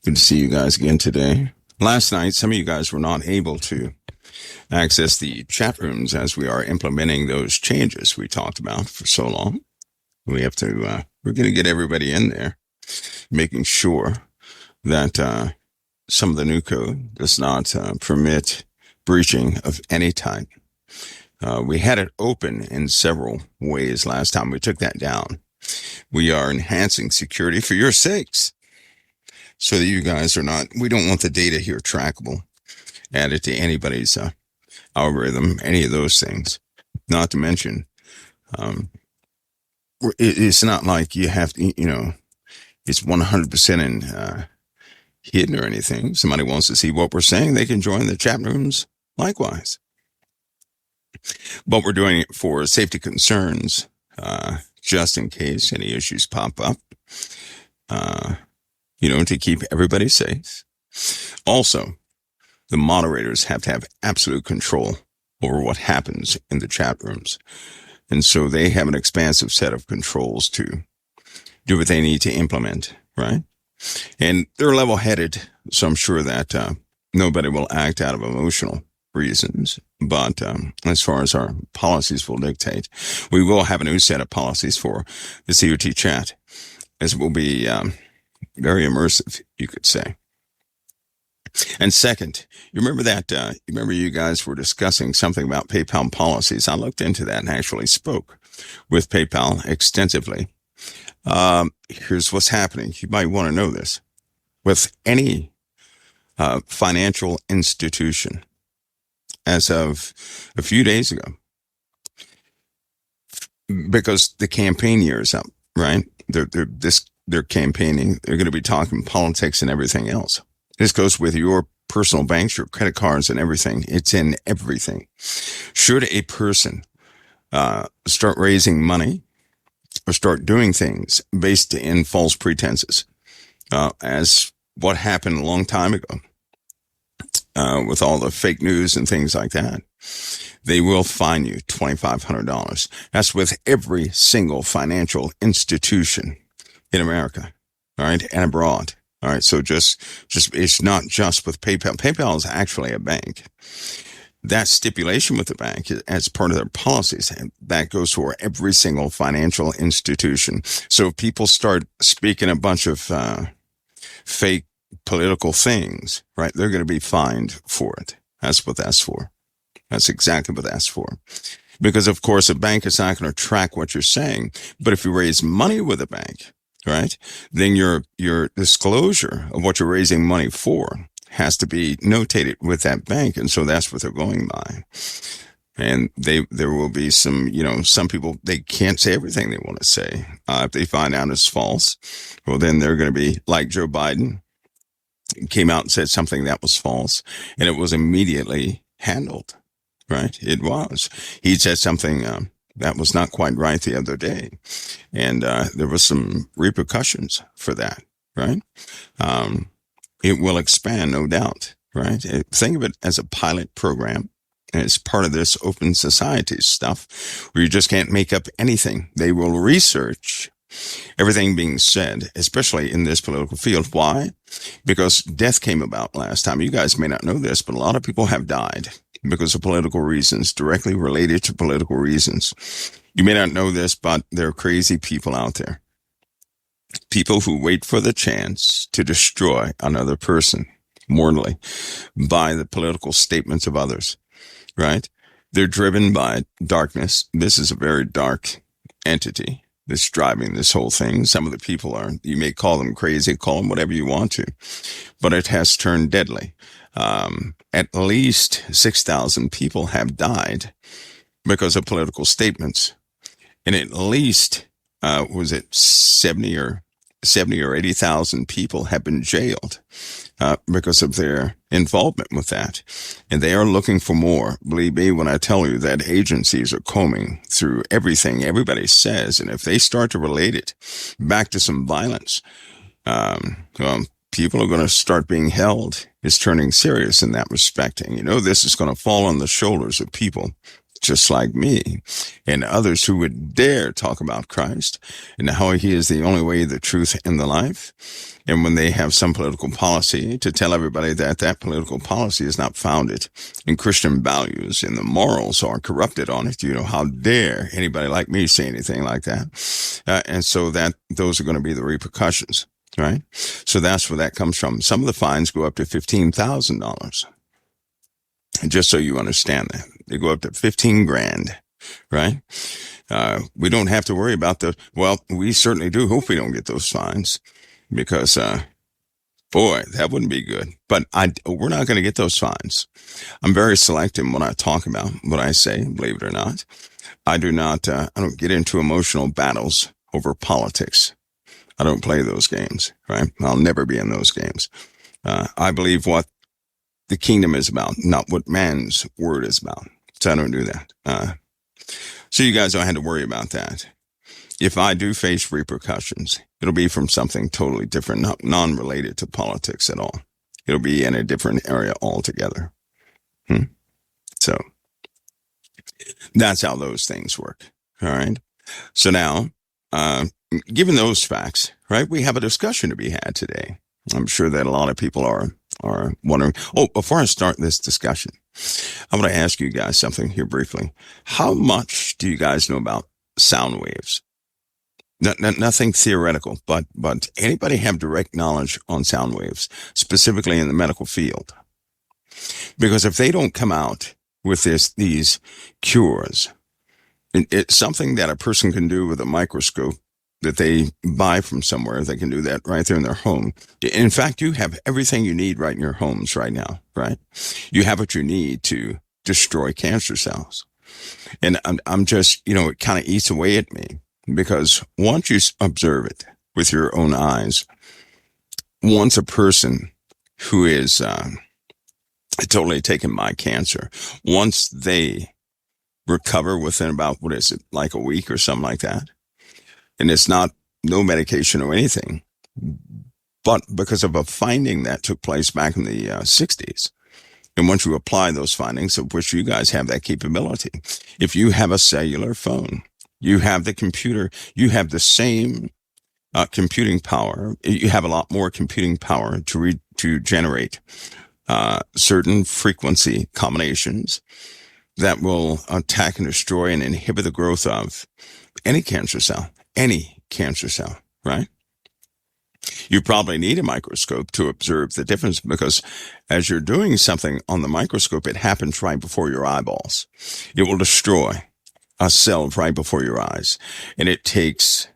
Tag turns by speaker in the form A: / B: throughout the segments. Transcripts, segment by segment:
A: Good to see you guys again today. Last night, some of you guys were not able to access the chat rooms as we are implementing those changes we talked about for so long. We're going to get everybody in there, making sure that some of the new code does not permit breaching of any type. We had it open in several ways last time. We took that down. We are enhancing security for your sakes, so that you guys we don't want the data here trackable, added to anybody's algorithm, any of those things. Not to mention, it's not like you have to, it's 100% in hidden or anything. Somebody wants to see what we're saying, they can join the chat rooms likewise. But we're doing it for safety concerns, just in case any issues pop up. To keep everybody safe. Also, the moderators have to have absolute control over what happens in the chat rooms. And so they have an expansive set of controls to do what they need to implement, right? And they're level-headed, so I'm sure that nobody will act out of emotional reasons. But as far as our policies will dictate, we will have a new set of policies for the COT chat, as it will be very immersive, you could say. And second, you remember you guys were discussing something about PayPal policies. I looked into that and actually spoke with PayPal extensively. Here's what's happening. You might want to know this. With any financial institution, as of a few days ago, because the campaign year is up, right? They're campaigning. They're going to be talking politics and everything else. This goes with your personal banks, your credit cards, and everything. It's in everything. Should a person start raising money or start doing things based in false pretenses, as what happened a long time ago with all the fake news and things like that, they will fine you $2,500. That's with every single financial institution in America, all right, and abroad. All right, so just it's not just with PayPal. PayPal is actually a bank. That stipulation with the bank as part of their policies, and that goes for every single financial institution. So if people start speaking a bunch of fake political things, right, they're going to be fined for it. That's what that's for. That's exactly what that's for. Because, of course, a bank is not going to track what you're saying. But if you raise money with a bank, right, then your disclosure of what you're raising money for has to be notated with that bank. And so that's what they're going by. And there will be some people, they can't say everything they want to say. If they find out it's false, well, then they're going to be like Joe Biden came out and said something that was false, and it was immediately handled, right? It was. He said something that was not quite right the other day. And there was some repercussions for that, right? It will expand, no doubt, right? Think of it as a pilot program. And it's part of this open society stuff where you just can't make up anything. They will research everything being said, especially in this political field. Why? Because death came about last time. You guys may not know this, but a lot of people have died because of political reasons, directly related to political reasons. You may not know this, but there are crazy people out there. People who wait for the chance to destroy another person mortally by the political statements of others, right? They're driven by darkness. This is a very dark entity that's driving this whole thing. Some of the people you may call them crazy, call them whatever you want to, but it has turned deadly. At least 6,000 people have died because of political statements. And at least, 70 or 80,000 people have been jailed because of their involvement with that. And they are looking for more. Believe me when I tell you that agencies are combing through everything everybody says. And if they start to relate it back to some violence, people are going to start being held. It's turning serious in that respect. And this is going to fall on the shoulders of people just like me, and others who would dare talk about Christ and how he is the only way, the truth, and the life. And when they have some political policy, to tell everybody that that political policy is not founded in Christian values and the morals are corrupted on it, how dare anybody like me say anything like that? And so that those are going to be the repercussions, right? So that's where that comes from. Some of the fines go up to $15,000. And just so you understand that, they go up to 15 grand, right? We don't have to worry about we certainly do hope we don't get those fines because, boy, that wouldn't be good. But we're not going to get those fines. I'm very selective when I talk about what I say, believe it or not. I don't get into emotional battles over politics. I don't play those games, right? I'll never be in those games. I believe what the kingdom is about, not what man's word is about. So I don't do that. So you guys don't have to worry about that. If I do face repercussions, it'll be from something totally different, non-related to politics at all. It'll be in a different area altogether. So that's how those things work. All right. So now, given those facts, right, we have a discussion to be had today. I'm sure that a lot of people are wondering. Oh, before I start this discussion, I want to ask you guys something here briefly. How much do you guys know about sound waves? Nothing theoretical, but anybody have direct knowledge on sound waves, specifically in the medical field? Because if they don't come out with these cures, it's something that a person can do with a microscope that they buy from somewhere. They can do that right there in their home. In fact, you have everything you need right in your homes right now, right? You have what you need to destroy cancer cells. And I'm just, it kind of eats away at me because once you observe it with your own eyes, once a person who is totally taken by cancer, once they recover within about, like a week or something like that, and it's no medication or anything, but because of a finding that took place back in the 60s. And once you apply those findings, of which you guys have that capability, if you have a cellular phone, you have the computer, you have the same computing power. You have a lot more computing power to generate certain frequency combinations that will attack and destroy and inhibit the growth of any cancer cell, right? You probably need a microscope to observe the difference because as you're doing something on the microscope, it happens right before your eyeballs. It will destroy a cell right before your eyes. And it takes,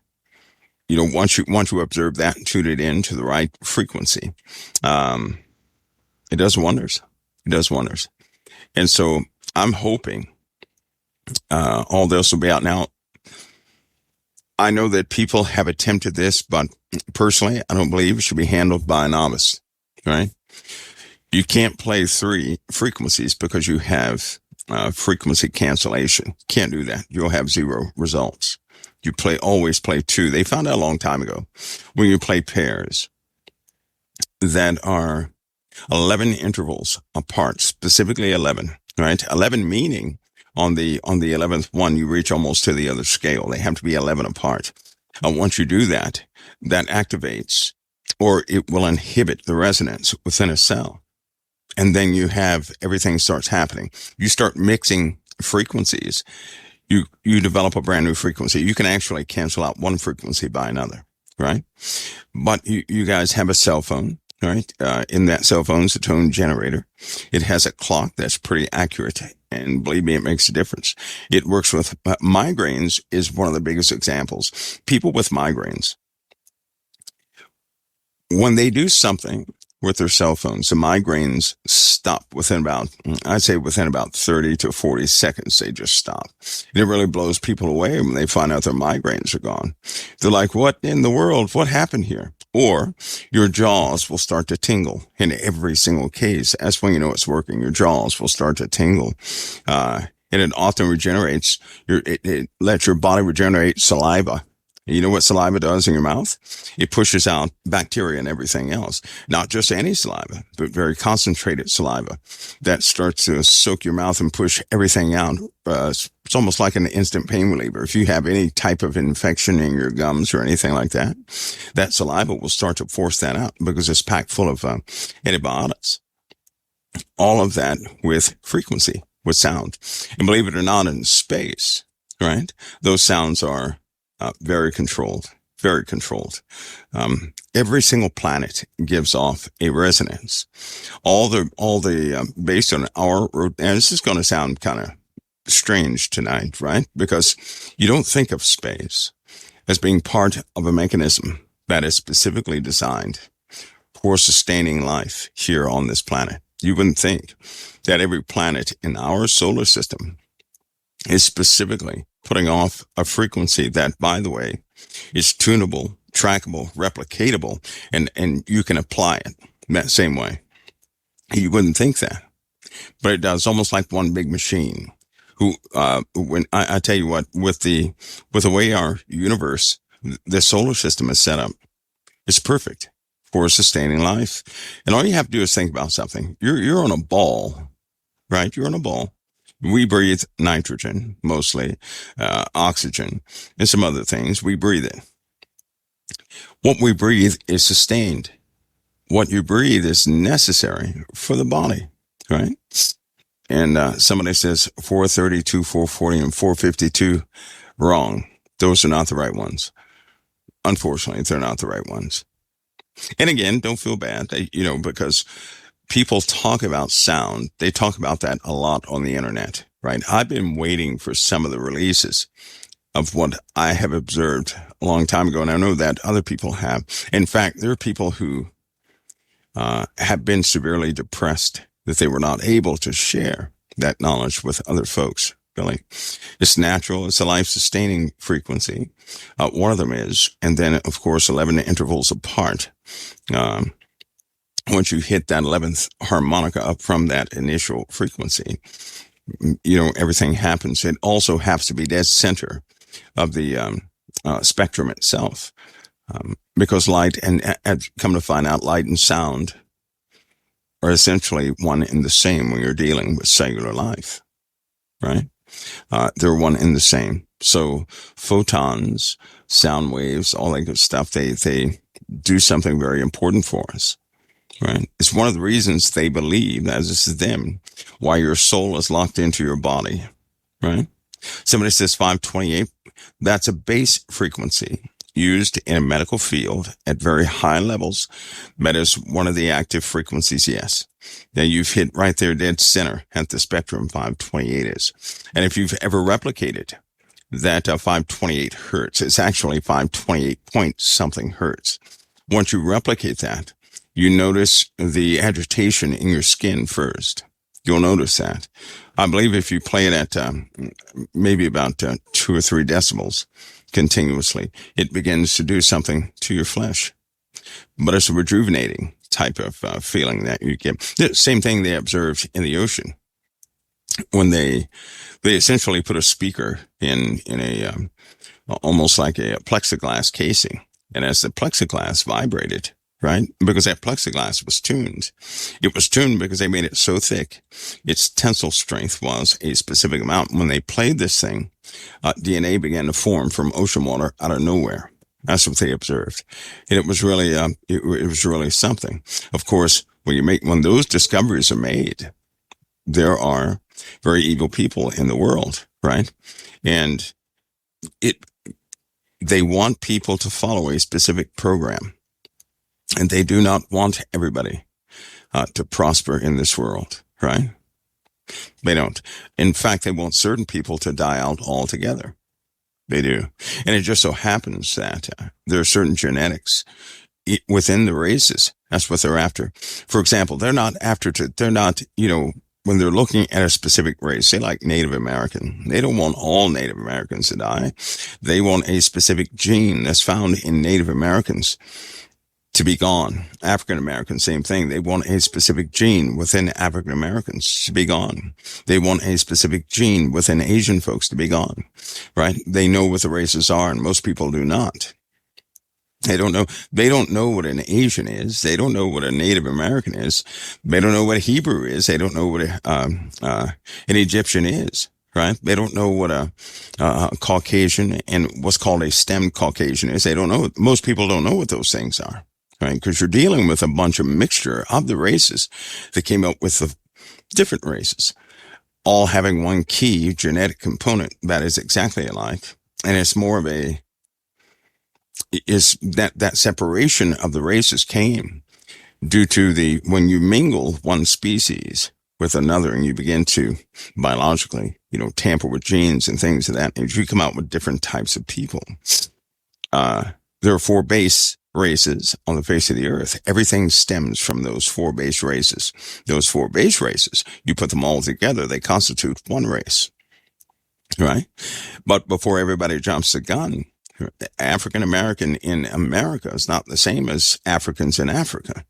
A: once you observe that and tune it into the right frequency, it does wonders. It does wonders. And so I'm hoping all this will be out now. I know that people have attempted this, but personally, I don't believe it should be handled by a novice, right? You can't play 3 frequencies because you have frequency cancellation. Can't do that. You'll have 0 results. You always play 2. They found out a long time ago when you play pairs that are 11 intervals apart, specifically 11, right? 11 meaning on the 11th one, you reach almost to the other scale. They have to be 11 apart. Once you do that, that activates or it will inhibit the resonance within a cell. And then you have everything starts happening. You start mixing frequencies. You develop a brand new frequency. You can actually cancel out one frequency by another, right? But you guys have a cell phone, right? In that cell phone's a tone generator. It has a clock that's pretty accurate. And believe me, it makes a difference. It works with migraines is one of the biggest examples. People with migraines, when they do something with their cell phones, the migraines stop within about 30 to 40 seconds. They just stop. And it really blows people away when they find out their migraines are gone. They're like, what in the world? What happened here? Or your jaws will start to tingle in every single case. That's when you know it's working. Your jaws will start to tingle. And it often regenerates, it lets your body regenerate saliva You know what saliva does in your mouth? It pushes out bacteria and everything else. Not just any saliva, but very concentrated saliva that starts to soak your mouth and push everything out. It's almost like an instant pain reliever. If you have any type of infection in your gums or anything like that, that saliva will start to force that out because it's packed full of antibiotics. All of that with frequency, with sound. And believe it or not, in space, right? Those sounds are very controlled, very controlled. Every single planet gives off a resonance. Based on our, and this is going to sound kind of strange tonight, right? Because you don't think of space as being part of a mechanism that is specifically designed for sustaining life here on this planet. You wouldn't think that every planet in our solar system is specifically putting off a frequency that, by the way, is tunable, trackable, replicatable, and you can apply it that same way. You wouldn't think that, but it does, almost like one big machine. When I tell you what, with the way our universe, the solar system is set up, it's perfect for sustaining life. And all you have to do is think about something. You're on a ball, right? You're on a ball. We breathe nitrogen, mostly, oxygen, and some other things. We breathe it. What we breathe is sustained. What you breathe is necessary for the body, right? And somebody says 432, 440, and 452. Wrong. Those are not the right ones. Unfortunately, they're not the right ones. And again, don't feel bad, because people talk about sound. They talk about that a lot on the internet, right? I've been waiting for some of the releases of what I have observed a long time ago, and I know that other people have. In fact, there are people who have been severely depressed that they were not able to share that knowledge with other folks. Really, it's natural. It's a life-sustaining frequency. One of them is, and then of course 11 intervals apart. Once you hit that 11th harmonica up from that initial frequency, everything happens. It also happens to be dead center of the spectrum itself, because light and come to find out, light and sound are essentially one and the same when you're dealing with cellular life, right? They're one and the same. So photons, sound waves, all that good stuff, they do something very important for us, right? It's one of the reasons they believe, as this is them, why your soul is locked into your body, right? Somebody says 528, that's a base frequency used in a medical field at very high levels. That is one of the active frequencies, yes. Now you've hit right there dead center at the spectrum 528 is. And if you've ever replicated that 528 hertz, it's actually 528 point something hertz. Once you replicate that, you notice the agitation in your skin first. You'll notice that. I believe if you play it at maybe about 2 or 3 decibels continuously, it begins to do something to your flesh. But it's a rejuvenating type of feeling that you get. The same thing they observed in the ocean when they essentially put a speaker in a almost like a plexiglass casing, and as the plexiglass vibrated, right? Because that plexiglass was tuned. It was tuned because they made it so thick. Its tensile strength was a specific amount. When they played this thing, DNA began to form from ocean water out of nowhere. That's what they observed. And it was really, it was really something. Of course, when those discoveries are made, there are very evil people in the world, right? And they want people to follow a specific program. And they do not want everybody to prosper in this world, right? They don't. In fact, they want certain people to die out altogether. They do. And it just so happens that there are certain genetics within the races. That's what they're after. For example, they're not, when they're looking at a specific race, say like Native American, they don't want all Native Americans to die. They want a specific gene that's found in Native Americans to be gone. African Americans, same thing. They want a specific gene within African Americans to be gone. They want a specific gene within Asian folks to be gone, right? They know what the races are, and most people do not. They don't know. They don't know what an Asian is. They don't know what a Native American is. They don't know what a Hebrew is. They don't know what an Egyptian is. Right? They don't know what a Caucasian and what's called a STEM Caucasian is. They don't know. Most people don't know what those things are. Right? Because you're dealing with a bunch of mixture of the races that came up with the different races, all having one key genetic component that is exactly alike. And it's more of is that separation of the races came due to when you mingle one species with another and you begin to biologically, tamper with genes and things of that nature, you come out with different types of people. There are 4 base races on the face of the earth. Everything stems from those 4 base races. Those 4 base races, you put them all together, they constitute one race, right? But before everybody jumps the gun, African American in America is not the same as Africans in Africa.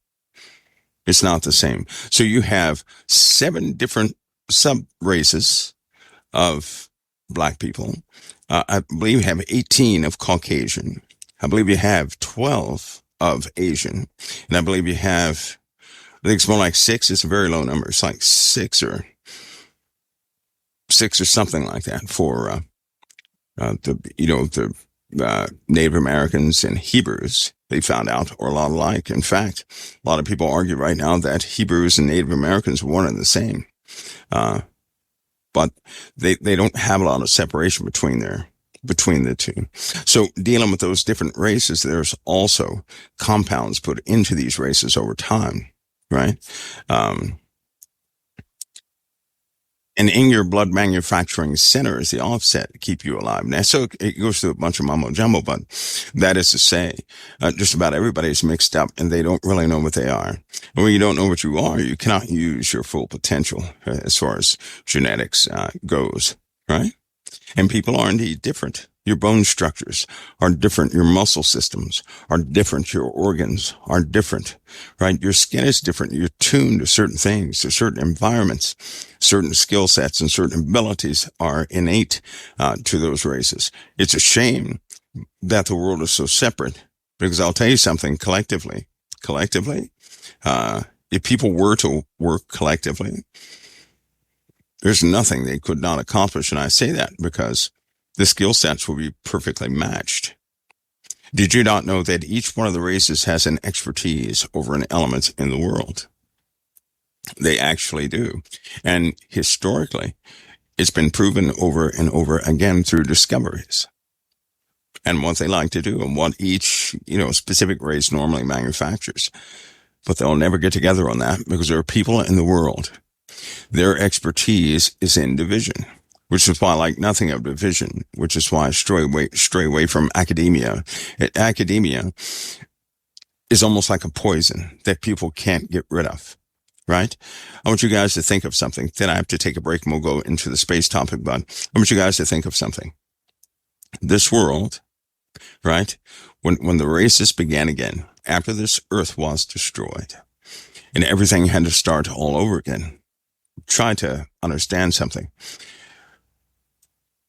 A: It's not the same. So you have 7 different sub-races of black people. I believe you have 18 of Caucasian. I believe you have 12 of Asian. And I believe you have, I think it's more like 6. It's a very low number. It's like 6 or something like that for the Native Americans and Hebrews. They found out are a lot alike. In fact, a lot of people argue right now that Hebrews and Native Americans are one and the same. But they don't have a lot of separation between the two. So dealing with those different races, there's also compounds put into these races over time, right? And in your blood manufacturing center is the offset to keep you alive. Now, so it goes through a bunch of mumbo jumbo, but that is to say, just about everybody's mixed up and they don't really know what they are. And when you don't know what you are, you cannot use your full potential as far as genetics goes, right? And people are indeed different. Your bone structures are different. Your muscle systems are different. Your organs are different, right? Your skin is different. You're tuned to certain things, to certain environments, certain skill sets and certain abilities are innate to those races. It's a shame that the world is so separate because I'll tell you something collectively, if people were to work collectively, there's nothing they could not accomplish. And I say that because the skill sets will be perfectly matched. Did you not know that each one of the races has an expertise over an element in the world? They actually do. And historically, it's been proven over and over again through discoveries and what they like to do and what each, specific race normally manufactures. But they'll never get together on that because there are people in the world. Their expertise is in division, which is why I like nothing of division, which is why I stray away from academia. Academia is almost like a poison that people can't get rid of, right? I want you guys to think of something. Then I have to take a break and we'll go into the space topic, but I want you guys to think of something. This world, right? When the races began again, after this earth was destroyed and everything had to start all over again, try to understand something.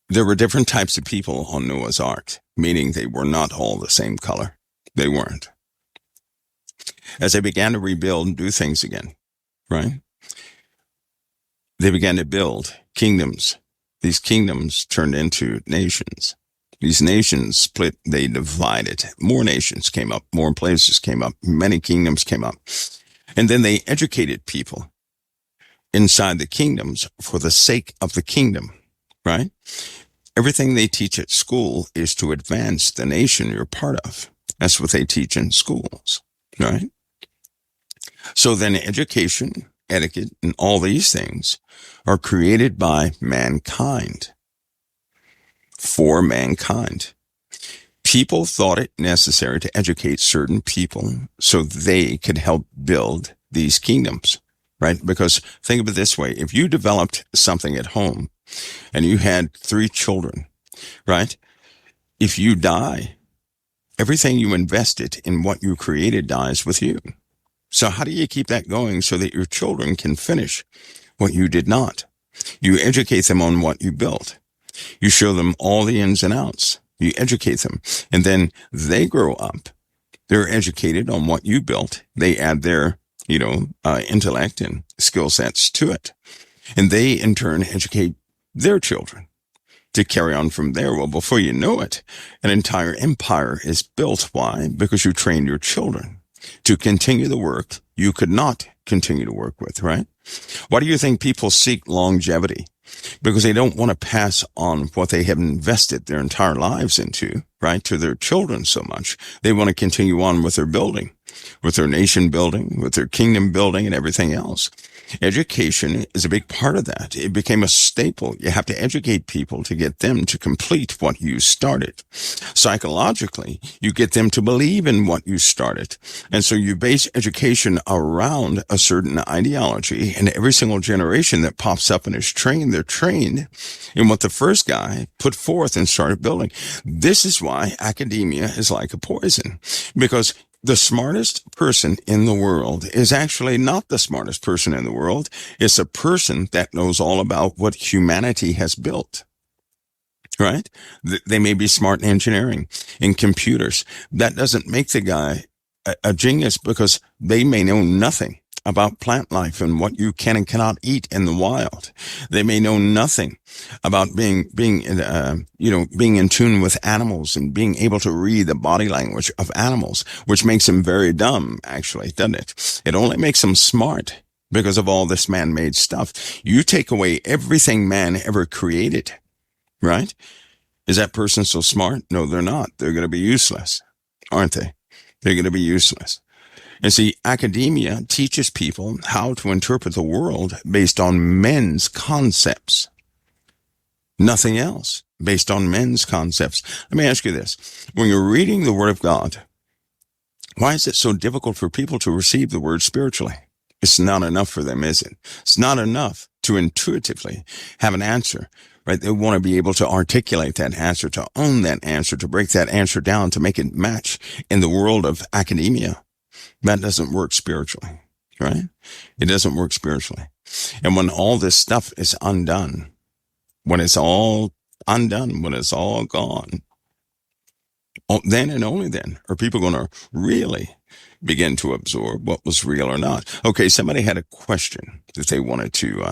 A: There were different types of people on Noah's Ark, meaning they were not all the same color. They weren't. As they began to rebuild and do things again, right? They began to build kingdoms. These kingdoms turned into nations. These nations split, they divided. More nations came up, more places came up, many kingdoms came up. And then they educated people inside the kingdoms for the sake of the kingdom, right? Everything they teach at school is to advance the nation you're part of. That's what they teach in schools, right? So then education, etiquette, and all these things are created by mankind, for mankind. People thought it necessary to educate certain people so they could help build these kingdoms, right? Because think of it this way. If you developed something at home and you had 3 children, right? If you die, Everything you invested in what you created dies with you. So how do you keep that going so that your children can finish what you did not? You educate them on what you built. You show them all the ins and outs. You educate them. And then they grow up. They're educated on what you built. They add their, intellect and skill sets to it. And they, in turn, educate their children to carry on from there. Well, before you know it, an entire empire is built. Why? Because you trained your children to continue the work you could not continue to work with, right? Why do you think people seek longevity? Because they don't want to pass on what they have invested their entire lives into, right, to their children so much. They want to continue on with their building, with their nation building, with their kingdom building, and everything else. Education is a big part of that. It became a staple. You have to educate people to get them to complete what you started. Psychologically, you get them to believe in what you started. And so you base education around a certain ideology, and every single generation that pops up and is trained, they're trained in what the first guy put forth and started building. This is why academia is like a poison, because the smartest person in the world is actually not the smartest person in the world. It's a person that knows all about what humanity has built, right? They may be smart in engineering, in computers. That doesn't make the guy a genius, because they may know nothing about plant life and what you can and cannot eat in the wild. They may know nothing about being in tune with animals and being able to read the body language of animals, which makes them very dumb, actually, doesn't it? It only makes them smart because of all this man-made stuff. You take away everything man ever created, right? Is that person so smart? No, they're not. They're going to be useless, aren't they? They're going to be useless. And see, academia teaches people how to interpret the world based on men's concepts. Nothing else, based on men's concepts. Let me ask you this. When you're reading the Word of God, why is it so difficult for people to receive the Word spiritually? It's not enough for them, is it? It's not enough to intuitively have an answer, right? They want to be able to articulate that answer, to own that answer, to break that answer down, to make it match in the world of academia. That doesn't work spiritually, right? It doesn't work spiritually. And when all this stuff is undone, when it's all undone, when it's all gone, then and only then are people going to really begin to absorb what was real or not. Okay, somebody had a question that they wanted to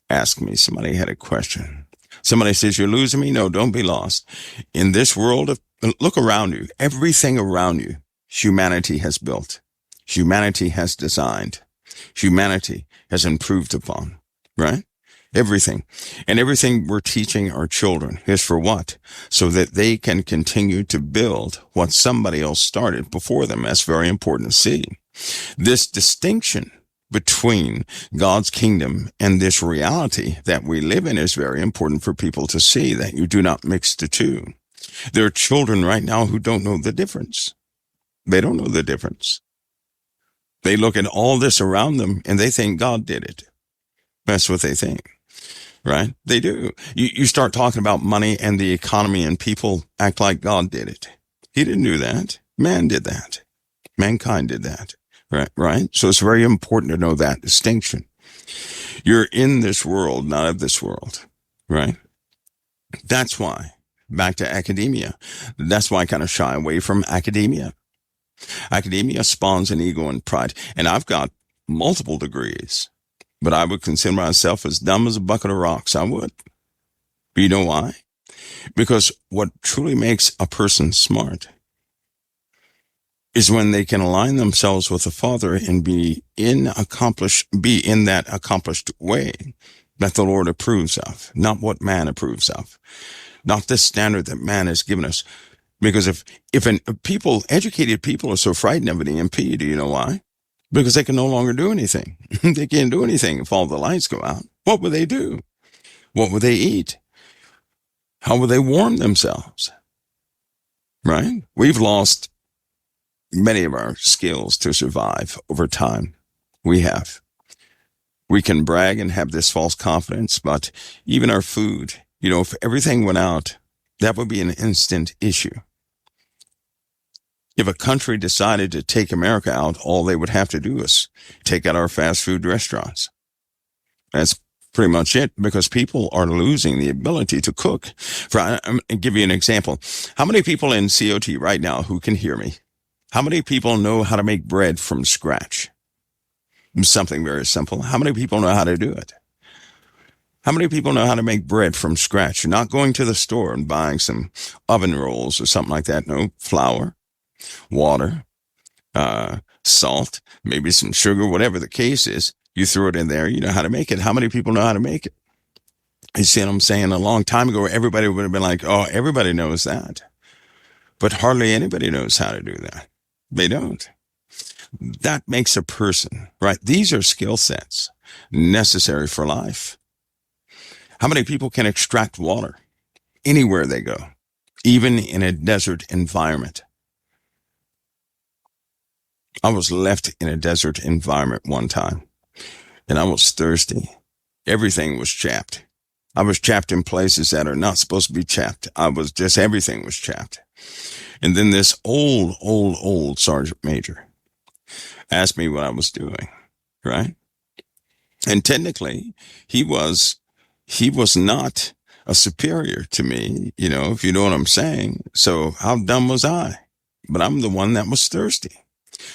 A: ask me. Somebody had a question. Somebody says, you're losing me? No, don't be lost. In this world look around you, everything around you, humanity has built. Humanity has designed. Humanity has improved upon, right? Everything. And everything we're teaching our children is for what? So that they can continue to build what somebody else started before them. That's very important to see. This distinction between God's kingdom and this reality that we live in is very important for people to see, that you do not mix the two. There are children right now who don't know the difference. They don't know the difference. They look at all this around them and they think God did it. That's what they think, right? They do. You start talking about money and the economy and people act like God did it. He didn't do that. Man did that. Mankind did that, right? So it's very important to know that distinction. You're in this world, not of this world, right? That's why, back to academia, that's why I kind of shy away from academia. Academia spawns an ego and pride. And I've got multiple degrees, but I would consider myself as dumb as a bucket of rocks. I would. But you know why? Because what truly makes a person smart is when they can align themselves with the Father and be in that accomplished way that the Lord approves of, not what man approves of, not the standard that man has given us. Because if educated people are so frightened of an EMP, do you know why? Because they can no longer do anything. They can't do anything if all the lights go out. What would they do? What would they eat? How would they warm themselves? Right? We've lost many of our skills to survive over time. We have. We can brag and have this false confidence, but even our food, if everything went out, that would be an instant issue. If a country decided to take America out, all they would have to do is take out our fast food restaurants. That's pretty much it, because people are losing the ability to cook. I'm going to give you an example. How many people in COT right now who can hear me? How many people know how to make bread from scratch? Something very simple. How many people know how to do it? How many people know how to make bread from scratch? You're not going to the store and buying some oven rolls or something like that. No, flour, water, salt, maybe some sugar, whatever the case is. You throw it in there. You know how to make it. How many people know how to make it? You see what I'm saying? A long time ago, everybody would have been like, oh, everybody knows that. But hardly anybody knows how to do that. They don't. That makes a person, right? These are skill sets necessary for life. How many people can extract water anywhere they go, even in a desert environment? I was left in a desert environment one time, and I was thirsty. Everything was chapped. I was chapped in places that are not supposed to be chapped. Everything was chapped. And then this old sergeant major asked me what I was doing, right? And technically, he was not a superior to me, if you know what I'm saying. So how dumb was I? But I'm the one that was thirsty.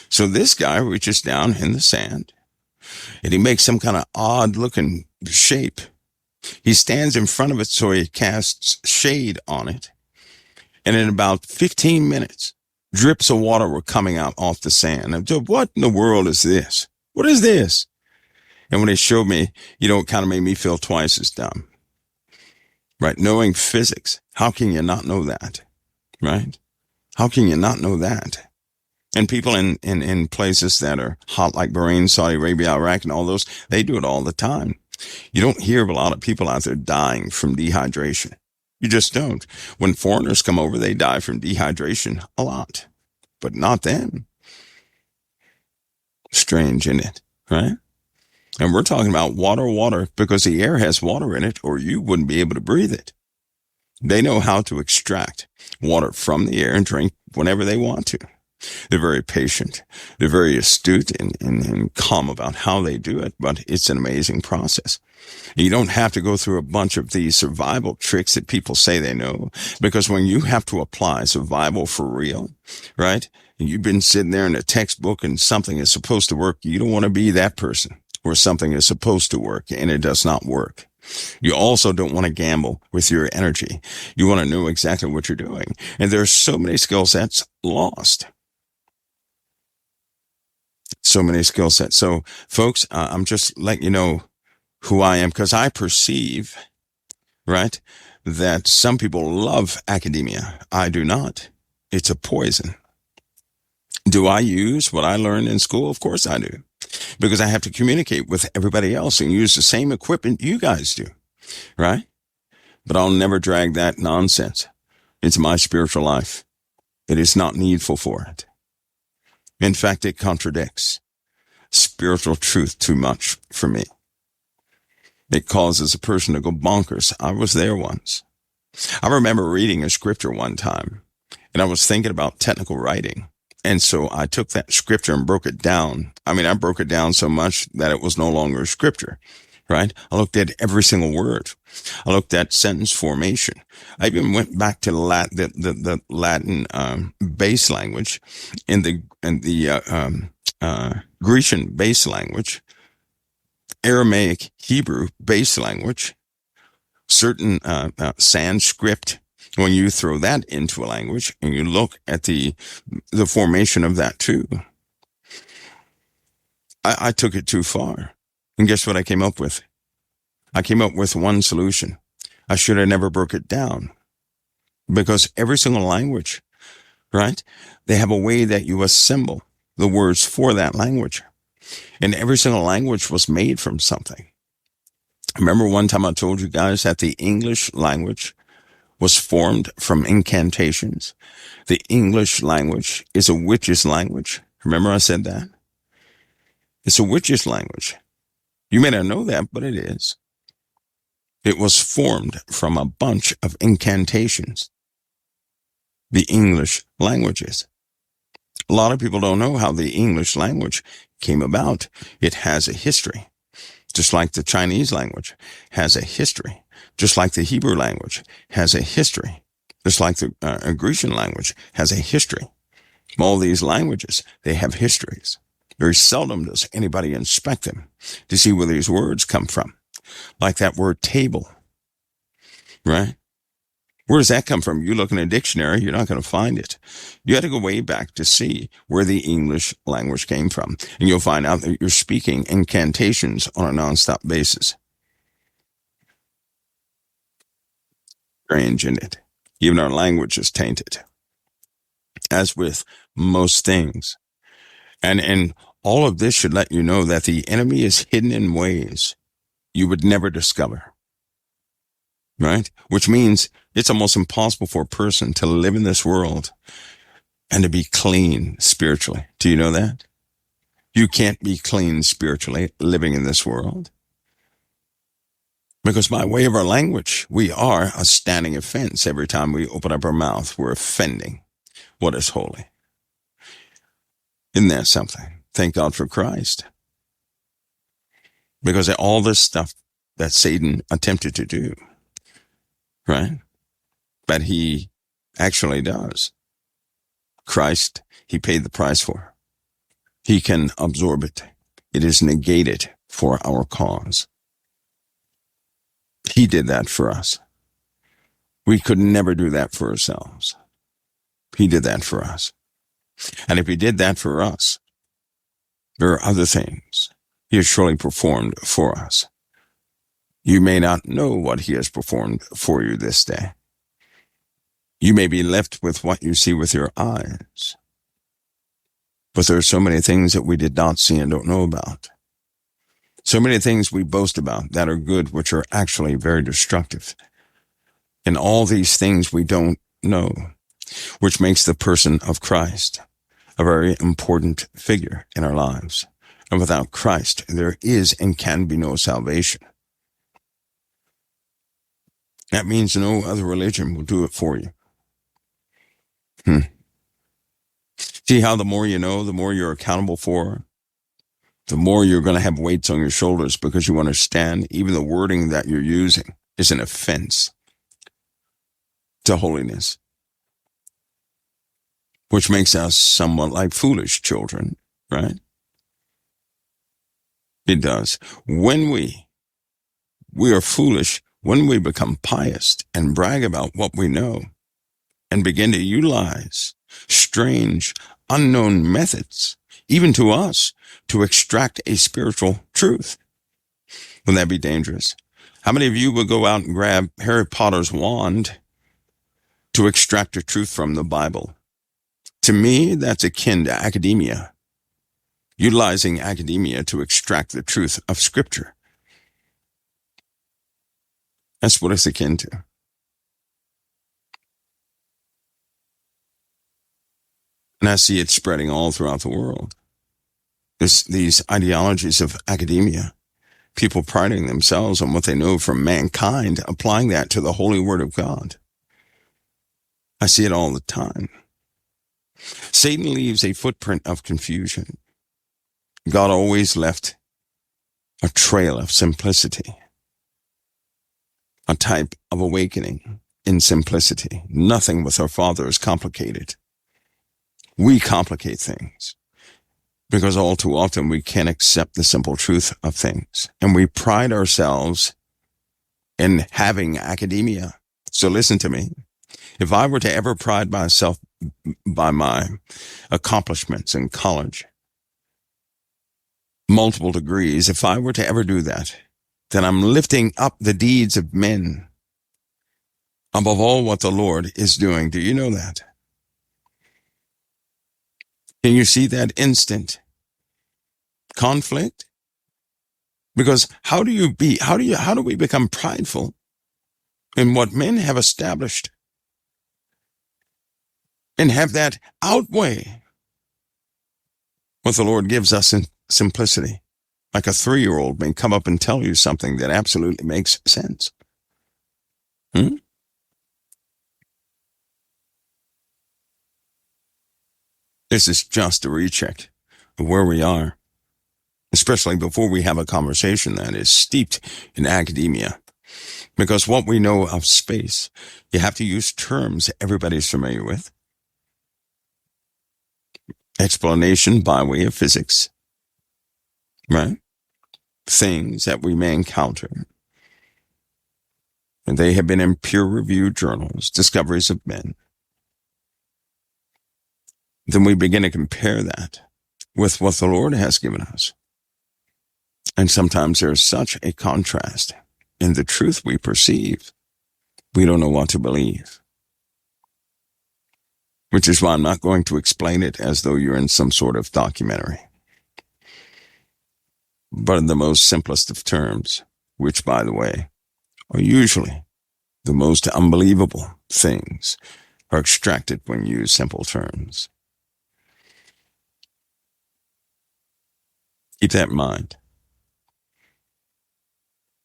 A: So this guy reaches down in the sand, and he makes some kind of odd looking shape. He stands in front of it so he casts shade on it. And in about 15 minutes, drips of water were coming out off the sand. I'm just, what in the world is this? What is this? And when he showed me, it kind of made me feel twice as dumb. Right? Knowing physics, how can you not know that? Right? How can you not know that? And people in places that are hot like Bahrain, Saudi Arabia, Iraq, and all those, they do it all the time. You don't hear of a lot of people out there dying from dehydration. You just don't. When foreigners come over, they die from dehydration a lot, but not them. Strange, isn't it? Right? And we're talking about water, because the air has water in it, or you wouldn't be able to breathe it. They know how to extract water from the air and drink whenever they want to. They're very patient. They're very astute and calm about how they do it, but it's an amazing process. You don't have to go through a bunch of these survival tricks that people say they know, because when you have to apply survival for real, right? And you've been sitting there in a textbook and something is supposed to work. You don't want to be that person where something is supposed to work and it does not work. You also don't want to gamble with your energy. You want to know exactly what you're doing. And there's so many skill sets lost. So many skill sets. So, folks, I'm just letting you know who I am, because I perceive, right, that some people love academia. I do not. It's a poison. Do I use what I learned in school? Of course I do, because I have to communicate with everybody else and use the same equipment you guys do, right? But I'll never drag that nonsense into my spiritual life. It is not needful for it. In fact, it contradicts spiritual truth too much for me. It causes a person to go bonkers. I was there once. I remember reading a scripture one time, and I was thinking about technical writing. And so I took that scripture and broke it down. I mean, I broke it down so much that it was no longer a scripture, right? I looked at every single word. I looked at sentence formation. I even went back to the Latin base language and the Grecian base language, Aramaic Hebrew base language, certain Sanskrit. When you throw that into a language and you look at the formation of that too, I took it too far. And guess what I came up with? I came up with one solution. I should have never broke it down, because every single language, right, they have a way that you assemble the words for that language. And every single language was made from something. Remember one time I told you guys that the English language was formed from incantations. The English language is a witch's language. Remember I said that? It's a witch's language. You may not know that, but it is. It was formed from a bunch of incantations. The English languages. A lot of people don't know how the English language came about. It has a history, just like the Chinese language has a history, just like the Hebrew language has a history, just like the Grecian language has a history. All these languages, they have histories. Very seldom does anybody inspect them to see where these words come from. Like that word table, right? Where does that come from? You look in a dictionary, you're not going to find it. You had to go way back to see where the English language came from. And you'll find out that you're speaking incantations on a nonstop basis. Strange, isn't it? Even our language is tainted, as with most things. And all of this should let you know that the enemy is hidden in ways you would never discover, right? Which means it's almost impossible for a person to live in this world and to be clean spiritually. Do you know that? You can't be clean spiritually living in this world. Because by way of our language, we are a standing offense. Every time we open up our mouth, we're offending what is holy. Isn't that something? Thank God for Christ. Because all this stuff that Satan attempted to do, right? That he actually does. Christ, he paid the price for. He can absorb it. It is negated for our cause. He did that for us. We could never do that for ourselves. He did that for us. And if he did that for us, there are other things he has surely performed for us. You may not know what he has performed for you this day. You may be left with what you see with your eyes. But there are so many things that we did not see and don't know about. So many things we boast about that are good, which are actually very destructive. And all these things we don't know, which makes the person of Christ a very important figure in our lives. And without Christ, there is and can be no salvation. That means no other religion will do it for you. See how the more you know, the more you're accountable for, the more you're going to have weights on your shoulders because you understand even the wording that you're using is an offense to holiness, which makes us somewhat like foolish children, right? It does. When we are foolish, when we become pious and brag about what we know and begin to utilize strange, unknown methods, even to us, to extract a spiritual truth. Wouldn't that be dangerous? How many of you would go out and grab Harry Potter's wand to extract the truth from the Bible? To me, that's akin to academia, utilizing academia to extract the truth of Scripture. That's what it's akin to. And I see it spreading all throughout the world. These ideologies of academia, people priding themselves on what they know from mankind, applying that to the holy word of God. I see it all the time. Satan leaves a footprint of confusion. God always left a trail of simplicity, a type of awakening in simplicity. Nothing with our Father is complicated. We complicate things because all too often we can't accept the simple truth of things. And we pride ourselves in having academia. So listen to me. If I were to ever pride myself by my accomplishments in college, multiple degrees, if I were to ever do that, then I'm lifting up the deeds of men above all what the Lord is doing. Do you know that? Can you see that instant conflict? Because how do we become prideful in what men have established and have that outweigh what the Lord gives us in simplicity? Like a 3-year-old may come up and tell you something that absolutely makes sense. It This is just a recheck of where we are, especially before we have a conversation that is steeped in academia. Because what we know of space, you have to use terms everybody's familiar with. Explanation by way of physics, right? Things that we may encounter. And they have been in peer-reviewed journals, discoveries of men. Then we begin to compare that with what the Lord has given us. And sometimes there's such a contrast in the truth we perceive, we don't know what to believe. Which is why I'm not going to explain it as though you're in some sort of documentary. But in the most simplest of terms, which, by the way, are usually the most unbelievable things, are extracted when you use simple terms. Keep that in mind.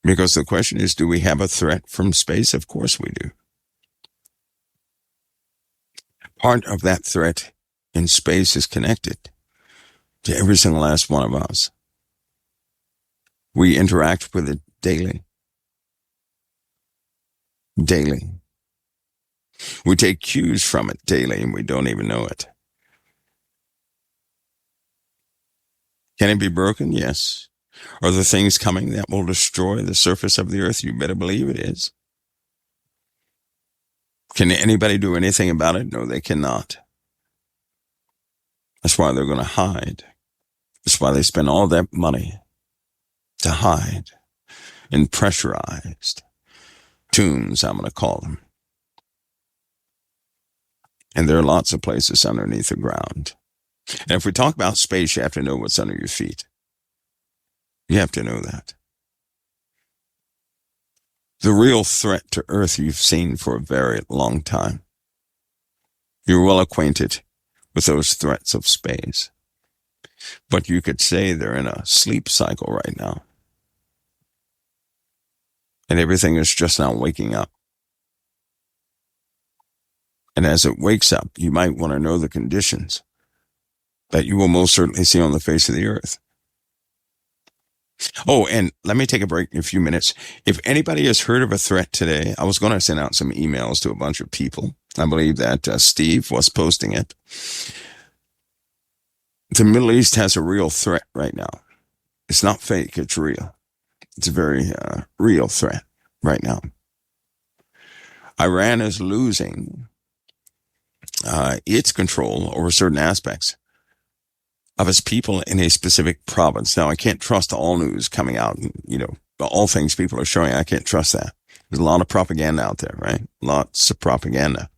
A: Because the question is, do we have a threat from space? Of course we do. Part of that threat in space is connected to every single last one of us. We interact with it daily. Daily. We take cues from it daily and we don't even know it. Can it be broken? Yes. Are there things coming that will destroy the surface of the earth? You better believe it is. Can anybody do anything about it? No, they cannot. That's why they're going to hide. That's why they spend all that money to hide in pressurized tombs, I'm going to call them. And there are lots of places underneath the ground. And if we talk about space, you have to know what's under your feet. You have to know that. The real threat to Earth you've seen for a very long time. You're well acquainted with those threats of space. But you could say they're in a sleep cycle right now. And everything is just now waking up. And as it wakes up, you might want to know the conditions that you will most certainly see on the face of the earth. Oh, and let me take a break in a few minutes. If anybody has heard of a threat today, I was going to send out some emails to a bunch of people. I believe that Steve was posting it. The Middle East has a real threat right now. It's not fake, it's real. It's a very real threat right now. Iran is losing its control over certain aspects of its people in a specific province. Now, I can't trust all news coming out, all things people are showing. I can't trust that. There's a lot of propaganda out there, right? Lots of propaganda.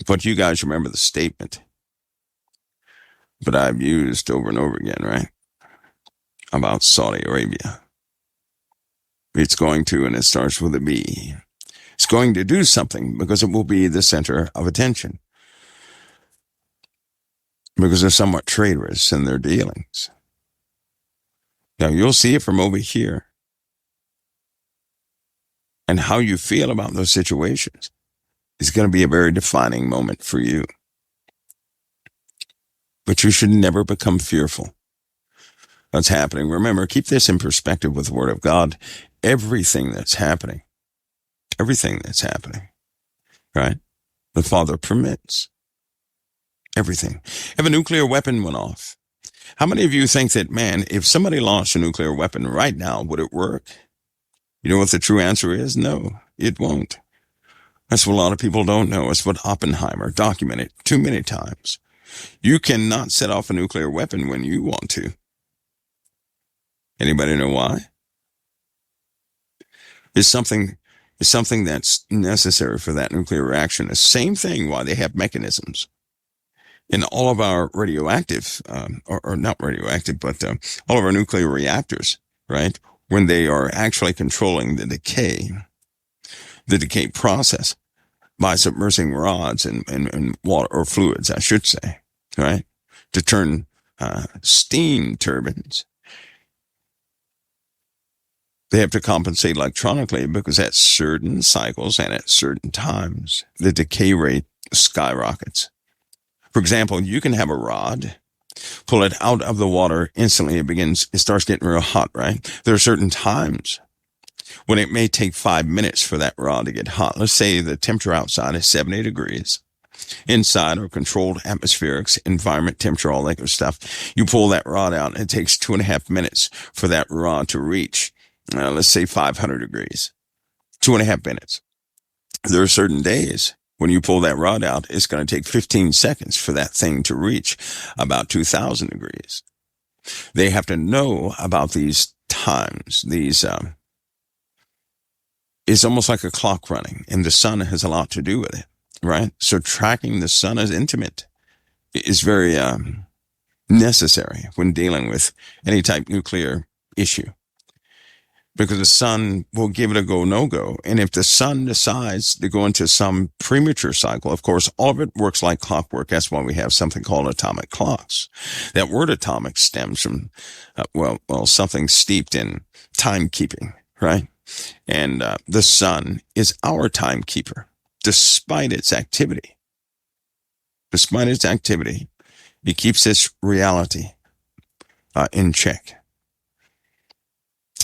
A: But you guys remember the statement that I've used over and over again, right? About Saudi Arabia. It's going to, and it starts with a B. It's going to do something because it will be the center of attention. Because they're somewhat traitorous in their dealings. Now, you'll see it from over here. And how you feel about those situations is going to be a very defining moment for you. But you should never become fearful. That's happening. Remember, keep this in perspective with the Word of God. Everything that's happening, right? The Father permits. Everything. If a nuclear weapon went off, how many of you think that, man, if somebody launched a nuclear weapon right now, would it work? You know what the true answer is? No, it won't. That's what a lot of people don't know. It's what Oppenheimer documented too many times. You cannot set off a nuclear weapon when you want to. Anybody know why? It's something that's necessary for that nuclear reaction. The same thing why they have mechanisms in all of our radioactive, or not radioactive, but all of our nuclear reactors, right? When they are actually controlling the decay process by submersing rods and water or fluids, I should say, right? To turn steam turbines. They have to compensate electronically because at certain cycles and at certain times, the decay rate skyrockets. For example, you can have a rod, pull it out of the water instantly. It starts getting real hot, right? There are certain times when it may take 5 minutes for that rod to get hot. Let's say the temperature outside is 70 degrees. Inside or controlled atmospherics, environment, temperature, all that good stuff. You pull that rod out and it takes 2.5 minutes for that rod to reach, let's say 500 degrees. 2.5 minutes. There are certain days when you pull that rod out, it's going to take 15 seconds for that thing to reach about 2000 degrees. They have to know about these times. It's almost like a clock running, and the sun has a lot to do with it, right? So tracking the sun as intimate is very necessary when dealing with any type nuclear issue, because the sun will give it a go, no go. And if the sun decides to go into some premature cycle, of course, all of it works like clockwork. That's why we have something called atomic clocks. That word atomic stems from, something steeped in timekeeping, right? And the sun is our timekeeper, despite its activity. Despite its activity, it keeps its reality in check.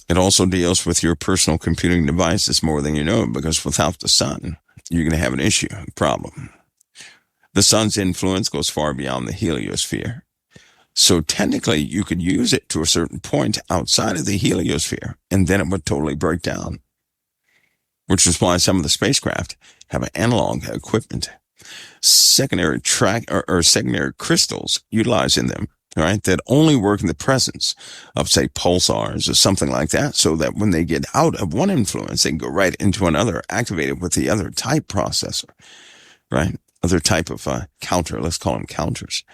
A: It also deals with your personal computing devices more than you know, because without the sun, you're going to have an issue, a problem. The sun's influence goes far beyond the heliosphere. So technically, you could use it to a certain point outside of the heliosphere, and then it would totally break down, which is why some of the spacecraft have an analog equipment, secondary secondary crystals utilized in them, right, that only work in the presence of, say, pulsars or something like that, so that when they get out of one influence, they can go right into another, activated with the other type processor, right? Other type of counter, let's call them counters.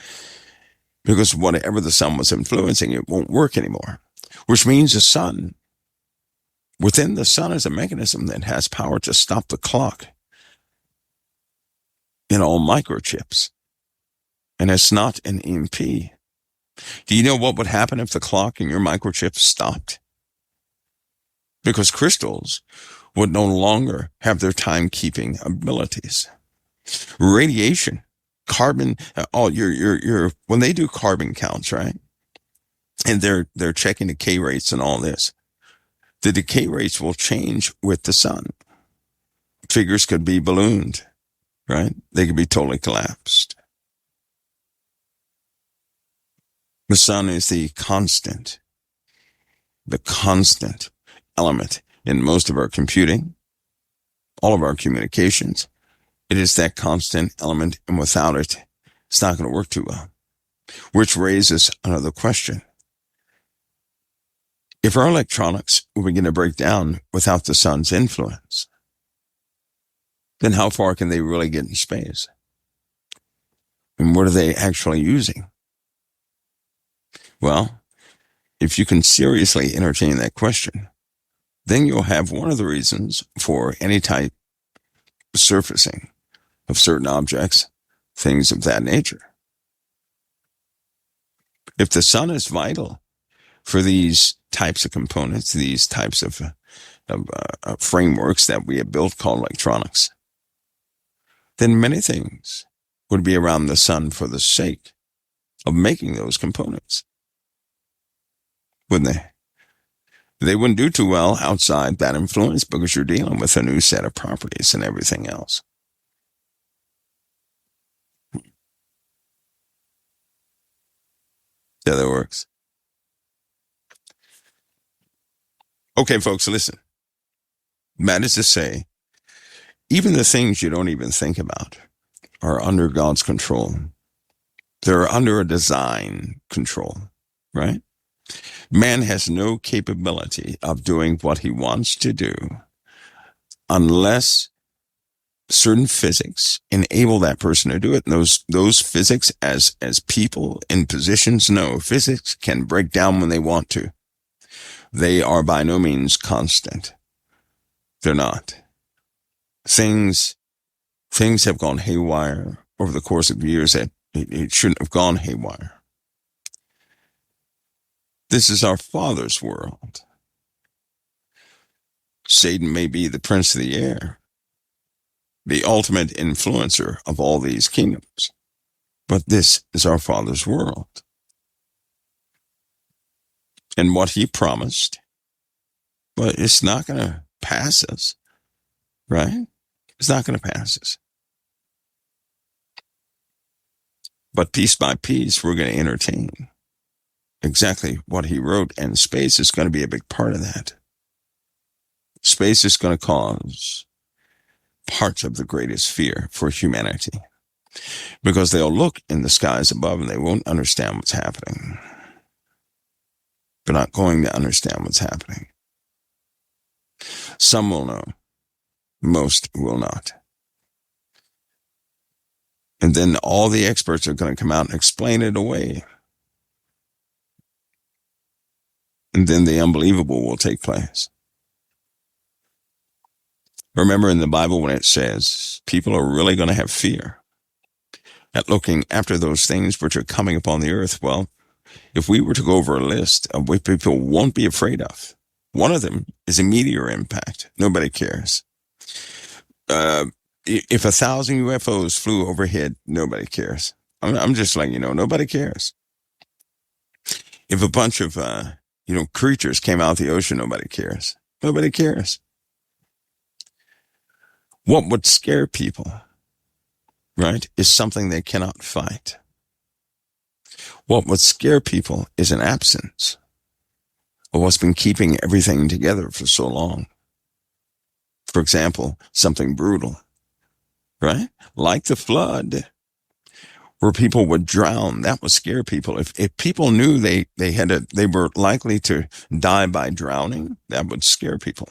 A: Because whatever the sun was influencing, it won't work anymore, which means the sun, within the sun is a mechanism that has power to stop the clock in all microchips. And it's not an EMP. Do you know what would happen if the clock in your microchip stopped? Because crystals would no longer have their timekeeping abilities. Radiation, carbon, when they do carbon counts, right? And they're checking decay rates and all this. The decay rates will change with the sun. Figures could be ballooned, right? They could be totally collapsed. The sun is the constant element in most of our computing, all of our communications. It is that constant element, and without it, it's not going to work too well. Which raises another question. If our electronics will begin to break down without the sun's influence, then how far can they really get in space? And what are they actually using? Well, if you can seriously entertain that question, then you'll have one of the reasons for any type of surfacing of certain objects, things of that nature. If the sun is vital for these types of components, these types of frameworks that we have built called electronics, then many things would be around the sun for the sake of making those components. Wouldn't they? They wouldn't do too well outside that influence, because you're dealing with a new set of properties and everything else. Yeah, that works. Okay, folks, listen. That is to say, even the things you don't even think about are under God's control. They're under a design control, right? Man has no capability of doing what he wants to do unless certain physics enable that person to do it. And those physics, as people in positions know, physics can break down when they want to. They are by no means constant. They're not. Things have gone haywire over the course of years that it shouldn't have gone haywire. This is our Father's world. Satan may be the prince of the air, the ultimate influencer of all these kingdoms. But this is our Father's world. And what he promised, well, it's not going to pass us, right? It's not going to pass us. But piece by piece, we're going to entertain exactly what he wrote, and space is going to be a big part of that. Space is going to cause parts of the greatest fear for humanity, because they'll look in the skies above and they won't understand what's happening. They're not going to understand what's happening. Some will know, most will not. And then all the experts are going to come out and explain it away. And then the unbelievable will take place. Remember in the Bible when it says people are really going to have fear at looking after those things which are coming upon the earth. Well, if we were to go over a list of what people won't be afraid of, one of them is a meteor impact. Nobody cares. If 1,000 UFOs flew overhead, nobody cares. I'm just letting you know, nobody cares. If a bunch of, creatures came out of the ocean, nobody cares. Nobody cares. What would scare people, right, is something they cannot fight. What would scare people is an absence of what's been keeping everything together for so long. For example, something brutal, right? Like the flood, where people would drown. That would scare people. If people knew they were likely to die by drowning, that would scare people.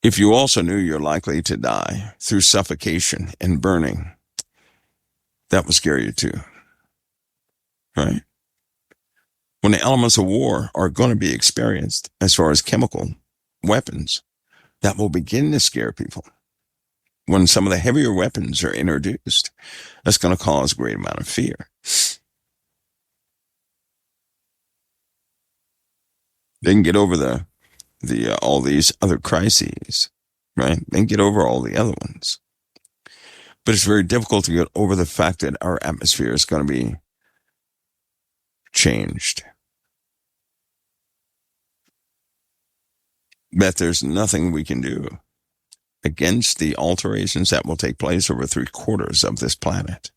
A: If you also knew you're likely to die through suffocation and burning, that would scare you too, right? When the elements of war are going to be experienced as far as chemical weapons, that will begin to scare people. When some of the heavier weapons are introduced, that's going to cause a great amount of fear. They can get over the all these other crises, right? They can get over all the other ones. But it's very difficult to get over the fact that our atmosphere is going to be changed. That there's nothing we can do against the alterations that will take place over 3/4 of this planet.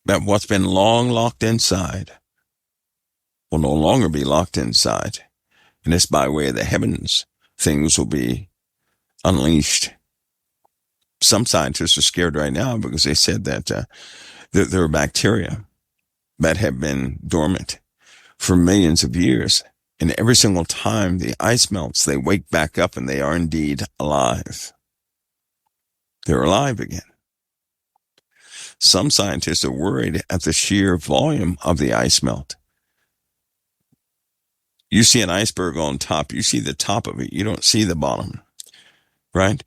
A: That what's been long locked inside will no longer be locked inside. And it's by way of the heavens, things will be unleashed. Some scientists are scared right now because they said that there are bacteria that have been dormant for millions of years. And every single time the ice melts, they wake back up and they are indeed alive. They're alive again. Some scientists are worried at the sheer volume of the ice melt. You see an iceberg on top, you see the top of it, you don't see the bottom, right?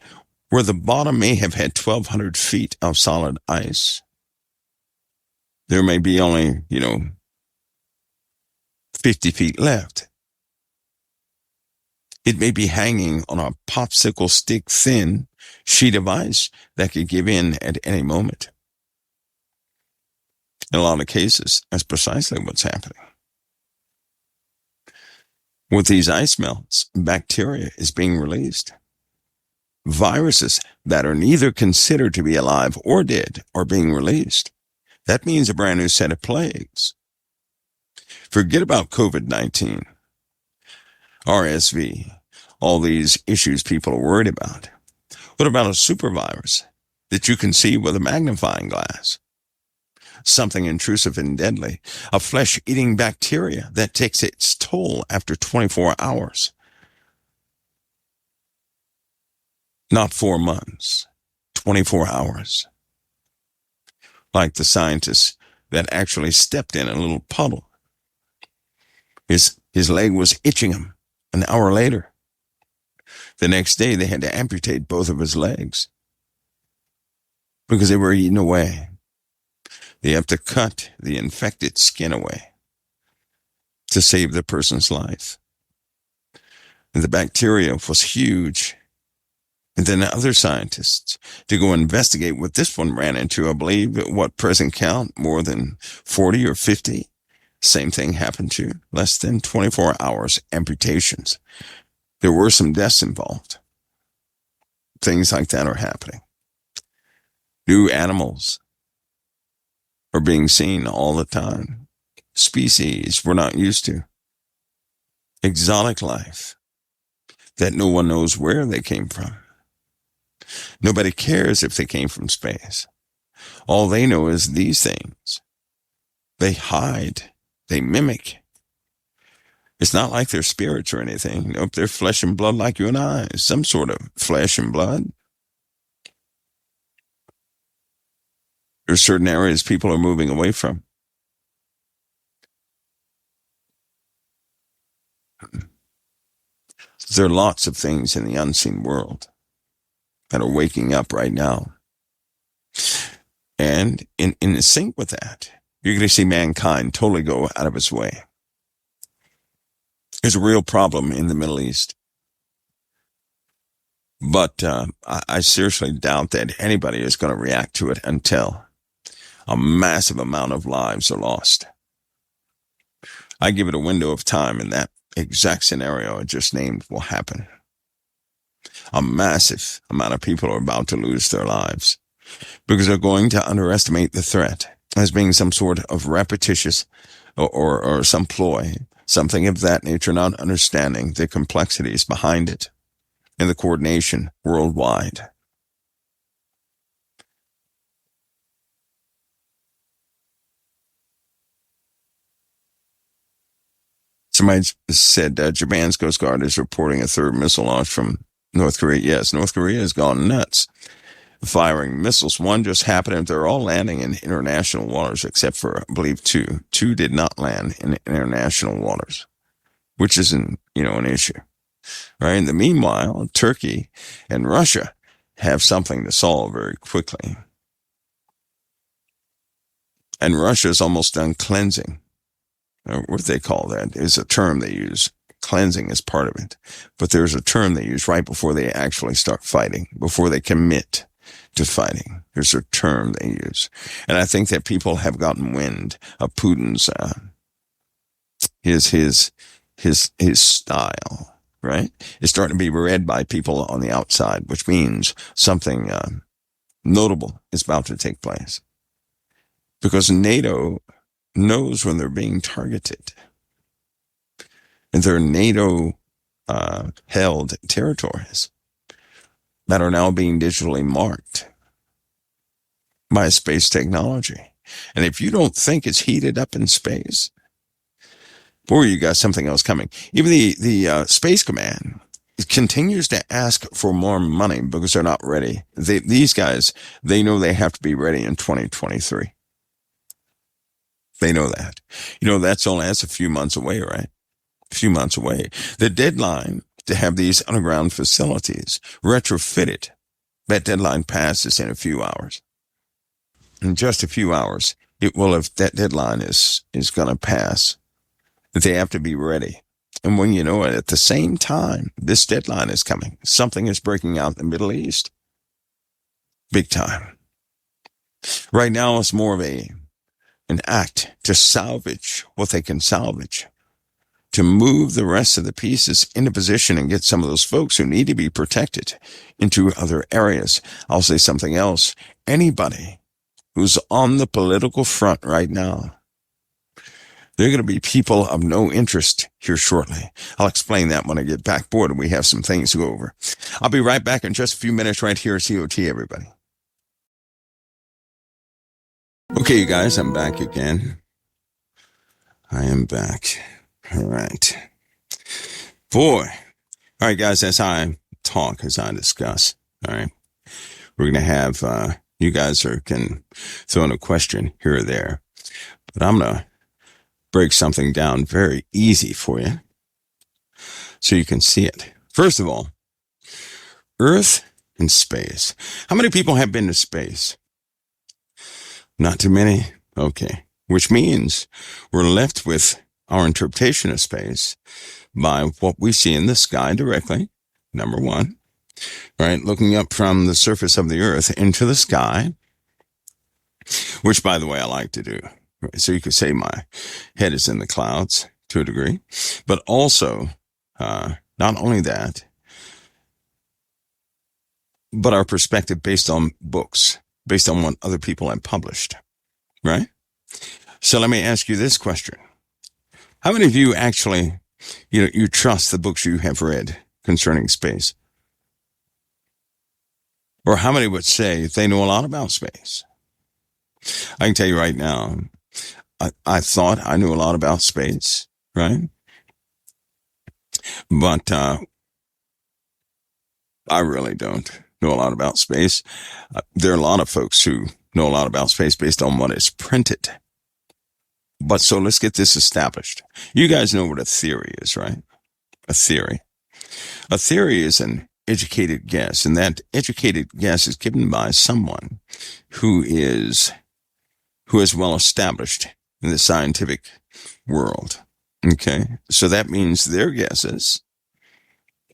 A: Where the bottom may have had 1,200 feet of solid ice, there may be only, 50 feet left. It may be hanging on a popsicle stick thin sheet of ice that could give in at any moment. In a lot of cases, that's precisely what's happening. With these ice melts, bacteria is being released. Viruses that are neither considered to be alive or dead are being released. That means a brand new set of plagues. Forget about COVID-19, RSV, all these issues people are worried about. What about a supervirus that you can see with a magnifying glass? Something intrusive and deadly, a flesh-eating bacteria that takes its toll after 24 hours. Not 4 months, 24 hours. Like the scientist that actually stepped in a little puddle. His leg was itching him an hour later. The next day, they had to amputate both of his legs because they were eaten away. They have to cut the infected skin away to save the person's life. And the bacteria was huge. And then other scientists to go investigate what this one ran into. I believe, what present count, more than 40 or 50. Same thing happened to less than 24 hours amputations. There were some deaths involved. Things like that are happening. New animals are being seen all the time. Species we're not used to. Exotic life that no one knows where they came from. Nobody cares if they came from space. All they know is these things. They hide. They mimic. It's not like they're spirits or anything. Nope, they're flesh and blood like you and I. Some sort of flesh and blood. There's certain areas people are moving away from. There are lots of things in the unseen world that are waking up right now. And in sync with that, you're going to see mankind totally go out of its way. There's a real problem in the Middle East. But I seriously doubt that anybody is going to react to it until a massive amount of lives are lost. I give it a window of time, and that exact scenario I just named will happen. A massive amount of people are about to lose their lives because they're going to underestimate the threat as being some sort of repetitious or some ploy, something of that nature, not understanding the complexities behind it and the coordination worldwide. Somebody said Japan's Coast Guard is reporting a third missile launch from North Korea. Yes, North Korea has gone nuts, firing missiles. One just happened, and they're all landing in international waters, except for, I believe, two. Two did not land in international waters, which isn't, an issue. Right? In the meanwhile, Turkey and Russia have something to solve very quickly. And Russia's almost done cleansing. What they call that is a term they use. Cleansing is part of it. But there's a term they use right before they actually start fighting, before they commit to fighting. There's a term they use. And I think that people have gotten wind of Putin's, his style, right? It's starting to be read by people on the outside, which means something notable is about to take place. Because NATO knows when they're being targeted. And they're NATO held territories that are now being digitally marked by space technology. And if you don't think it's heated up in space, boy, you got something else coming. Even the Space Command continues to ask for more money because they're not ready. These guys, they know they have to be ready in 2023. They know that. That's a few months away, right? A few months away. The deadline to have these underground facilities retrofitted, that deadline passes in a few hours. In just a few hours, that deadline is going to pass. They have to be ready. And when you know it, at the same time, this deadline is coming. Something is breaking out in the Middle East. Big time. Right now, it's more of an act to salvage what they can salvage, to move the rest of the pieces into position and get some of those folks who need to be protected into other areas. I'll say something else. Anybody who's on the political front right now, they're going to be people of no interest here shortly. I'll explain that when I get back. Boy, we have some things to go over. I'll be right back in just a few minutes right here at COT, everybody. Okay, you guys, I'm back again. I am back. All right. Boy. All right, guys, as I talk, as I discuss, all right, we're going to have, you guys can throw in a question here or there, but I'm going to break something down very easy for you so you can see it. First of all, Earth and space. How many people have been to space? Not too many? Okay. Which means we're left with our interpretation of space by what we see in the sky directly, number one. right? Looking up from the surface of the earth into the sky, which, by the way, I like to do. Right? So you could say my head is in the clouds to a degree, but also not only that, but our perspective based on books, based on what other people have published, right? So let me ask you this question. How many of you actually, you trust the books you have read concerning space? Or how many would say they know a lot about space? I can tell you right now, I thought I knew a lot about space, right? But I really don't know a lot about space. There are a lot of folks who know a lot about space based on what is printed. But so let's get this established. You guys know what a theory is, right? A theory. A theory is an educated guess, and that educated guess is given by someone who is well established in the scientific world. Okay, so that means their guesses,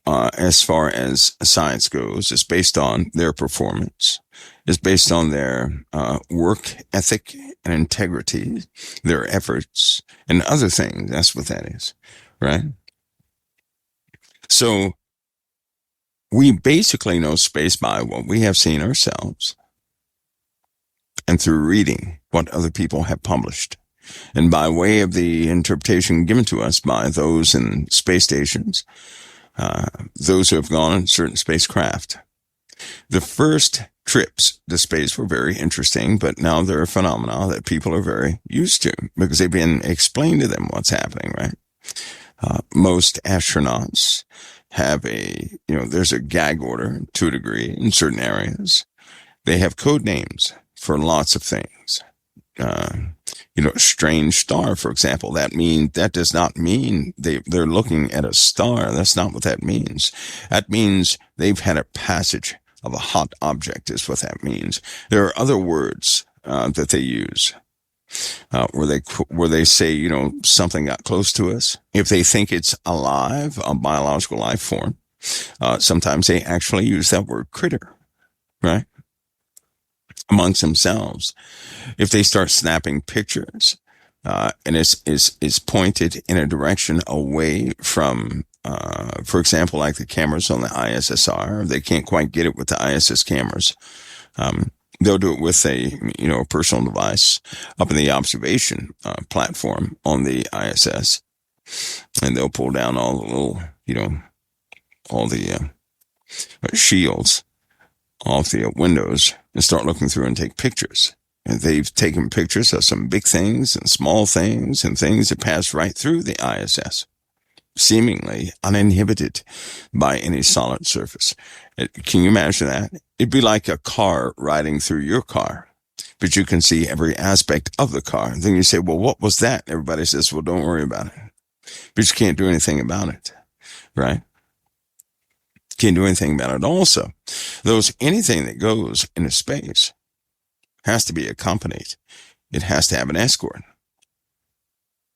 A: as far as science goes, is based on their performance, is based on their work ethic and integrity, their efforts, and other things. That's what that is, right? So we basically know space by what we have seen ourselves and through reading what other people have published, and by way of the interpretation given to us by those in space stations, those who have gone on certain spacecraft. The first trips to space were very interesting, but now they're a phenomena that people are very used to because they've been explained to them what's happening, right? Most astronauts have there's a gag order to a degree in certain areas. They have code names for lots of things. A strange star, for example, that does not mean they're looking at a star. That's not what that means. That means they've had a passage of a hot object is what that means. There are other words that they use where they say, something got close to us. If they think it's alive, a biological life form, sometimes they actually use that word critter, right? Amongst themselves. If they start snapping pictures, and is pointed in a direction away from, for example, like the cameras on the ISSR, they can't quite get it with the ISS cameras. They'll do it with a personal device up in the observation platform on the ISS, and they'll pull down all the little, all the shields off the windows and start looking through and take pictures. And they've taken pictures of some big things and small things and things that pass right through the ISS, seemingly uninhibited by any solid surface. Can you imagine that? It'd be like a car riding through your car, but you can see every aspect of the car. And then you say, well, what was that? Everybody says, well, don't worry about it. But you can't do anything about it, right? Can't do anything about it. Also, anything that goes into space has to be accompanied. It has to have an escort.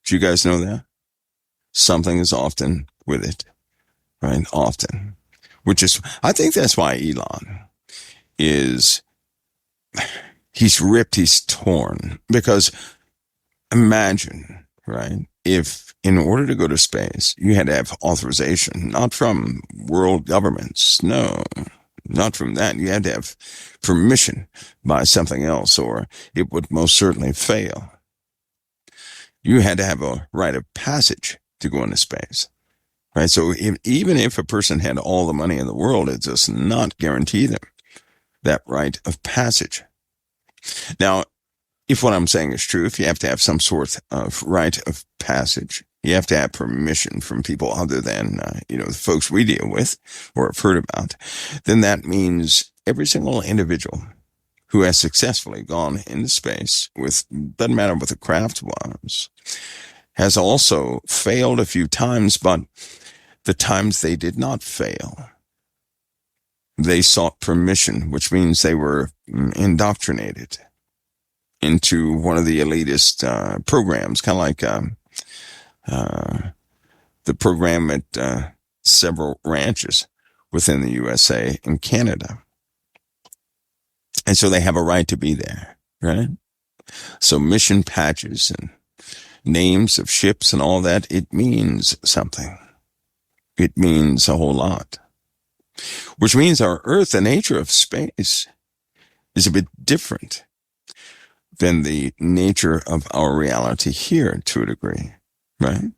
A: Do you guys know that? Something is often with it, right? Often. I think that's why Elon he's ripped, he's torn. Because imagine, right? If in order to go to space, you had to have authorization, not from world governments, no, not from that. You had to have permission by something else, or it would most certainly fail. You had to have a rite of passage to go into space, right? So even if a person had all the money in the world, it does not guarantee them that rite of passage. Now, if what I'm saying is true, if you have to have some sort of rite of passage, you have to have permission from people other than, the folks we deal with or have heard about, then that means every single individual who has successfully gone into space doesn't matter what the craft was, has also failed a few times, but the times they did not fail, they sought permission, which means they were indoctrinated into one of the elitist programs, kind of like the program at several ranches within the USA and Canada. And so they have a right to be there, right? So mission patches and names of ships and all that, it means something. It means a whole lot. Which means our Earth, the nature of space, is a bit different than the nature of our reality here to a degree, right?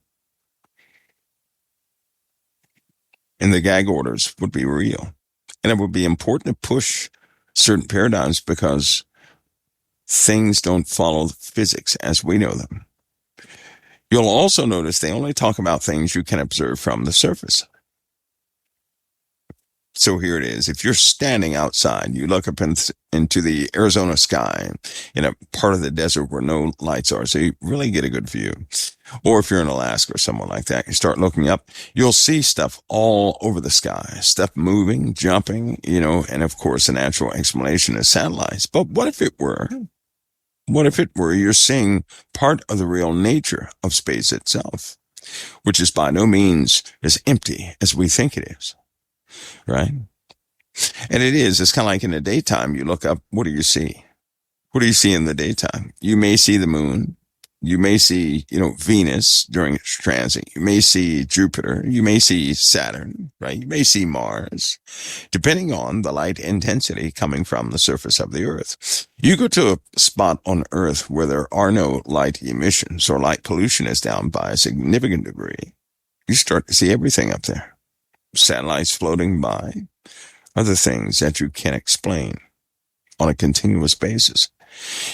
A: And the gag orders would be real. And it would be important to push certain paradigms because things don't follow physics as we know them. You'll also notice they only talk about things you can observe from the surface. So here it is. If you're standing outside, you look up into the Arizona sky in a part of the desert where no lights are, so you really get a good view. Or if you're in Alaska or somewhere like that, you start looking up, you'll see stuff all over the sky, stuff moving, jumping, and of course, the natural explanation is satellites. But what if it were? What if it were you're seeing part of the real nature of space itself, which is by no means as empty as we think it is, right? And it is. It's kind of like in the daytime, you look up, what do you see? What do you see in the daytime? You may see the moon. You may see, Venus during its transit. You may see Jupiter. You may see Saturn, right? You may see Mars, depending on the light intensity coming from the surface of the Earth. You go to a spot on Earth where there are no light emissions or light pollution is down by a significant degree. You start to see everything up there. Satellites floating by, other things that you can't explain on a continuous basis.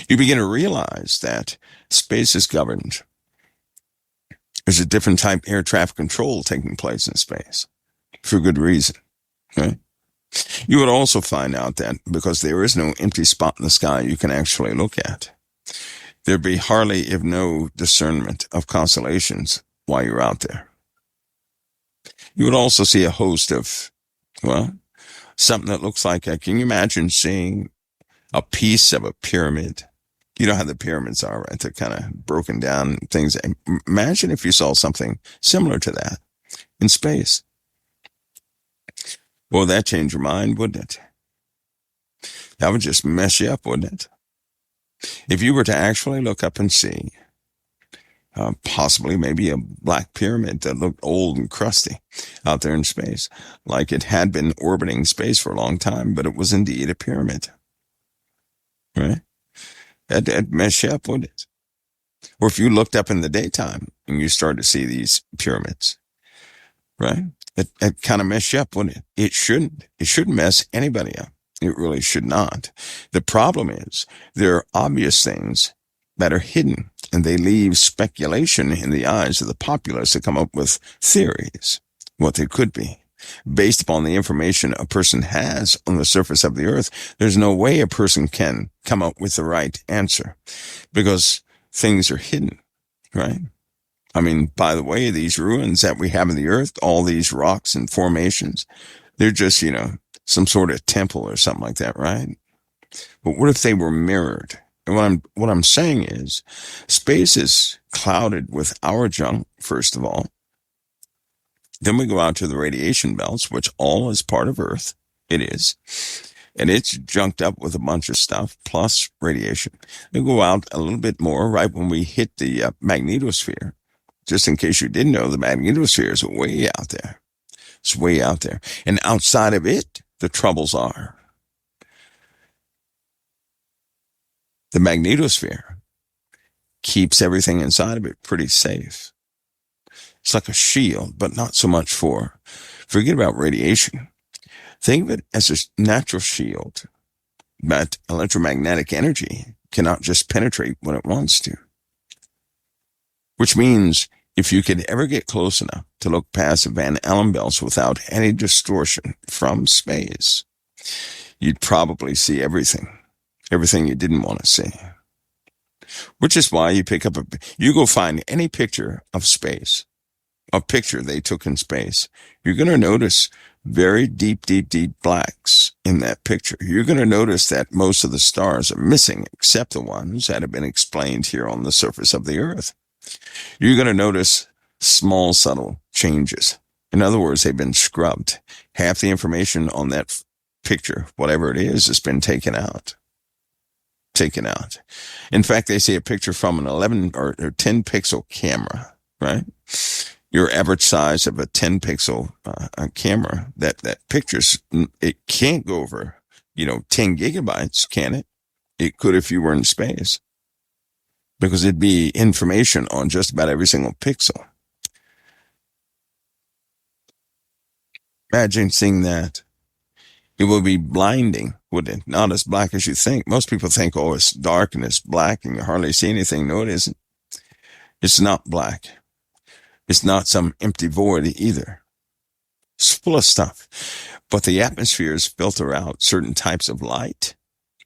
A: You begin to realize that space is governed. There's a different type of air traffic control taking place in space for good reason. Okay? You would also find out that because there is no empty spot in the sky you can actually look at, there'd be hardly, if no, discernment of constellations while you're out there. You would also see a host of, something that looks like, can you imagine seeing a piece of a pyramid? You know how the pyramids are, right? They're kind of broken down things. Imagine if you saw something similar to that in space. Well, that change your mind, wouldn't it? That would just mess you up, wouldn't it? If you were to actually look up and see possibly maybe a black pyramid that looked old and crusty out there in space, like it had been orbiting space for a long time, but it was indeed a pyramid, right? That'd mess you up, wouldn't it? Or if you looked up in the daytime and you started to see these pyramids, right? It kind of mess you up, wouldn't it? It shouldn't. It shouldn't mess anybody up. It really should not. The problem is there are obvious things that are hidden, and they leave speculation in the eyes of the populace to come up with theories, what they could be. Based upon the information a person has on the surface of the Earth, there's no way a person can come up with the right answer because things are hidden, right? I mean, by the way, these ruins that we have in the Earth, all these rocks and formations, they're just, some sort of temple or something like that, right? But what if they were mirrored? And what I'm saying is space is clouded with our junk, first of all. Then we go out to the radiation belts, which all is part of Earth. It is. And it's junked up with a bunch of stuff, plus radiation. We go out a little bit more right when we hit the magnetosphere. Just in case you didn't know, the magnetosphere is way out there. It's way out there. And outside of it, the troubles are. The magnetosphere keeps everything inside of it pretty safe. It's like a shield, but not so much forget about radiation. Think of it as a natural shield, but electromagnetic energy cannot just penetrate when it wants to. Which means if you could ever get close enough to look past the Van Allen belts without any distortion from space, you'd probably see everything you didn't want to see. Which is why you go find any picture of space, a picture they took in space, you're going to notice very deep, deep, deep blacks in that picture. You're going to notice that most of the stars are missing, except the ones that have been explained here on the surface of the Earth. You're going to notice small, subtle changes In other words, they've been scrubbed. Half the information on that picture, whatever it is, has been taken out. Taken out. In fact, they say a picture from an 11 or 10 pixel camera, right? Your average size of a 10 pixel camera, that picture's, it can't go over, 10 gigabytes, can it? It could if you were in space, because it'd be information on just about every single pixel. Imagine seeing that. It will be blinding, wouldn't it? Not as black as you think. Most people think, oh, it's dark and it's black and you hardly see anything. No, it isn't. It's not black. It's not some empty void either. It's full of stuff. But the atmosphere is filter out certain types of light,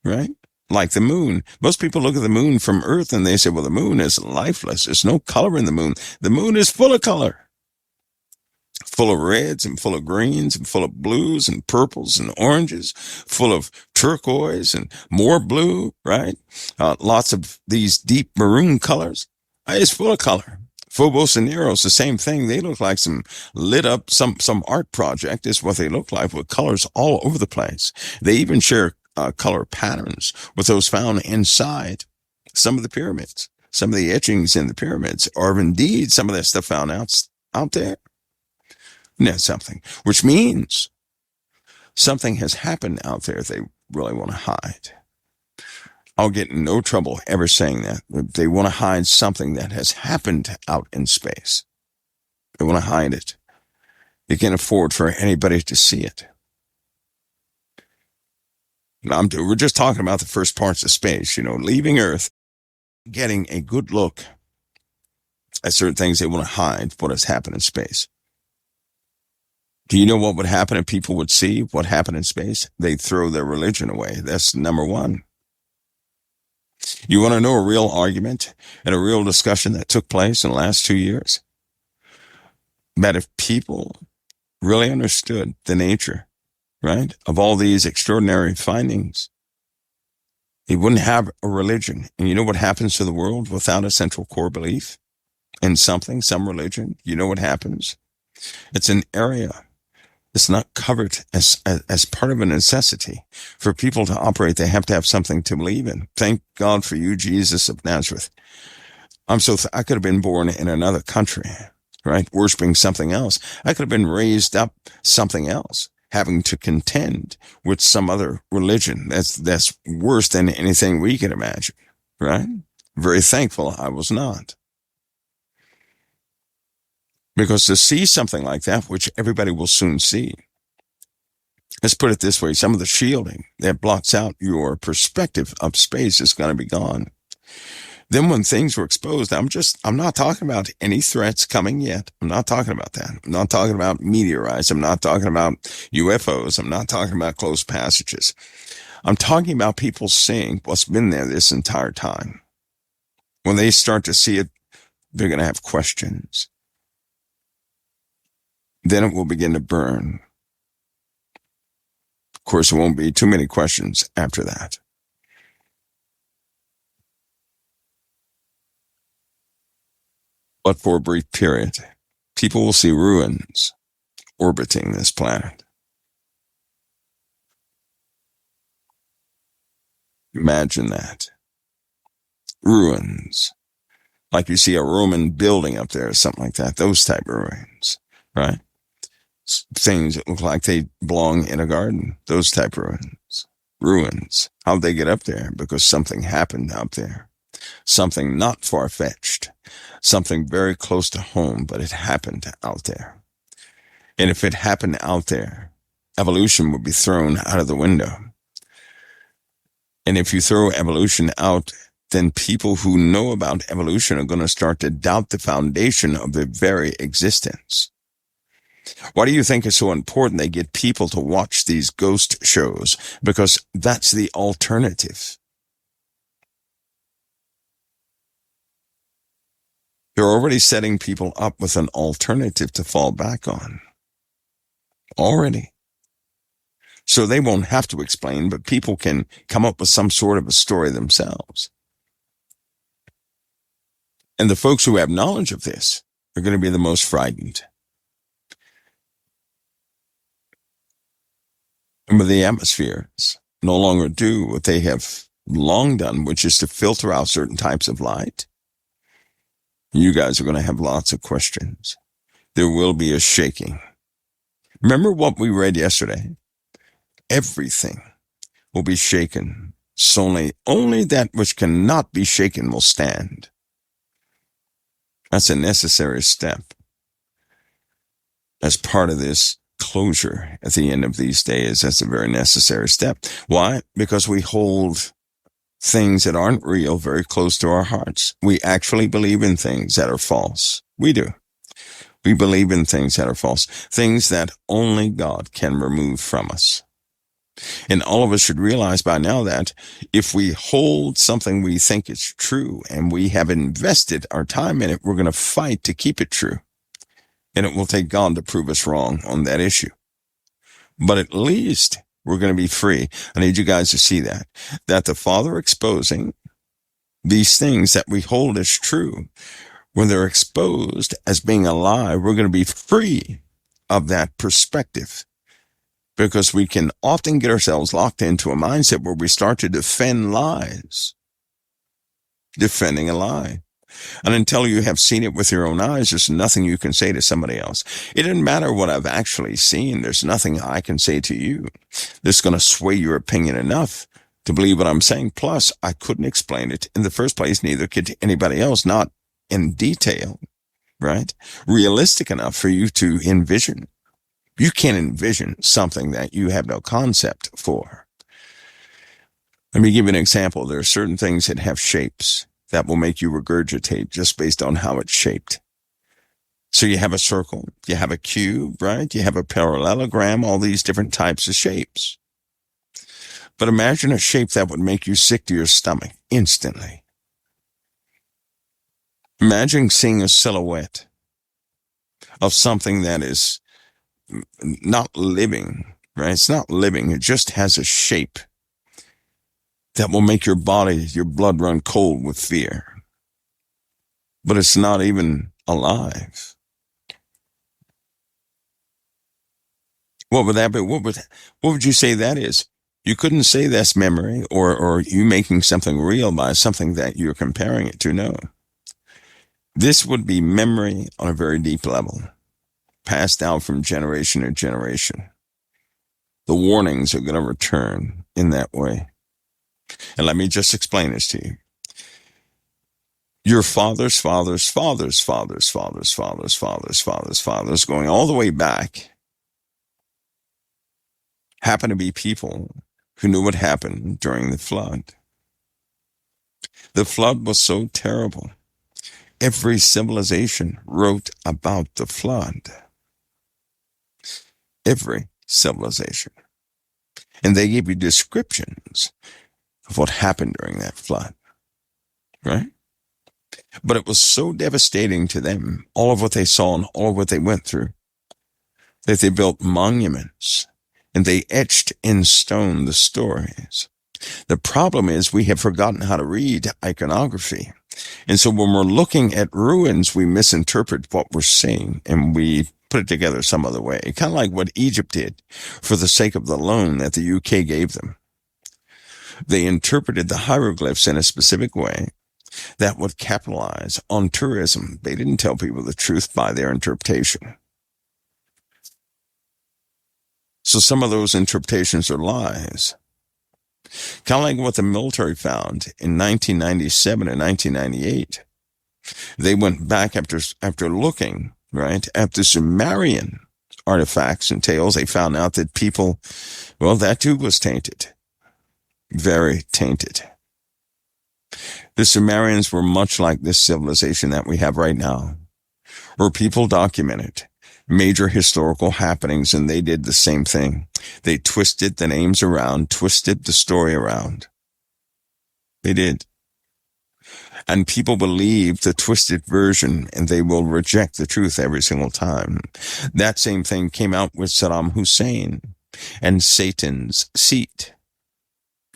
A: right? Like the moon. Most people look at the moon from Earth and they say, well, the moon is lifeless. There's no color in the moon. The moon is full of color. Full of reds and full of greens and full of blues and purples and oranges, full of turquoise and more blue, right? Lots of these deep maroon colors. It's full of color. Phobos and Eros, the same thing. They look like some lit up, some art project is what they look like, with colors all over the place. They even share color patterns with those found inside some of the pyramids. Some of the etchings in the pyramids are indeed some of that stuff found out there. That's something, which means something has happened out there they really want to hide. I'll get in no trouble ever saying that. They want to hide something that has happened out in space. They want to hide it. They can't afford for anybody to see it. We're just talking about the first parts of space, leaving Earth, getting a good look at certain things they want to hide, what has happened in space. Do you know what would happen if people would see what happened in space? They'd throw their religion away. That's number one. You want to know a real argument and a real discussion that took place in the last 2 years? That if people really understood the nature, right, of all these extraordinary findings, they wouldn't have a religion. And you know what happens to the world without a central core belief in something, some religion? You know what happens? It's an area. It's not covered as part of a necessity. For people to operate, they have to have something to believe in. Thank God for you, Jesus of Nazareth. I could have been born in another country, right, worshiping something else. I could have been raised up something else, having to contend with some other religion that's worse than anything we can imagine, right? Very thankful I was not. Because to see something like that, which everybody will soon see, let's put it this way, some of the shielding that blocks out your perspective of space is going to be gone. Then when things were exposed, I'm not talking about any threats coming yet. I'm not talking about that. I'm not talking about meteorites. I'm not talking about UFOs. I'm not talking about closed passages. I'm talking about people seeing what's been there this entire time. When they start to see it, they're going to have questions. Then it will begin to burn. Of course, there won't be too many questions after that. But for a brief period, people will see ruins orbiting this planet. Imagine that. Ruins. Like you see a Roman building up there or something like that. Those type of ruins, right? Things that look like they belong in a garden. Those type of ruins. Ruins. How'd they get up there? Because something happened out there. Something not far-fetched. Something very close to home, but it happened out there. And if it happened out there, evolution would be thrown out of the window. And if you throw evolution out, then people who know about evolution are going to start to doubt the foundation of their very existence. Why do you think it's so important they get people to watch these ghost shows? Because that's the alternative. They're already setting people up with an alternative to fall back on. Already. So they won't have to explain, but people can come up with some sort of a story themselves. And the folks who have knowledge of this are going to be the most frightened. But the atmospheres no longer do what they have long done, which is to filter out certain types of light. You guys are going to have lots of questions. There will be a shaking. Remember what we read yesterday? Everything will be shaken. So only that which cannot be shaken will stand. That's a necessary step as part of this closure at the end of these days. That's a very necessary step. Why? Because we hold things that aren't real very close to our hearts. We actually believe in things that are false. We do. We believe in things that are false, things that only God can remove from us. And all of us should realize by now that if we hold something we think is true and we have invested our time in it, we're going to fight to keep it true. And it will take God to prove us wrong on that issue. But at least we're going to be free. I need you guys to see that the Father exposing these things that we hold as true, when they're exposed as being a lie, we're going to be free of that perspective. Because we can often get ourselves locked into a mindset where we start to defend lies, defending a lie. And until you have seen it with your own eyes, there's nothing you can say to somebody else. It doesn't matter what I've actually seen. There's nothing I can say to you that's going to sway your opinion enough to believe what I'm saying. Plus, I couldn't explain it in the first place, neither could anybody else, not in detail, right? Realistic enough for you to envision. You can't envision something that you have no concept for. Let me give you an example. There are certain things that have shapes that will make you regurgitate just based on how it's shaped. So you have a circle, you have a cube, right? You have a parallelogram, all these different types of shapes. But imagine a shape that would make you sick to your stomach instantly. Imagine seeing a silhouette of something that is not living, right? It's not living. It just has a shape that will make your body, your blood run cold with fear. But it's not even alive. What would that be? What would you say that is? You couldn't say that's memory or you making something real by something that you're comparing it to. No. This would be memory on a very deep level, passed down from generation to generation. The warnings are going to return in that way. And let me just explain this to you. Your fathers, going all the way back, happen to be people who knew what happened during the flood. The flood was so terrible. Every civilization wrote about the flood. Every civilization. And they gave you descriptions of what happened during that flood. Right? But it was so devastating to them, all of what they saw and all of what they went through, that they built monuments and they etched in stone the stories. The problem is we have forgotten how to read iconography. And so when we're looking at ruins, we misinterpret what we're seeing and we put it together some other way. Kind of like what Egypt did for the sake of the loan that the UK gave them. They interpreted the hieroglyphs in a specific way that would capitalize on tourism. They didn't tell people the truth by their interpretation. So some of those interpretations are lies. Kind of like what the military found in 1997 and 1998. They went back after looking, right, at the Sumerian artifacts and tales. They found out that people, well, that too was tainted. Very tainted. The Sumerians were much like this civilization that we have right now, where people documented major historical happenings, and they did the same thing. They twisted the names around, twisted the story around. They did. And people believe the twisted version, and they will reject the truth every single time. That same thing came out with Saddam Hussein and Satan's seat.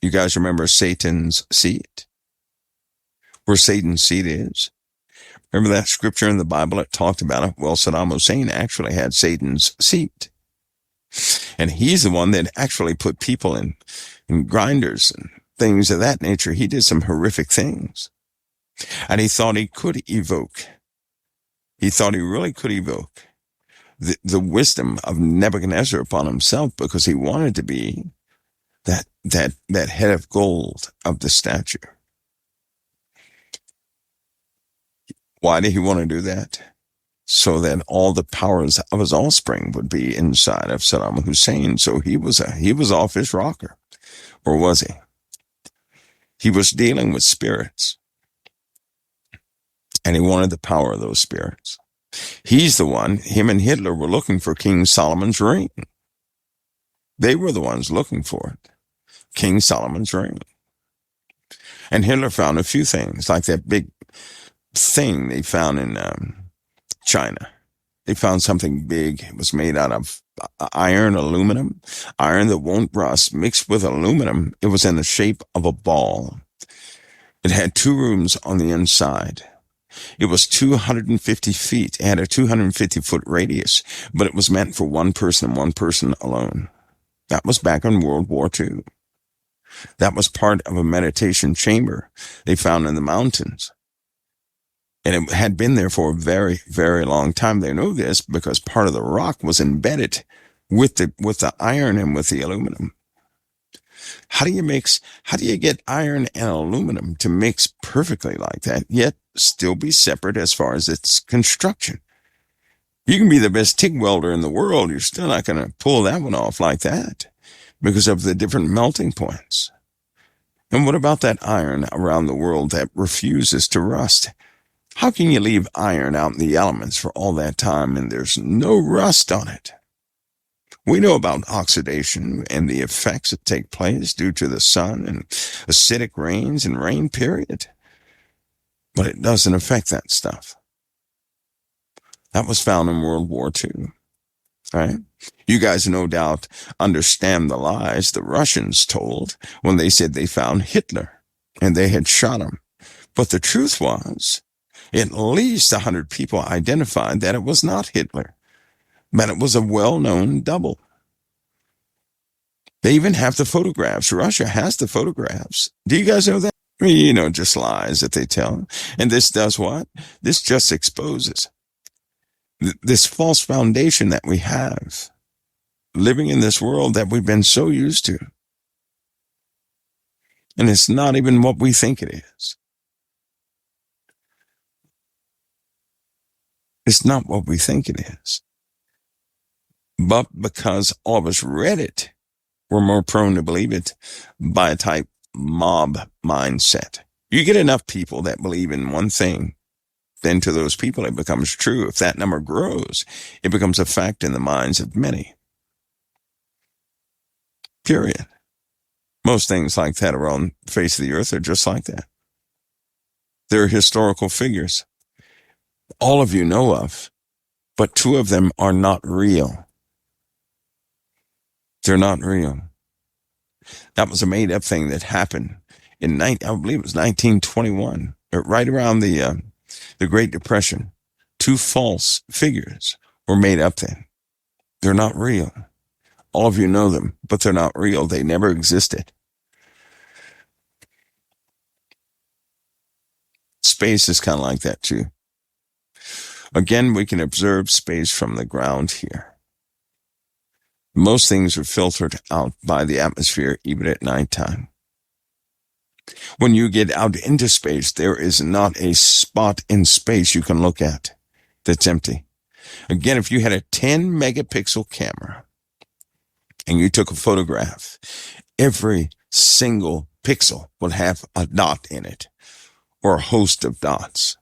A: You guys remember Satan's seat? Where Satan's seat is? Remember that scripture in the Bible that talked about it? Well, Saddam Hussein actually had Satan's seat. And he's the one that actually put people in grinders and things of that nature. He did some horrific things. And he thought he could evoke. He thought he really could evoke the wisdom of Nebuchadnezzar upon himself, because he wanted to be that head of gold of the statue. Why did he want to do that? So that all the powers of his offspring would be inside of Saddam Hussein. So he was off his rocker, or was he? He was dealing with spirits, and he wanted the power of those spirits. He's the one. Him and Hitler were looking for King Solomon's ring. They were the ones looking for it, King Solomon's ring. And Hitler found a few things, like that big thing they found in China. They found something big. It was made out of iron that won't rust, mixed with aluminum. It was in the shape of a ball. It had 2 rooms on the inside. It was 250 feet. It had a 250-foot radius, but it was meant for one person and one person alone. That was back in World War II. That was part of a meditation chamber they found in the mountains. And it had been there for a very, very long time. They know this because part of the rock was embedded with the iron and with the aluminum. How do you get iron and aluminum to mix perfectly like that, yet still be separate as far as its construction? You can be the best TIG welder in the world. You're still not going to pull that one off like that because of the different melting points. And what about that iron around the world that refuses to rust? How can you leave iron out in the elements for all that time and there's no rust on it? We know about oxidation and the effects that take place due to the sun and acidic rains and rain period. But it doesn't affect that stuff. That was found in World War II, right? You guys no doubt understand the lies the Russians told when they said they found Hitler and they had shot him. But the truth was, at least 100 people identified that it was not Hitler, but it was a well-known double. They even have the photographs. Russia has the photographs. Do you guys know that? Just lies that they tell. And this does what? This just exposes this false foundation that we have, living in this world that we've been so used to. And it's not even what we think it is. It's not what we think it is. But because all of us read it, we're more prone to believe it by a type mob mindset. You get enough people that believe in one thing, then to those people it becomes true. If that number grows, it becomes a fact in the minds of many. Period. Most things like that are on the face of the earth are just like that. They're historical figures. All of you know of, but 2 of them are not real. They're not real. That was a made-up thing that happened in, I believe it was 1921, right around the Great Depression. 2 false figures were made up then. They're not real. All of you know them, but they're not real. They never existed. Space is kind of like that too. Again, we can observe space from the ground here. Most things are filtered out by the atmosphere, even at nighttime. When you get out into space, there is not a spot in space you can look at that's empty. Again, if you had a 10 megapixel camera and you took a photograph, every single pixel would have a dot in it or a host of dots.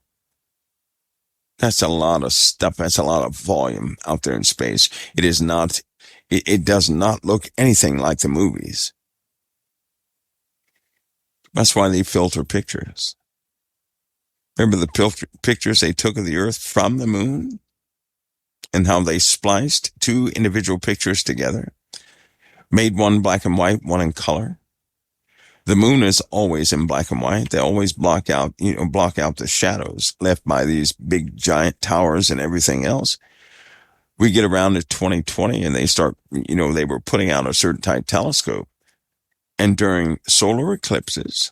A: That's a lot of stuff. That's a lot of volume out there in space. It does not look anything like the movies. That's why they filter pictures. Remember the pictures they took of the Earth from the moon and how they spliced 2 individual pictures together, made one black and white, one in color. The moon is always in black and white. They always block out the shadows left by these big giant towers and everything else. We get around to 2020 and they start, they were putting out a certain type telescope. And during solar eclipses,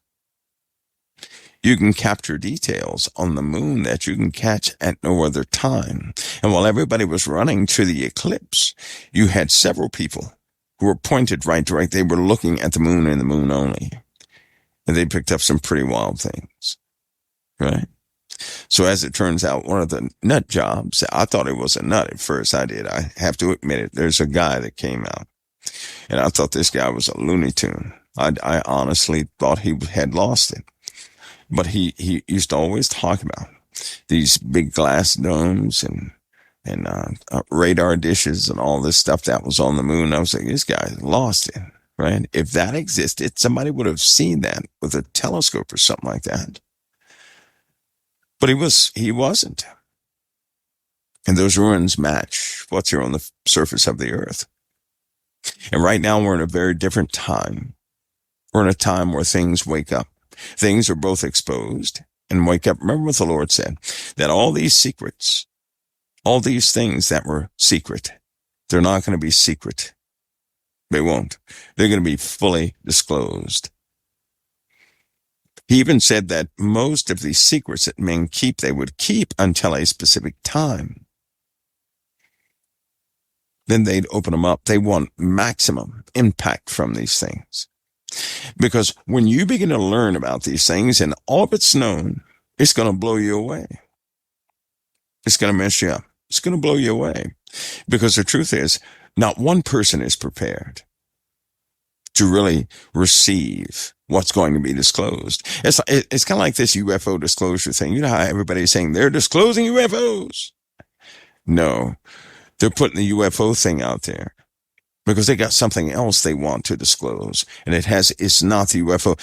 A: you can capture details on the moon that you can catch at no other time. And while everybody was running to the eclipse, you had several people who were pointed right direct. They were looking at the moon and the moon only. And they picked up some pretty wild things, right? So as it turns out, one of the nut jobs, I thought it was a nut at first. I did. I have to admit it. There's a guy that came out, and I thought this guy was a Looney Tune. I honestly thought he had lost it. But he used to always talk about these big glass domes and radar dishes and all this stuff that was on the moon. I was like, this guy lost it, right? If that existed, somebody would have seen that with a telescope or something like that. But he wasn't. And those ruins match what's here on the surface of the earth. And right now we're in a very different time. We're in a time where things wake up. Things are both exposed and wake up. Remember what the Lord said, that all these secrets, all these things that were secret, they're not going to be secret. They won't. They're going to be fully disclosed. He even said that most of these secrets that men keep, they would keep until a specific time. Then they'd open them up. They want maximum impact from these things. Because when you begin to learn about these things and all of it's known, it's going to blow you away. It's going to mess you up. It's going to blow you away. Because the truth is, not one person is prepared to really receive what's going to be disclosed. It's kind of like this UFO disclosure thing. You know how everybody's saying they're disclosing UFOs? No, they're putting the UFO thing out there because they got something else they want to disclose, and it's not the UFO.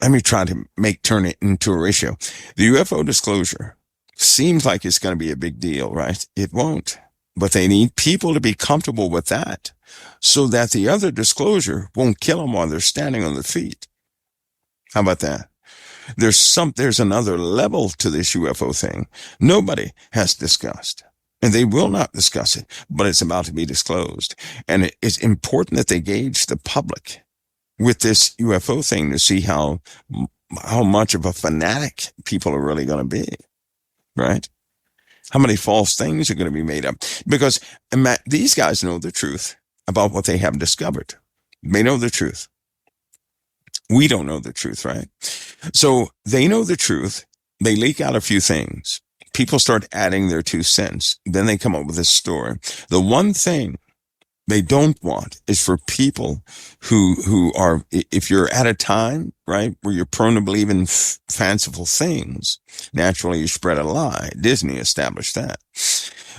A: Let me try to turn it into a ratio. The UFO disclosure seems like it's going to be a big deal, right? It won't, but they need people to be comfortable with that so that the other disclosure won't kill them while they're standing on their feet. How about that? There's another level to this UFO thing nobody has discussed. And they will not discuss it, but it's about to be disclosed. And it's important that they gauge the public with this UFO thing to see how much of a fanatic people are really going to be, right? How many false things are going to be made up? Because these guys know the truth about what they have discovered. They know the truth. We don't know the truth, right? So they know the truth. They leak out a few things. People start adding their 2 cents. Then they come up with this story. The one thing they don't want is for people who are, if you're at a time, right, where you're prone to believe in fanciful things, naturally you spread a lie. Disney established that.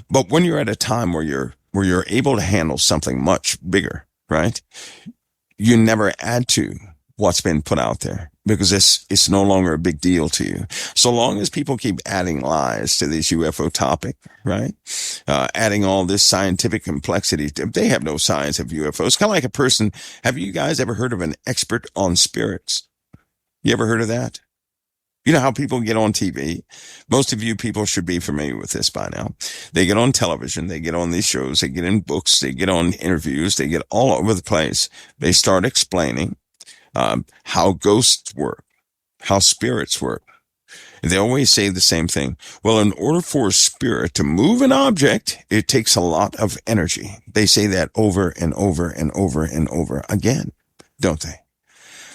A: But when you're at a time where you're able to handle something much bigger, right, you never add to what's been put out there because it's no longer a big deal to you. So long as people keep adding lies to this UFO topic, right? Adding all this scientific complexity. They have no science of UFOs. It's kind of like a person. Have you guys ever heard of an expert on spirits? You ever heard of that? You know how people get on TV? Most of you people should be familiar with this by now. They get on television. They get on these shows. They get in books. They get on interviews. They get all over the place. They start explaining how ghosts work, how spirits work. They always say the same thing. Well, in order for a spirit to move an object, it takes a lot of energy. They say that over and over and over and over again, don't they?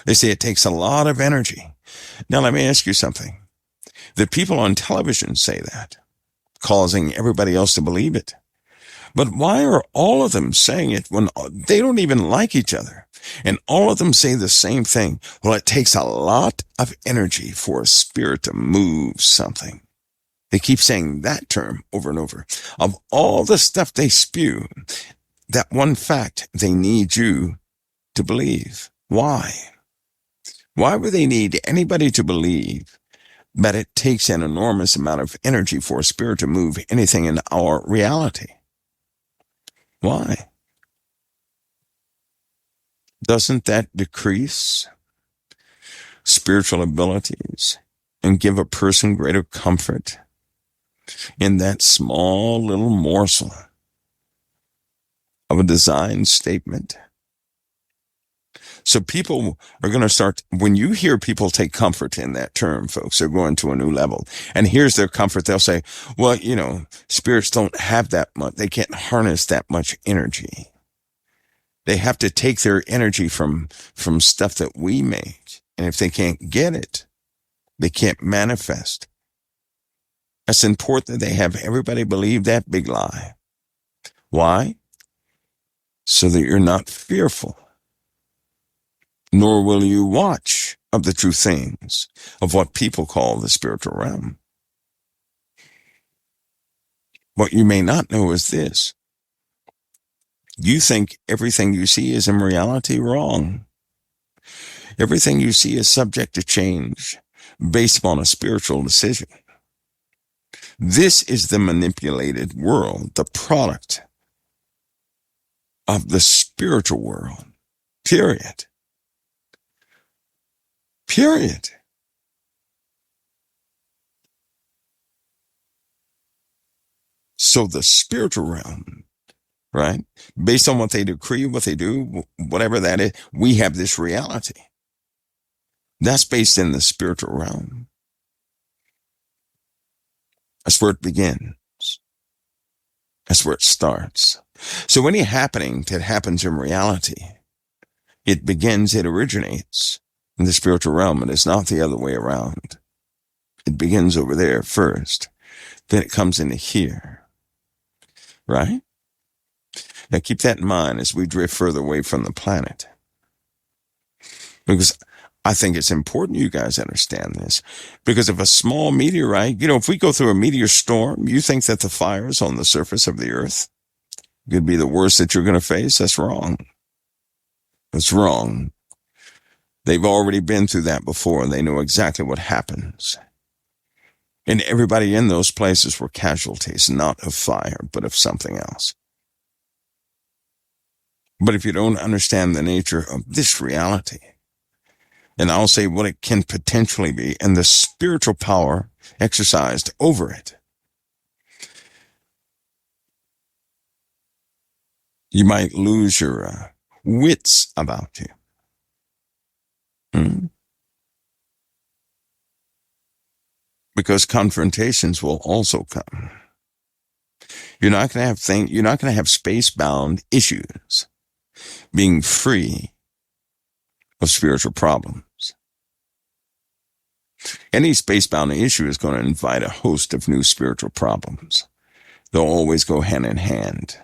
A: They say it takes a lot of energy. Now, let me ask you something. The people on television say that, causing everybody else to believe it. But why are all of them saying it when they don't even like each other? And all of them say the same thing. Well, it takes a lot of energy for a spirit to move something. They keep saying that term over and over. Of all the stuff they spew, that one fact they need you to believe. Why? Why would they need anybody to believe that it takes an enormous amount of energy for a spirit to move anything in our reality? Why? Doesn't that decrease spiritual abilities and give a person greater comfort in that small little morsel of a design statement. So people are going to start, when you hear people take comfort in that term, folks, they're going to a new level. And here's their comfort. They'll say, well, spirits don't have that much. They can't harness that much energy. They have to take their energy from stuff that we make. And if they can't get it, they can't manifest. It's important that they have everybody believe that big lie. Why? So that you're not fearful, nor will you watch of the true things of what people call the spiritual realm. What you may not know is this. You think everything you see is in reality wrong. Everything you see is subject to change based upon a spiritual decision. This is the manipulated world, the product of the spiritual world, period. Period. So the spiritual realm, right? Based on what they decree, what they do, whatever that is, we have this reality. That's based in the spiritual realm. That's where it begins. That's where it starts. So any happening that happens in reality, it begins, it originates in the spiritual realm, and it's not the other way around. It begins over there first, then it comes into here, right? Now keep that in mind as we drift further away from the planet, because I think it's important you guys understand this, because if a small meteorite, if we go through a meteor storm, you think that the fires on the surface of the earth could be the worst that you're going to face? That's wrong. That's wrong. They've already been through that before, and they know exactly what happens. And everybody in those places were casualties, not of fire, but of something else. But if you don't understand the nature of this reality, and I'll say what it can potentially be, and the spiritual power exercised over it, you might lose your wits about you. Because confrontations will also come. You're not going to have space-bound issues being free of spiritual problems. Any space-bound issue is going to invite a host of new spiritual problems. They'll always go hand in hand.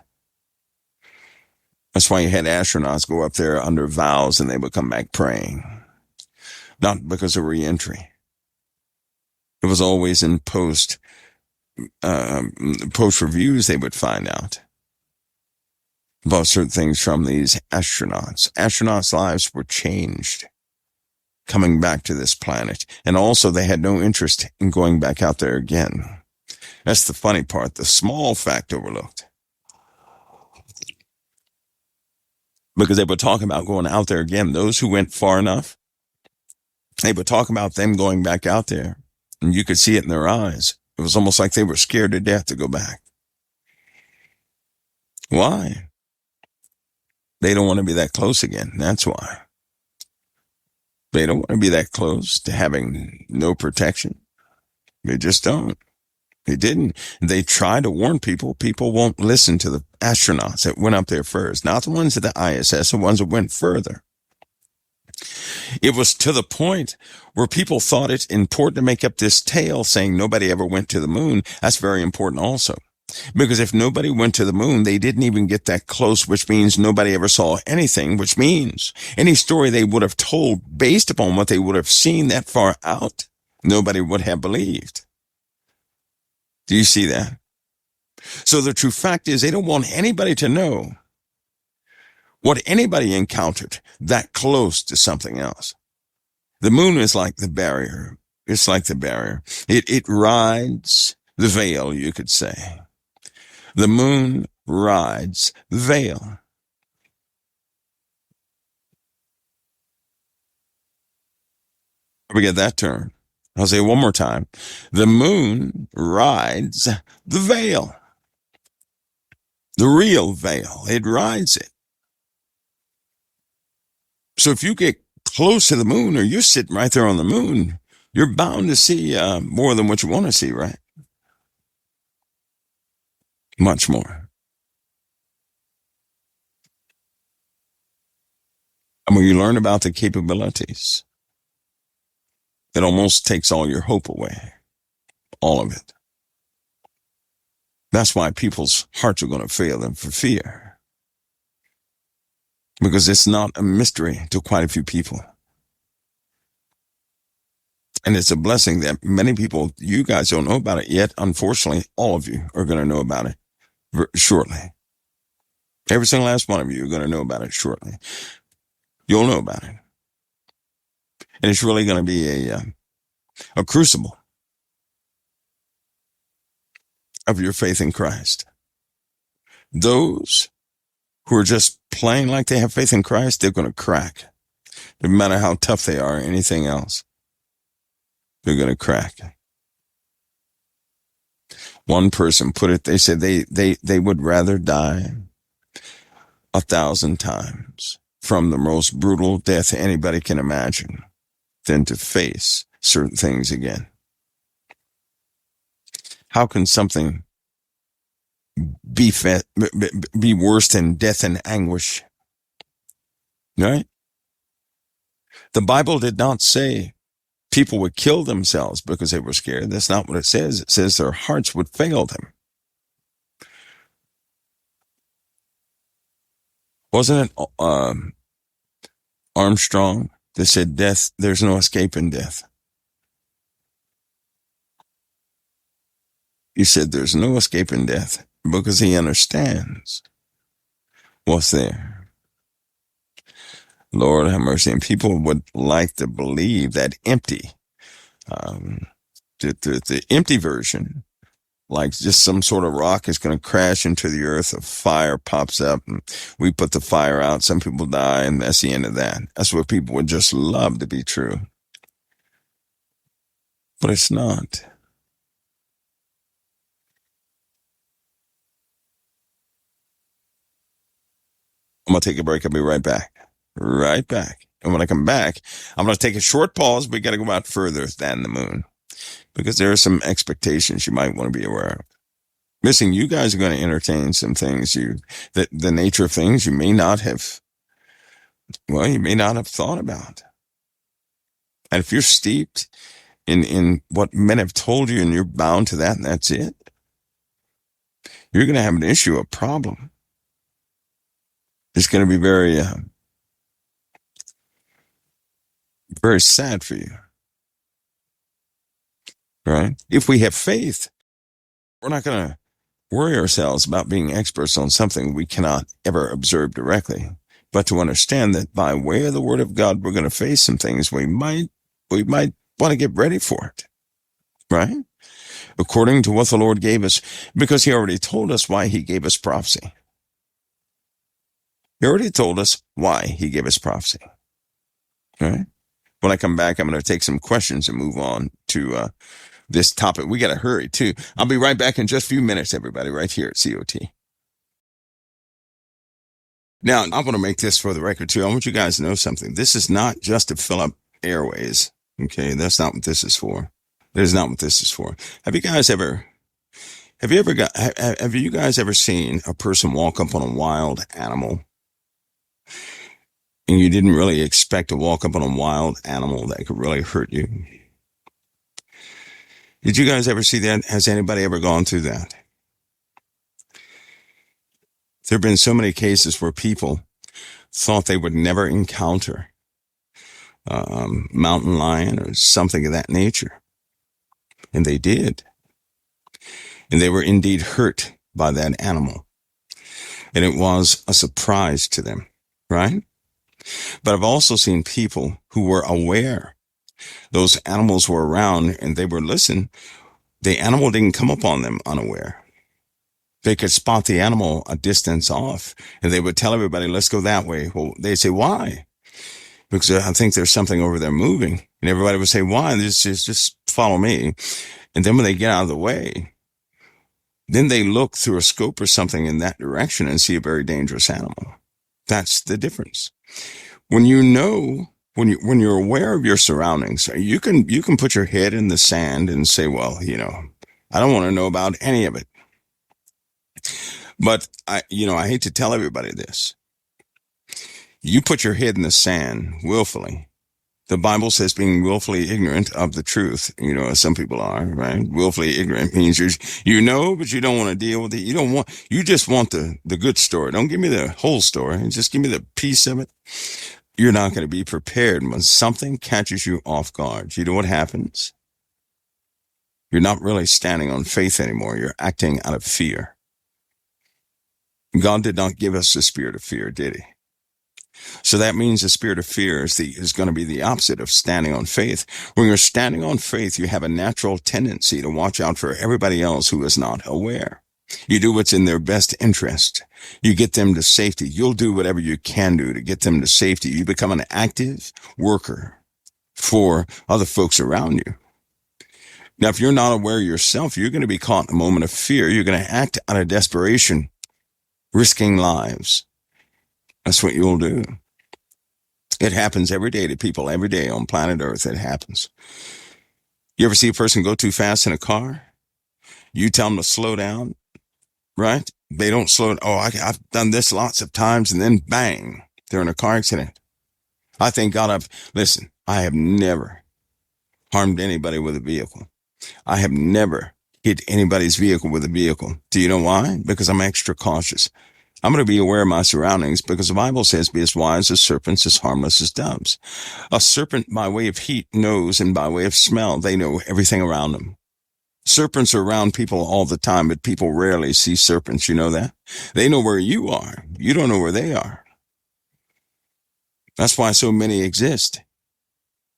A: That's why you had astronauts go up there under vows and they would come back praying. Not because of re-entry. It was always in post reviews they would find out about certain things from these astronauts. Astronauts' lives were changed coming back to this planet. And also they had no interest in going back out there again. That's the funny part, the small fact overlooked. Because they would talk about going out there again. Those who went far enough, they would talk about them going back out there. And you could see it in their eyes. It was almost like they were scared to death to go back. Why? They don't want to be that close again. That's why. They don't want to be that close to having no protection. They just don't. They didn't. They try to warn people. People won't listen to the astronauts that went up there first. Not the ones at the ISS, the ones that went further. It was to the point where people thought it important to make up this tale saying nobody ever went to the moon. That's very important also. Because if nobody went to the moon, they didn't even get that close, which means nobody ever saw anything, which means any story they would have told based upon what they would have seen that far out, nobody would have believed. Do you see that? So the true fact is they don't want anybody to know what anybody encountered that close to something else. The moon is like the barrier. It's like the barrier. It rides the veil, you could say. The moon rides the veil. Where we get that term? I'll say it one more time. The moon rides the veil, the real veil. It rides it. So if you get close to the moon or you're sitting right there on the moon, you're bound to see more than what you want to see, right? Much more. And when you learn about the capabilities, it almost takes all your hope away, all of it. That's why people's hearts are going to fail them for fear, because it's not a mystery to quite a few people. And it's a blessing that many people, you guys don't know about it yet. Unfortunately, all of you are going to know about it shortly. Every single last one of you are going to know about it shortly. You'll know about it. And it's really going to be a crucible of your faith in Christ. Those who are just playing like they have faith in Christ, they're going to crack. No matter how tough they are or anything else, they're going to crack. One person put it, they said they would rather die 1,000 times from the most brutal death anybody can imagine than to face certain things again. How can something be worse than death and anguish? Right? The Bible did not say people would kill themselves because they were scared. That's not what it says. It says their hearts would fail them. Wasn't it Armstrong that said death, there's no escape in death? He said there's no escape in death because he understands what's there. Lord have mercy. And people would like to believe that empty, the empty version, like just some sort of rock is going to crash into the earth, a fire pops up, and we put the fire out, some people die, and that's the end of that. That's what people would just love to be true. But it's not. I'm going to take a break. I'll be right back. Right back. And when I come back, I'm going to take a short pause. We got to go out further than the moon, because there are some expectations you might want to be aware of. Listen, you guys are going to entertain some things that the nature of things you may not have thought about. And if you're steeped in what men have told you and you're bound to that and that's it, you're going to have an issue, a problem. It's going to be very, very sad for you. Right? If we have faith, we're not going to worry ourselves about being experts on something we cannot ever observe directly, but to understand that by way of the Word of God, we're going to face some things we might want to get ready for it, right? According to what the Lord gave us, because He already told us why He gave us prophecy. He already told us why He gave us prophecy, right? When I come back, I'm going to take some questions and move on to this topic. We got to hurry too. I'll be right back in just a few minutes, everybody, right here at COT. Now, I want to make this for the record too. I want you guys to know something. This is not just to fill up airways. Okay. That's not what this is for. That is not what this is for. Have you guys ever seen a person walk up on a wild animal and you didn't really expect to walk up on a wild animal that could really hurt you? Did you guys ever see that? Has anybody ever gone through that? There have been so many cases where people thought they would never encounter a mountain lion or something of that nature. And they did. And they were indeed hurt by that animal. And it was a surprise to them, right? But I've also seen people who were aware those animals were around and they were listening. The animal didn't come up on them unaware. They could spot the animal a distance off and they would tell everybody, let's go that way. Well, they'd say, why? Because I think there's something over there moving. And everybody would say, why? And this is just follow me. And then when they get out of the way, then they look through a scope or something in that direction and see a very dangerous animal. That's the difference. When you know, when you're aware of your surroundings, you can put your head in the sand and say, well, I don't want to know about any of it. But I hate to tell everybody this. You put your head in the sand willfully. The Bible says being willfully ignorant of the truth, as some people are, right? Willfully ignorant means but you don't want to deal with it. You just want the good story. Don't give me the whole story. Just give me the piece of it. You're not going to be prepared when something catches you off guard. You know what happens? You're not really standing on faith anymore. You're acting out of fear. God did not give us the spirit of fear, did he? So that means the spirit of fear is going to be the opposite of standing on faith. When you're standing on faith, you have a natural tendency to watch out for everybody else who is not aware. You do what's in their best interest. You get them to safety. You'll do whatever you can do to get them to safety. You become an active worker for other folks around you. Now, if you're not aware yourself, you're going to be caught in a moment of fear. You're going to act out of desperation, risking lives. That's what you'll do. It happens every day to people, every day on planet Earth. It happens. You ever see a person go too fast in a car? You tell them to slow down, right? They don't slow down. Oh, I've done this lots of times, and then bang, they're in a car accident. I thank God I have never harmed anybody with a vehicle. I have never hit anybody's vehicle with a vehicle. Do you know why? Because I'm extra cautious. I'm going to be aware of my surroundings because the Bible says, be as wise as serpents, as harmless as doves. A serpent, by way of heat, knows, and by way of smell, they know everything around them. Serpents are around people all the time, but people rarely see serpents. You know that? They know where you are. You don't know where they are. That's why so many exist.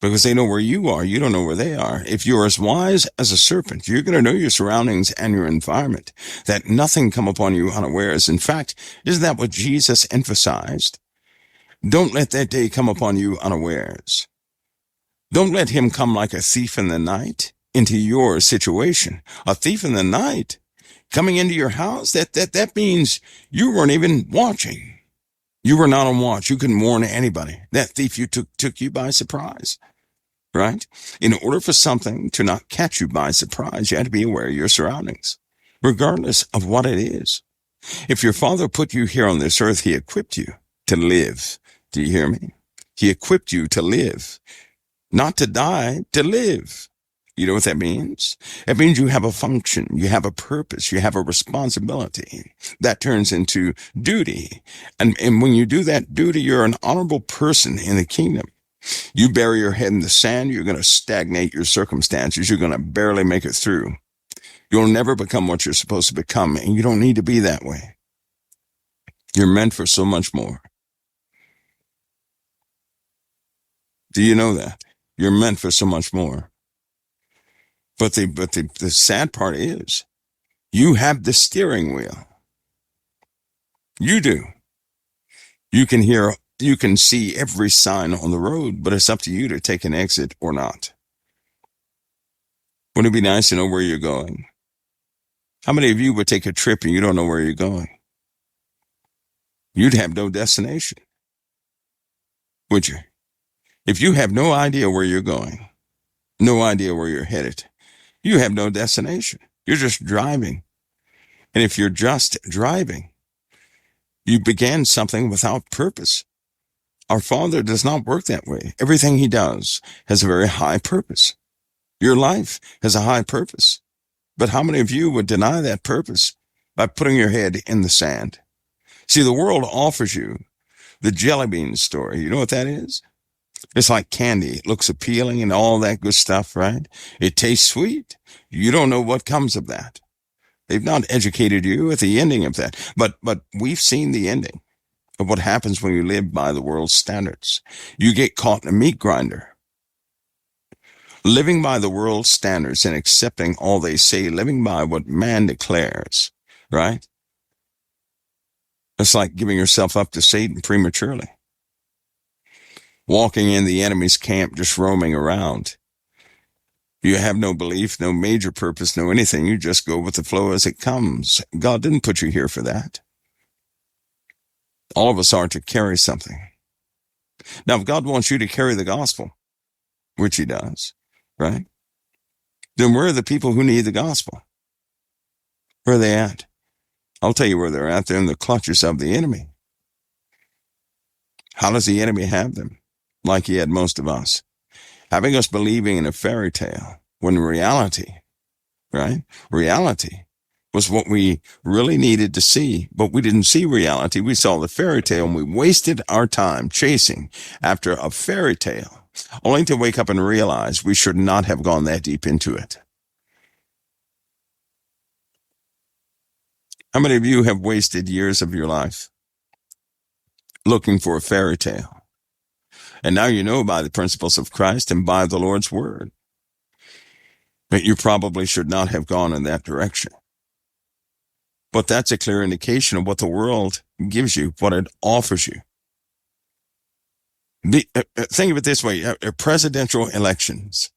A: Because they know where you are. You don't know where they are. If you're as wise as a serpent, you're going to know your surroundings and your environment, that nothing come upon you unawares. In fact, isn't that what Jesus emphasized? Don't let that day come upon you unawares. Don't let him come like a thief in the night into your situation. A thief in the night coming into your house, that means you weren't even watching. You were not on watch. You couldn't warn anybody. That thief took you by surprise, right? In order for something to not catch you by surprise, you had to be aware of your surroundings, regardless of what it is. If your father put you here on this earth, he equipped you to live. Do you hear me? He equipped you to live, not to die, to live. You know what that means? It means you have a function, you have a purpose, you have a responsibility. That turns into duty. And when you do that duty, you're an honorable person in the kingdom. You bury your head in the sand, you're going to stagnate your circumstances. You're going to barely make it through. You'll never become what you're supposed to become, and you don't need to be that way. You're meant for so much more. Do you know that? You're meant for so much more. But the sad part is, you have the steering wheel. You do. You can see every sign on the road, but it's up to you to take an exit or not. Wouldn't it be nice to know where you're going? How many of you would take a trip and you don't know where you're going? You'd have no destination, would you? If you have no idea where you're going, no idea where you're headed, you have no destination. You're just driving. And if you're just driving, you began something without purpose. Our Father does not work that way. Everything he does has a very high purpose. Your life has a high purpose. But how many of you would deny that purpose by putting your head in the sand? See, the world offers you the jelly bean story. You know what that is? It's like candy. It looks appealing and all that good stuff, right? It tastes sweet. You don't know what comes of that. They've not educated you at the ending of that. But we've seen the ending of what happens when you live by the world's standards. You get caught in a meat grinder. Living by the world's standards and accepting all they say, living by what man declares, right? It's like giving yourself up to Satan prematurely. Walking in the enemy's camp, just roaming around. You have no belief, no major purpose, no anything. You just go with the flow as it comes. God didn't put you here for that. All of us are to carry something. Now, if God wants you to carry the gospel, which he does, right? Then where are the people who need the gospel? Where are they at? I'll tell you where they're at. They're in the clutches of the enemy. How does the enemy have them? Like he had most of us. Having us believing in a fairy tale, when reality, right? Reality was what we really needed to see, but we didn't see reality. We saw the fairy tale and we wasted our time chasing after a fairy tale, only to wake up and realize we should not have gone that deep into it. How many of you have wasted years of your life looking for a fairy tale? And now you know by the principles of Christ and by the Lord's word that you probably should not have gone in that direction. But that's a clear indication of what the world gives you, what it offers you. Think of it this way, presidential elections.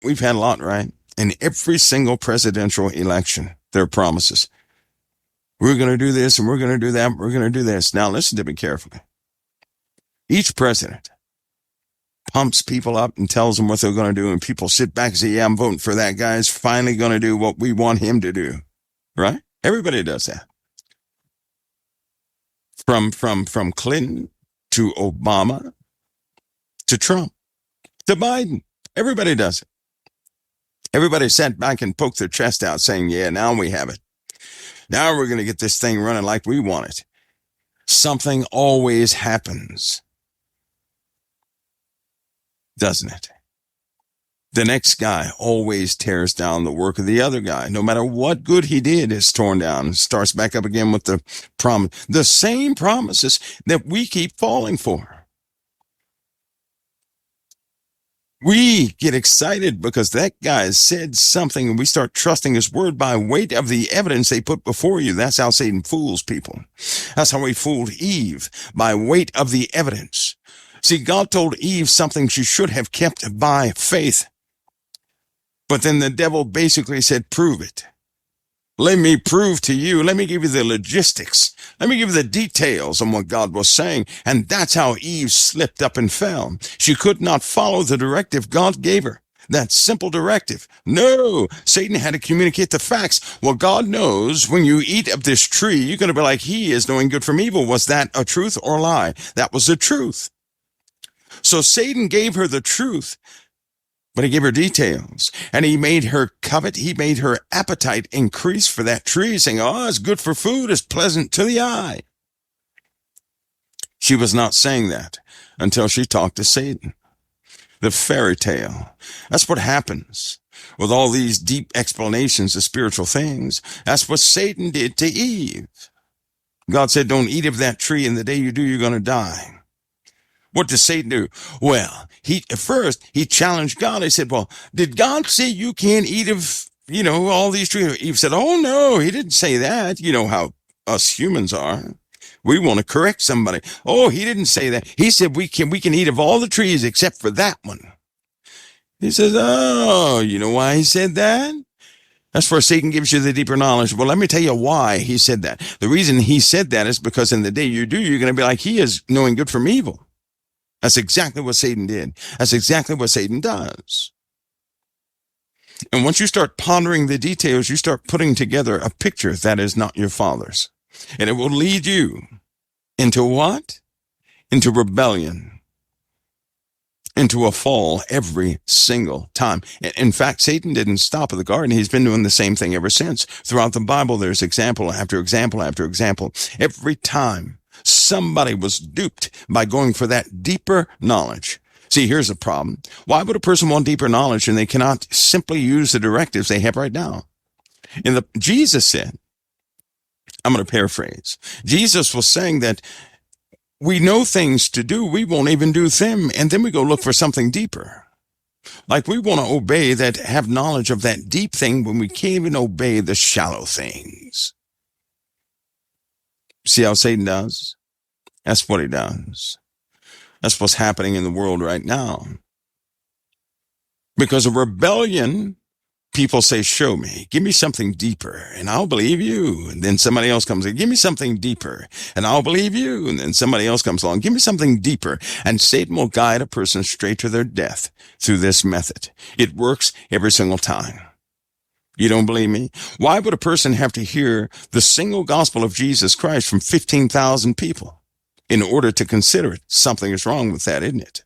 A: We've had a lot, right? In every single presidential election, there are promises. We're going to do this and we're going to do that. We're going to do this. Now listen to me carefully. Each president pumps people up and tells them what they're going to do. And people sit back and say, yeah, I'm voting for that guy. He's finally going to do what we want him to do. Right? Everybody does that. From Clinton to Obama to Trump to Biden. Everybody does it. Everybody sat back and poked their chest out saying, yeah, now we have it. Now we're going to get this thing running like we want it. Something always happens, doesn't it? The next guy always tears down the work of the other guy. No matter what good he did is torn down and starts back up again with the same promises that we keep falling for. We get excited because that guy said something and we start trusting his word by weight of the evidence they put before you. That's how Satan fools people. That's how he fooled Eve, by weight of the evidence. See, God told Eve something she should have kept by faith. But then the devil basically said, prove it. Let me prove to you. Let me give you the logistics. Let me give you the details on what God was saying. And that's how Eve slipped up and fell. She could not follow the directive God gave her. That simple directive. No, Satan had to communicate the facts. Well, God knows when you eat of this tree, you're going to be like he is, knowing good from evil. Was that a truth or a lie? That was the truth. So Satan gave her the truth, but he gave her details, and he made her covet. He made her appetite increase for that tree, saying, oh, it's good for food. It's pleasant to the eye. She was not saying that until she talked to Satan. The fairy tale. That's what happens with all these deep explanations of spiritual things. That's what Satan did to Eve. God said, don't eat of that tree, and the day you do, you're going to die. What does Satan do? Well, at first he challenged God. He said, well, did God say you can't eat of, all these trees? Eve said, oh, no, he didn't say that. You know how us humans are. We want to correct somebody. Oh, he didn't say that. He said we can eat of all the trees except for that one. He says, oh, you know why he said that? That's where Satan gives you the deeper knowledge. Well, let me tell you why he said that. The reason he said that is because in the day you do, you're going to be like he is, knowing good from evil. That's exactly what Satan did. That's exactly what Satan does. And once you start pondering the details, you start putting together a picture that is not your father's. And it will lead you into what? Into rebellion. Into a fall every single time. In fact, Satan didn't stop at the garden. He's been doing the same thing ever since. Throughout the Bible, there's example after example after example. Every time somebody was duped by going for that deeper knowledge. See, here's the problem. Why would a person want deeper knowledge and they cannot simply use the directives they have right now? Jesus said, I'm going to paraphrase. Jesus was saying that we know things to do, we won't even do them, and then we go look for something deeper. Like we want to obey that, have knowledge of that deep thing when we can't even obey the shallow things. See how Satan does? That's what he does. That's what's happening in the world right now. Because of rebellion, people say, show me, give me something deeper, and I'll believe you. And then somebody else comes in, give me something deeper, and I'll believe you. And then somebody else comes along, give me something deeper. And Satan will guide a person straight to their death through this method. It works every single time. You don't believe me? Why would a person have to hear the single gospel of Jesus Christ from 15,000 people in order to consider it? Something is wrong with that, isn't it?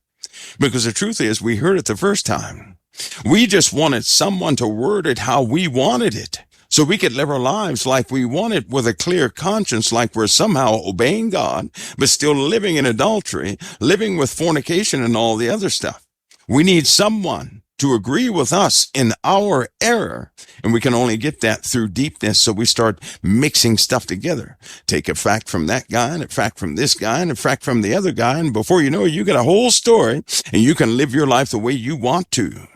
A: Because the truth is, we heard it the first time. We just wanted someone to word it how we wanted it, so we could live our lives like we wanted, with a clear conscience, like we're somehow obeying God, but still living in adultery, living with fornication and all the other stuff. We need someone to agree with us in our error, and we can only get that through deepness. So we start mixing stuff together. Take a fact from that guy, and a fact from this guy, and a fact from the other guy, and before you know it, you get a whole story, and you can live your life the way you want to.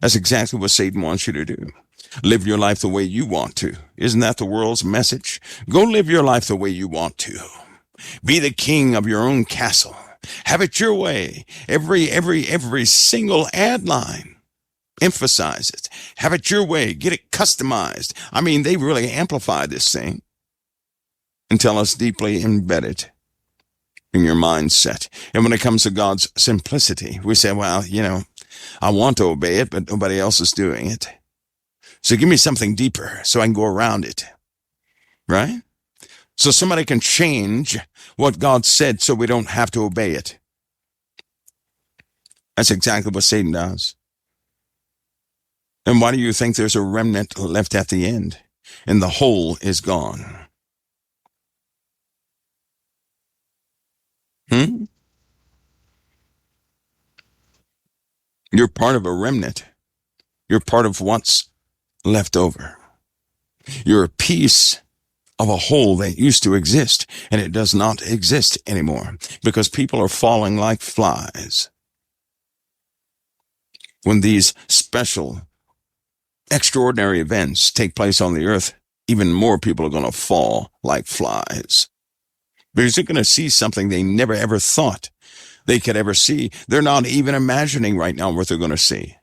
A: That's exactly what Satan wants you to do. Live your life the way you want to. Isn't that the world's message? Go live your life the way you want to. Be the king of your own castle. Have it your way. Every single ad line emphasizes, have it your way. Get it customized. I mean, they really amplify this thing until it's deeply embedded in your mindset. And when it comes to God's simplicity, we say, well, I want to obey it, but nobody else is doing it. So give me something deeper so I can go around it, right? So somebody can change what God said so we don't have to obey it. That's exactly what Satan does. And why do you think there's a remnant left at the end and the whole is gone? You're part of a remnant. You're part of what's left over. You're a piece of a whole that used to exist, and it does not exist anymore because people are falling like flies. When these special, extraordinary events take place on the earth, even more people are going to fall like flies because they're going to see something they never ever thought they could ever see. They're not even imagining right now what they're going to see.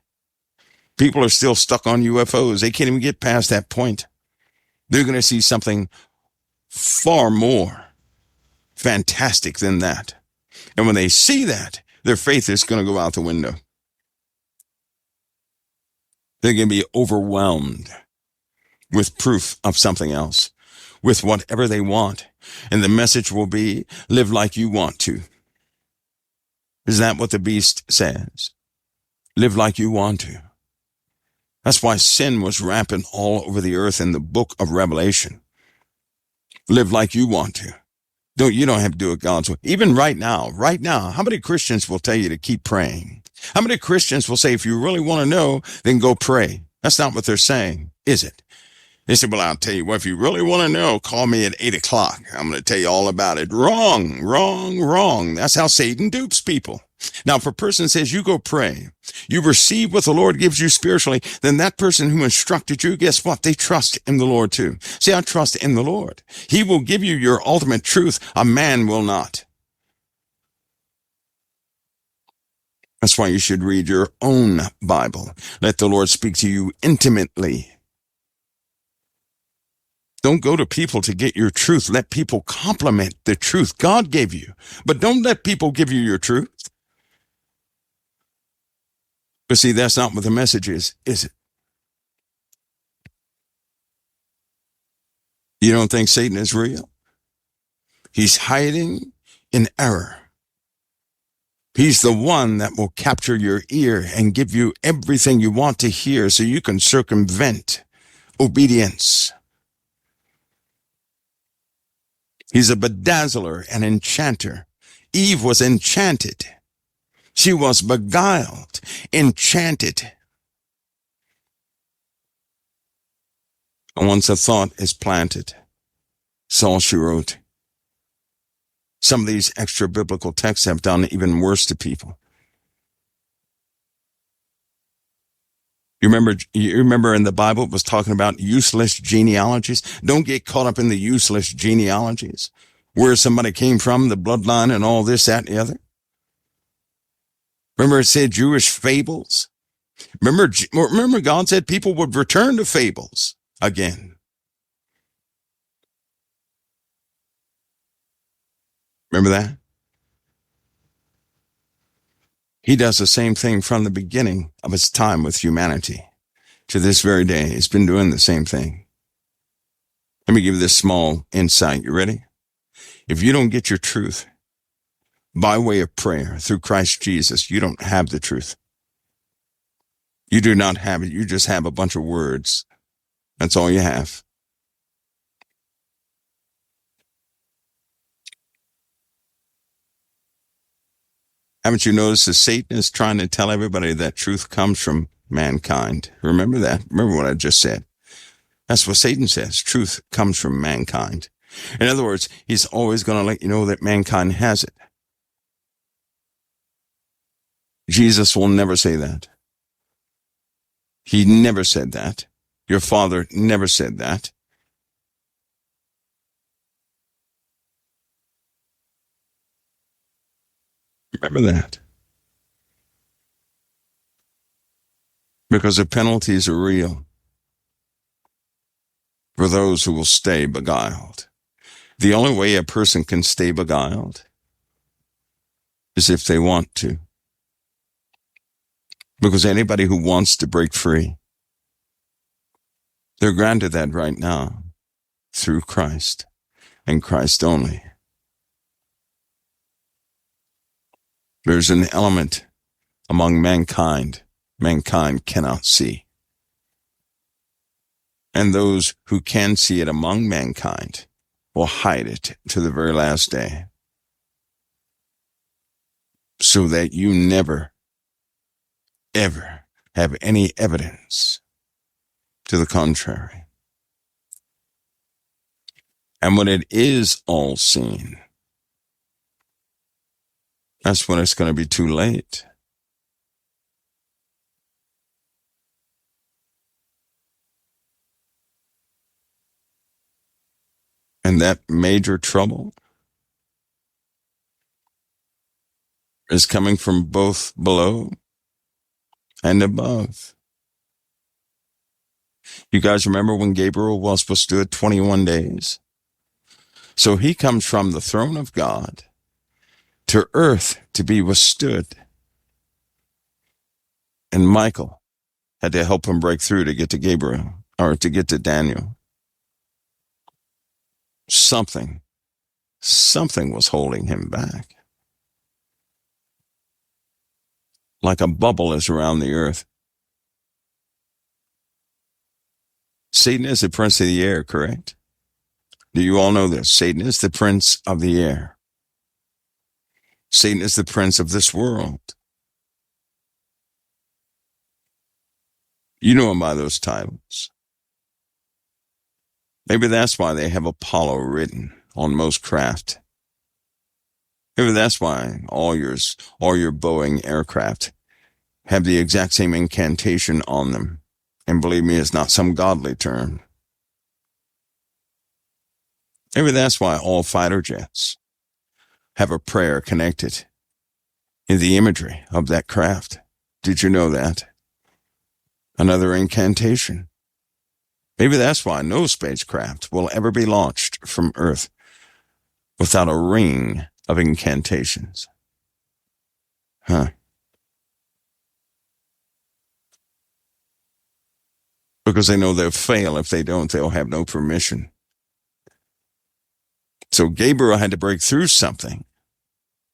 A: People are still stuck on UFOs. They can't even get past that point. They're going to see something far more fantastic than that. And when they see that, their faith is going to go out the window. They're going to be overwhelmed with proof of something else, with whatever they want. And the message will be, live like you want to. Is that what the beast says? Live like you want to. That's why sin was rampant all over the earth in the book of Revelation. Live like you want to. You don't have to do it God's way. Even right now, how many Christians will tell you to keep praying? How many Christians will say, if you really want to know, then go pray? That's not what they're saying, is it? They say, well, I'll tell you what, if you really want to know, call me at 8 o'clock. I'm going to tell you all about it. Wrong. That's how Satan dupes people. Now, if a person says, you go pray, you receive what the Lord gives you spiritually, then that person who instructed you, guess what? They trust in the Lord too. See, I trust in the Lord. He will give you your ultimate truth. A man will not. That's why you should read your own Bible. Let the Lord speak to you intimately. Don't go to people to get your truth. Let people complement the truth God gave you. But don't let people give you your truth. But see, that's not what the message is it? You don't think Satan is real? He's hiding in error. He's the one that will capture your ear and give you everything you want to hear so you can circumvent obedience. He's a bedazzler and enchanter. Eve was enchanted. She was beguiled, enchanted. And once a thought is planted, Saul, she wrote. Some of these extra biblical texts have done even worse to people. You remember in the Bible it was talking about useless genealogies? Don't get caught up in the useless genealogies, where somebody came from, the bloodline and all this, that, and the other. Remember it said Jewish fables? Remember God said people would return to fables again. Remember that? He does the same thing from the beginning of his time with humanity to this very day. He's been doing the same thing. Let me give you this small insight. You ready? If you don't get your truth by way of prayer through Christ Jesus, you don't have the truth. You do not have it. You just have a bunch of words. That's all you have. Haven't you noticed that Satan is trying to tell everybody that truth comes from mankind? Remember that? Remember what I just said? That's what Satan says. Truth comes from mankind. In other words, he's always going to let you know that mankind has it. Jesus will never say that. He never said that. Your father never said that. Remember that. Because the penalties are real for those who will stay beguiled. The only way a person can stay beguiled is if they want to. Because anybody who wants to break free, they're granted that right now through Christ and Christ only. There's an element among mankind cannot see. And those who can see it among mankind will hide it to the very last day, so that you never, ever have any evidence to the contrary. And when it is all seen, that's when it's going to be too late. And that major trouble is coming from both below and above. You guys remember when Gabriel was withstood 21 days? So he comes from the throne of God to earth to be withstood. And Michael had to help him break through to get to Gabriel, or to get to Daniel. Something was holding him back. Like a bubble is around the earth. Satan is the prince of the air, correct? Do you all know this? Satan is the prince of the air. Satan is the prince of this world. You know him by those titles. Maybe that's why they have Apollo written on most craft. Maybe that's why all your Boeing aircraft have the exact same incantation on them. And believe me, it's not some godly term. Maybe that's why all fighter jets have a prayer connected in the imagery of that craft. Did you know that? Another incantation. Maybe that's why no spacecraft will ever be launched from Earth without a ring of incantations. Because they know they'll fail. If they don't, they'll have no permission. So Gabriel had to break through something.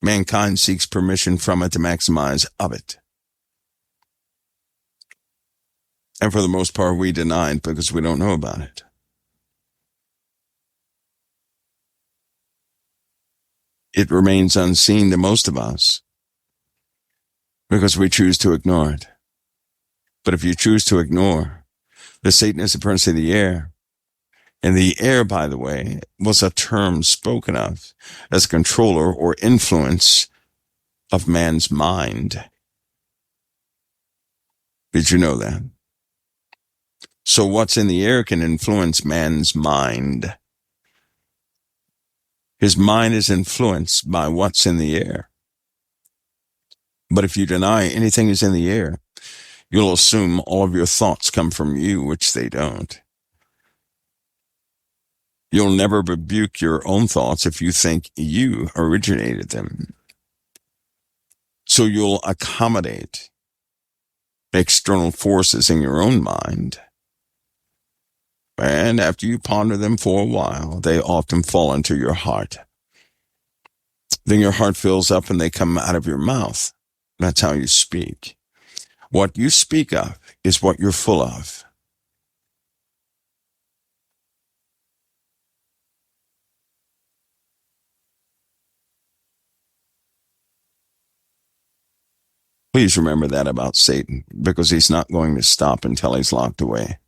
A: Mankind seeks permission from it to maximize of it. And for the most part, we deny it because we don't know about it. It remains unseen to most of us because we choose to ignore it. But if you choose to ignore the Satan is the prince of the air, and the air, by the way, was a term spoken of as controller or influence of man's mind. Did you know that? So what's in the air can influence man's mind. His mind is influenced by what's in the air. But if you deny anything is in the air, You'll assume all of your thoughts come from you, which they don't. You'll never rebuke your own thoughts if you think you originated them. So you'll accommodate external forces in your own mind. And after you ponder them for a while, they often fall into your heart. Then your heart fills up and they come out of your mouth. That's how you speak. What you speak of is what you're full of. Please remember that about Satan, because he's not going to stop until he's locked away.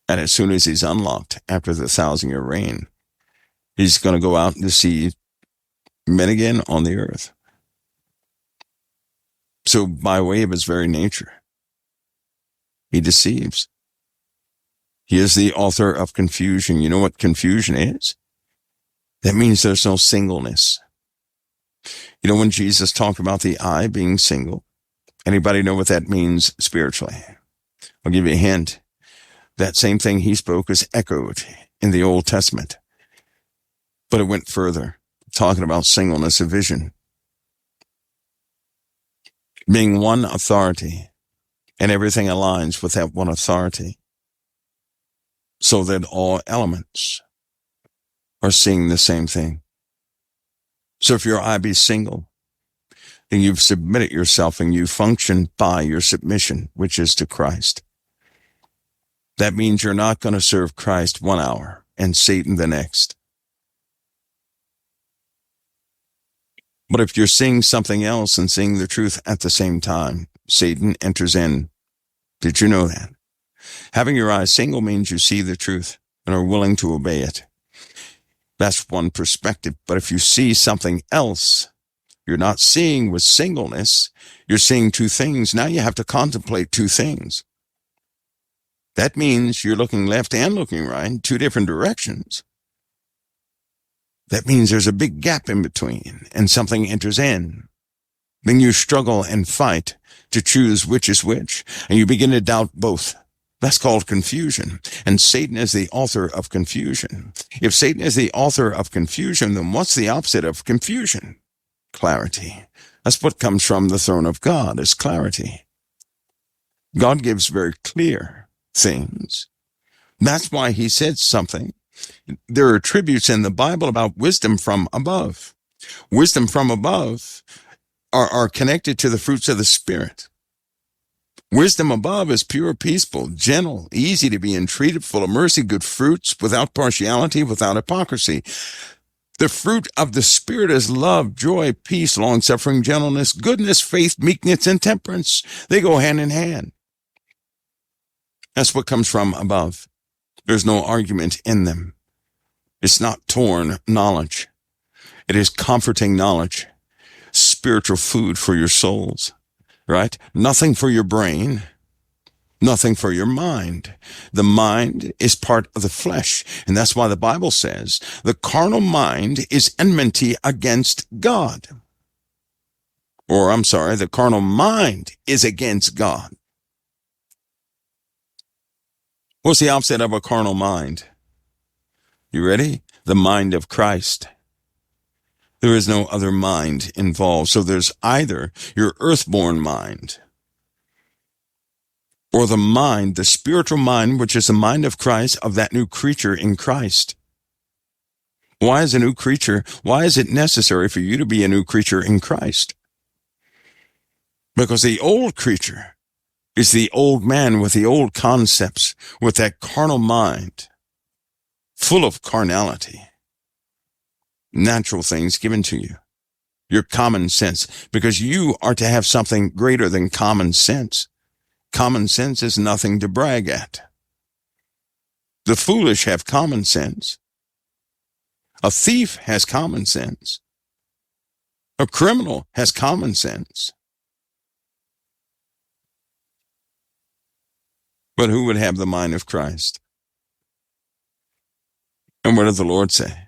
A: And as soon as he's unlocked, after the 1,000-year reign, he's going to go out and deceive men again on the earth. So by way of his very nature, he deceives. He is the author of confusion. You know what confusion is? That means there's no singleness. You know, when Jesus talked about the eye being single, anybody know what that means spiritually? I'll give you a hint. That same thing he spoke is echoed in the Old Testament. But it went further, talking about singleness of vision. Being one authority, and everything aligns with that one authority, so that all elements are seeing the same thing. So if your eye be single, then you've submitted yourself and you function by your submission, which is to Christ. That means you're not going to serve Christ 1 hour and Satan the next. But if you're seeing something else and seeing the truth at the same time, Satan enters in. Did you know that? Having your eyes single means you see the truth and are willing to obey it. That's one perspective. But if you see something else, you're not seeing with singleness, you're seeing two things. Now you have to contemplate two things. That means you're looking left and looking right, two different directions. That means there's a big gap in between and something enters in. Then you struggle and fight to choose which is which, and you begin to doubt both. That's called confusion, and Satan is the author of confusion. If Satan is the author of confusion, then what's the opposite of confusion? Clarity. That's what comes from the throne of God, is clarity. God gives very clear things. That's why he said something. There are attributes in the Bible about wisdom from above. Wisdom from above are connected to the fruits of the Spirit. Wisdom above is pure, peaceful, gentle, easy to be entreated, full of mercy, good fruits, without partiality, without hypocrisy. The fruit of the Spirit is love, joy, peace, long-suffering, gentleness, goodness, faith, meekness, and temperance. They go hand in hand. That's what comes from above. There's no argument in them. It's not torn knowledge. It is comforting knowledge, spiritual food for your souls. Right? Nothing for your brain, nothing for your mind. The mind is part of the flesh, and that's why the Bible says the carnal mind is enmity against God. Or, the carnal mind is against God. What's the opposite of a carnal mind? You ready? The mind of Christ. There is no other mind involved. So there's either your earthborn mind or the mind, the spiritual mind, which is the mind of Christ, of that new creature in Christ. Why is a new creature? Why is it necessary for you to be a new creature in Christ? Because the old creature is the old man with the old concepts, with that carnal mind, full of carnality. Natural things given to you, your common sense, because you are to have something greater than common sense. Common sense is nothing to brag at. The foolish have common sense. A thief has common sense. A criminal has common sense. But who would have the mind of Christ? And what did the Lord say?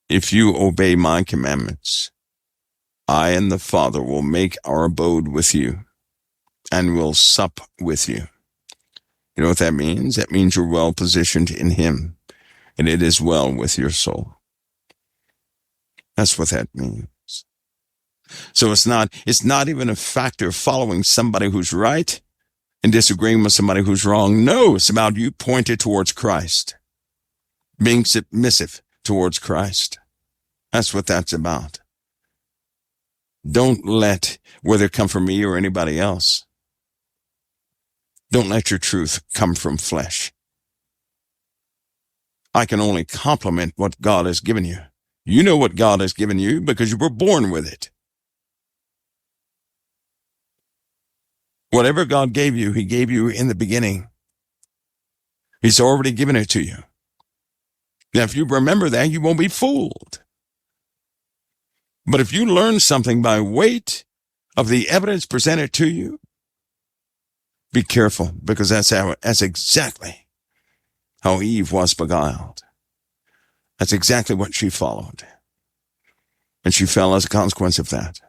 A: If you obey my commandments, I and the Father will make our abode with you. and will sup with you. You know what that means? That means you're well positioned in him, and it is well with your soul. That's what that means. So it's not even a factor of following somebody who's right and disagreeing with somebody who's wrong. No, it's about you pointed towards Christ, being submissive towards Christ. That's what that's about. Don't let, whether it come from me or anybody else, don't let your truth come from flesh. I can only compliment what God has given you. You know what God has given you because you were born with it. Whatever God gave you, he gave you in the beginning. He's already given it to you. Now, if you remember that, you won't be fooled. But if you learn something by weight of the evidence presented to you, be careful, because that's exactly how Eve was beguiled. That's exactly what she followed. And she fell as a consequence of that.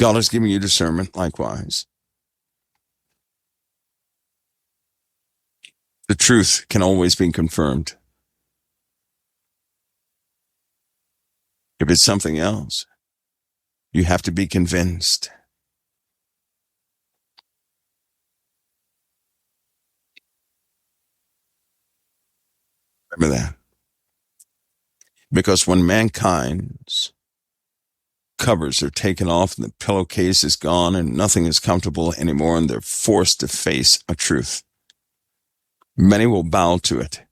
A: God has given you discernment likewise. The truth can always be confirmed. If it's something else, you have to be convinced. Remember that. Because when mankind's covers are taken off and the pillowcase is gone and nothing is comfortable anymore and they're forced to face a truth, many will bow to it.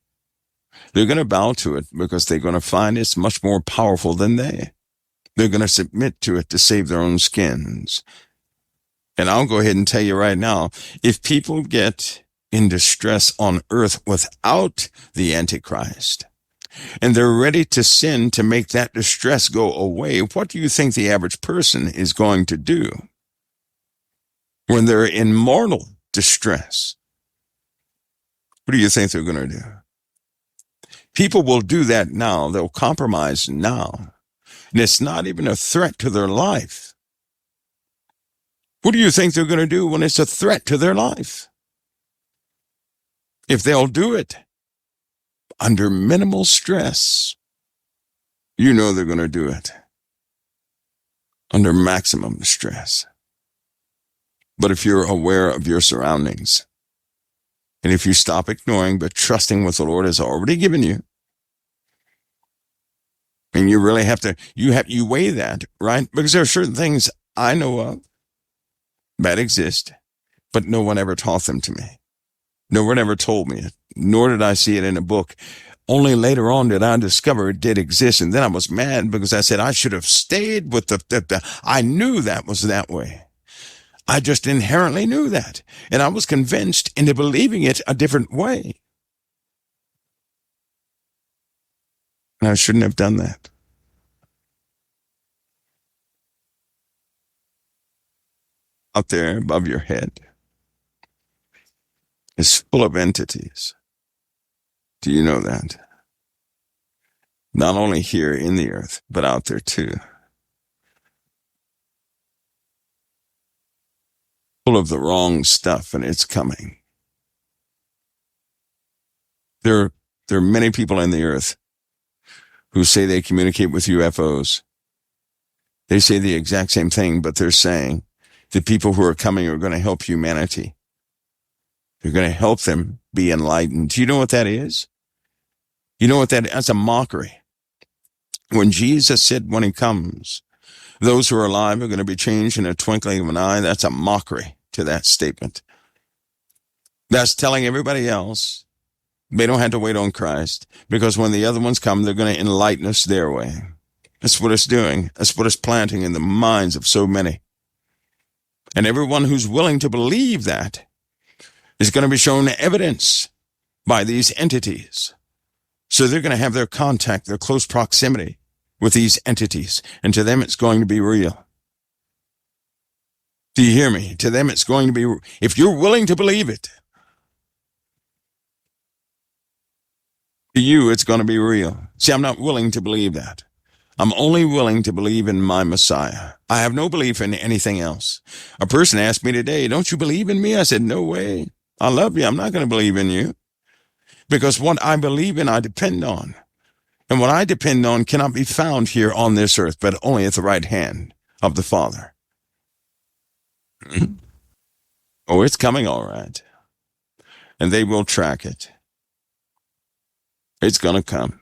A: They're going to bow to it because they're going to find it's much more powerful than they. They're going to submit to it to save their own skins. And I'll go ahead and tell you right now, if people get in distress on earth without the Antichrist, and they're ready to sin to make that distress go away, what do you think the average person is going to do when they're in mortal distress? What do you think they're going to do? People will do that now. They'll compromise now. And it's not even a threat to their life. What do you think they're going to do when it's a threat to their life? If they'll do it under minimal stress, you know they're going to do it under maximum stress. But if you're aware of your surroundings, and if you stop ignoring but trusting what the Lord has already given you, and you really have to, you weigh that, right? Because there are certain things I know of that exist, but no one ever taught them to me. No one ever told me it, nor did I see it in a book. Only later on did I discover it did exist, and then I was mad because I said I should have stayed with I knew that was that way. I just inherently knew that, and I was convinced into believing it a different way. And I shouldn't have done that. Out there above your head is full of entities. Do you know that? Not only here in the earth, but out there too. Full of the wrong stuff, and it's coming. There are many people in the earth who say they communicate with UFOs. They say the exact same thing, but they're saying the people who are coming are going to help humanity. They're going to help them be enlightened. Do you know what that is? You know what that's a mockery. When Jesus said when he comes, those who are alive are going to be changed in a twinkling of an eye, that's a mockery to that statement. That's telling everybody else they don't have to wait on Christ, because when the other ones come, they're going to enlighten us their way. That's what it's doing. That's what it's planting in the minds of so many. And everyone who's willing to believe that is going to be shown evidence by these entities. So they're going to have their contact, their close proximity with these entities. And to them, it's going to be real. Do you hear me? To them, it's going to be, if you're willing to believe it, to you, it's going to be real. See, I'm not willing to believe that. I'm only willing to believe in my Messiah. I have no belief in anything else. A person asked me today, don't you believe in me? I said, no way. I love you. I'm not going to believe in you because what I believe in, I depend on. And what I depend on cannot be found here on this earth, but only at the right hand of the Father. Oh, it's coming all right. And they will track it. It's going to come.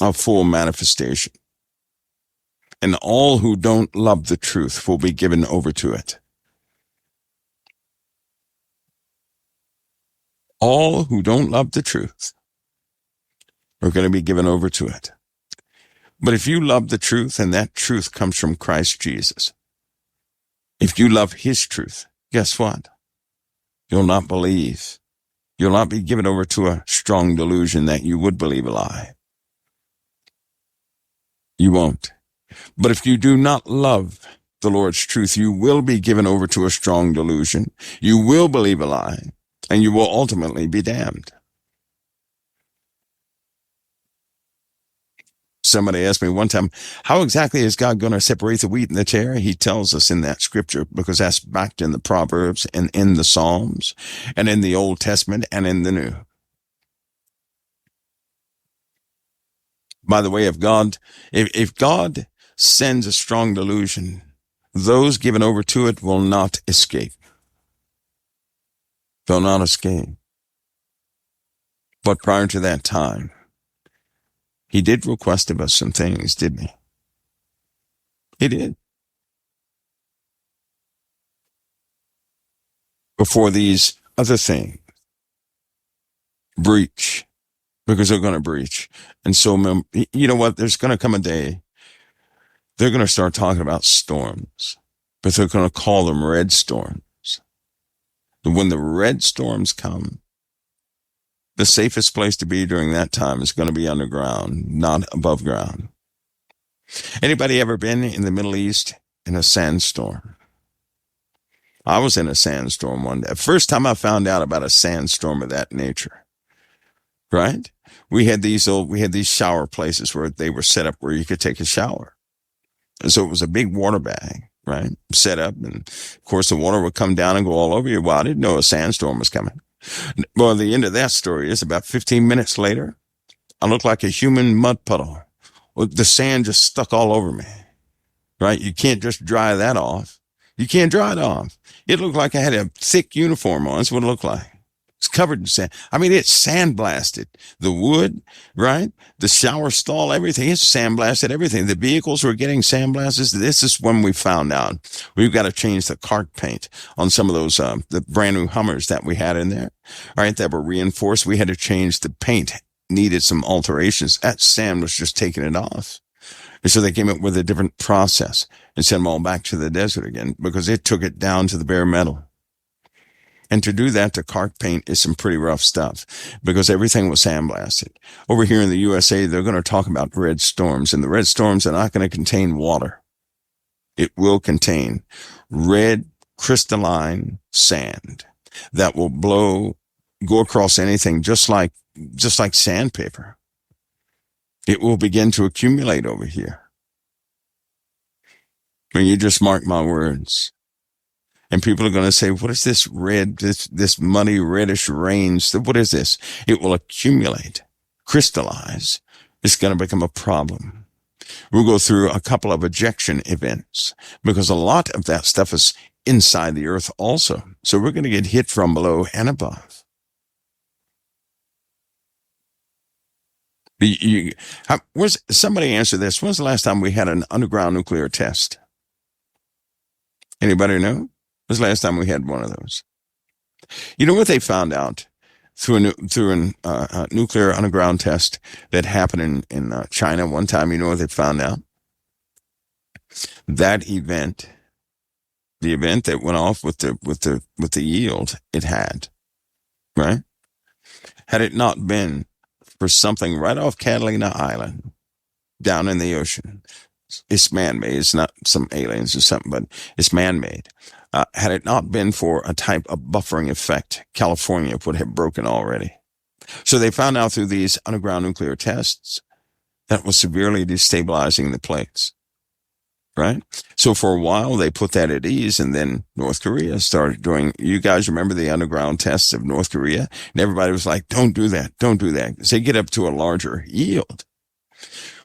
A: A full manifestation. And all who don't love the truth will be given over to it. All who don't love the truth are going to be given over to it. But if you love the truth, and that truth comes from Christ Jesus, if you love his truth, guess what? You'll not believe. You'll not be given over to a strong delusion that you would believe a lie. You won't. But if you do not love the Lord's truth, you will be given over to a strong delusion. You will believe a lie, and you will ultimately be damned. Somebody asked me one time, how exactly is God going to separate the wheat and the tare? He tells us in that scripture, because that's backed in the Proverbs and in the Psalms and in the Old Testament and in the New. By the way, if God sends a strong delusion, those given over to it will not escape. They'll not escape. But prior to that time, he did request of us some things, didn't he? He did. Before these other things breach, because they're going to breach. And so, you know what? There's going to come a day they're going to start talking about storms, but they're going to call them red storms. And when the red storms come, the safest place to be during that time is going to be underground, not above ground. Anybody ever been in the Middle East in a sandstorm? I was in a sandstorm one day. First time I found out about a sandstorm of that nature, right? We had these shower places where they were set up where you could take a shower. And so it was a big water bag, right? Set up. And of course the water would come down and go all over you. Well, I didn't know a sandstorm was coming. Well, the end of that story is about 15 minutes later, I looked like a human mud puddle. The sand just stuck all over me, right? You can't just dry that off. You can't dry it off. It looked like I had a thick uniform on. That's what it looked like. It's covered in sand. I mean, it's sandblasted. The wood, right? The shower stall, everything. It's sandblasted, everything. The vehicles were getting sandblasted. This is when we found out we've got to change the cart paint on some of those, the brand new Hummers that we had in there, right? That were reinforced. We had to change the paint. Needed some alterations. That sand was just taking it off. And so they came up with a different process and sent them all back to the desert again because it took it down to the bare metal. And to do that to cart paint is some pretty rough stuff because everything was sandblasted. Over here in the USA, they're going to talk about red storms, and the red storms are not going to contain water. It will contain red crystalline sand that will go across anything just like sandpaper. It will begin to accumulate over here. And you just mark my words. And people are going to say, what is this red, this muddy reddish rain? What is this? It will accumulate, crystallize. It's going to become a problem. We'll go through a couple of ejection events because a lot of that stuff is inside the earth also. So we're going to get hit from below and above. Somebody answer this. When's the last time we had an underground nuclear test? Anybody know? When's the last time we had one of those? You know what they found out through a nuclear underground test that happened in China one time? You know what they found out? That event, the event that went off with the yield it had, right? Had it not been for something right off Catalina Island, down in the ocean, it's man-made. It's not some aliens or something, but it's man-made. Had it not been for a type of buffering effect, California would have broken already. So they found out through these underground nuclear tests That was severely destabilizing the plates, right? So for a while, they put that at ease, and then North Korea started doing, you guys remember the underground tests of North Korea? And everybody was like, don't do that, don't do that. As they get up to a larger yield,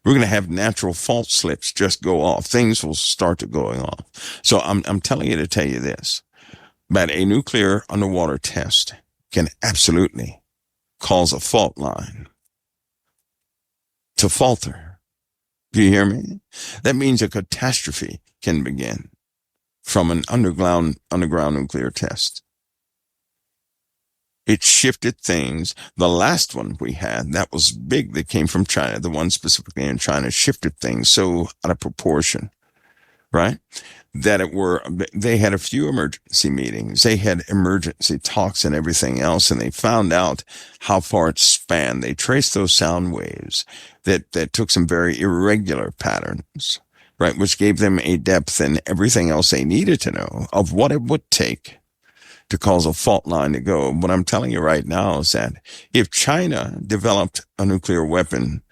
A: we're going to have natural fault slips just go off. Things will start to going off. So I'm telling you to tell you this, that a nuclear underwater test can absolutely cause a fault line to falter. Do you hear me? That means a catastrophe can begin from an underground nuclear test. It shifted things. The last one we had, that was big, that came from China, the one specifically in China, shifted things so out of proportion, right? That they had a few emergency meetings, they had emergency talks and everything else, and they found out how far it spanned. They traced those sound waves that took some very irregular patterns, right, which gave them a depth and everything else they needed to know of what it would take to cause a fault line to go. What I'm telling you right now is that if China developed a nuclear weapon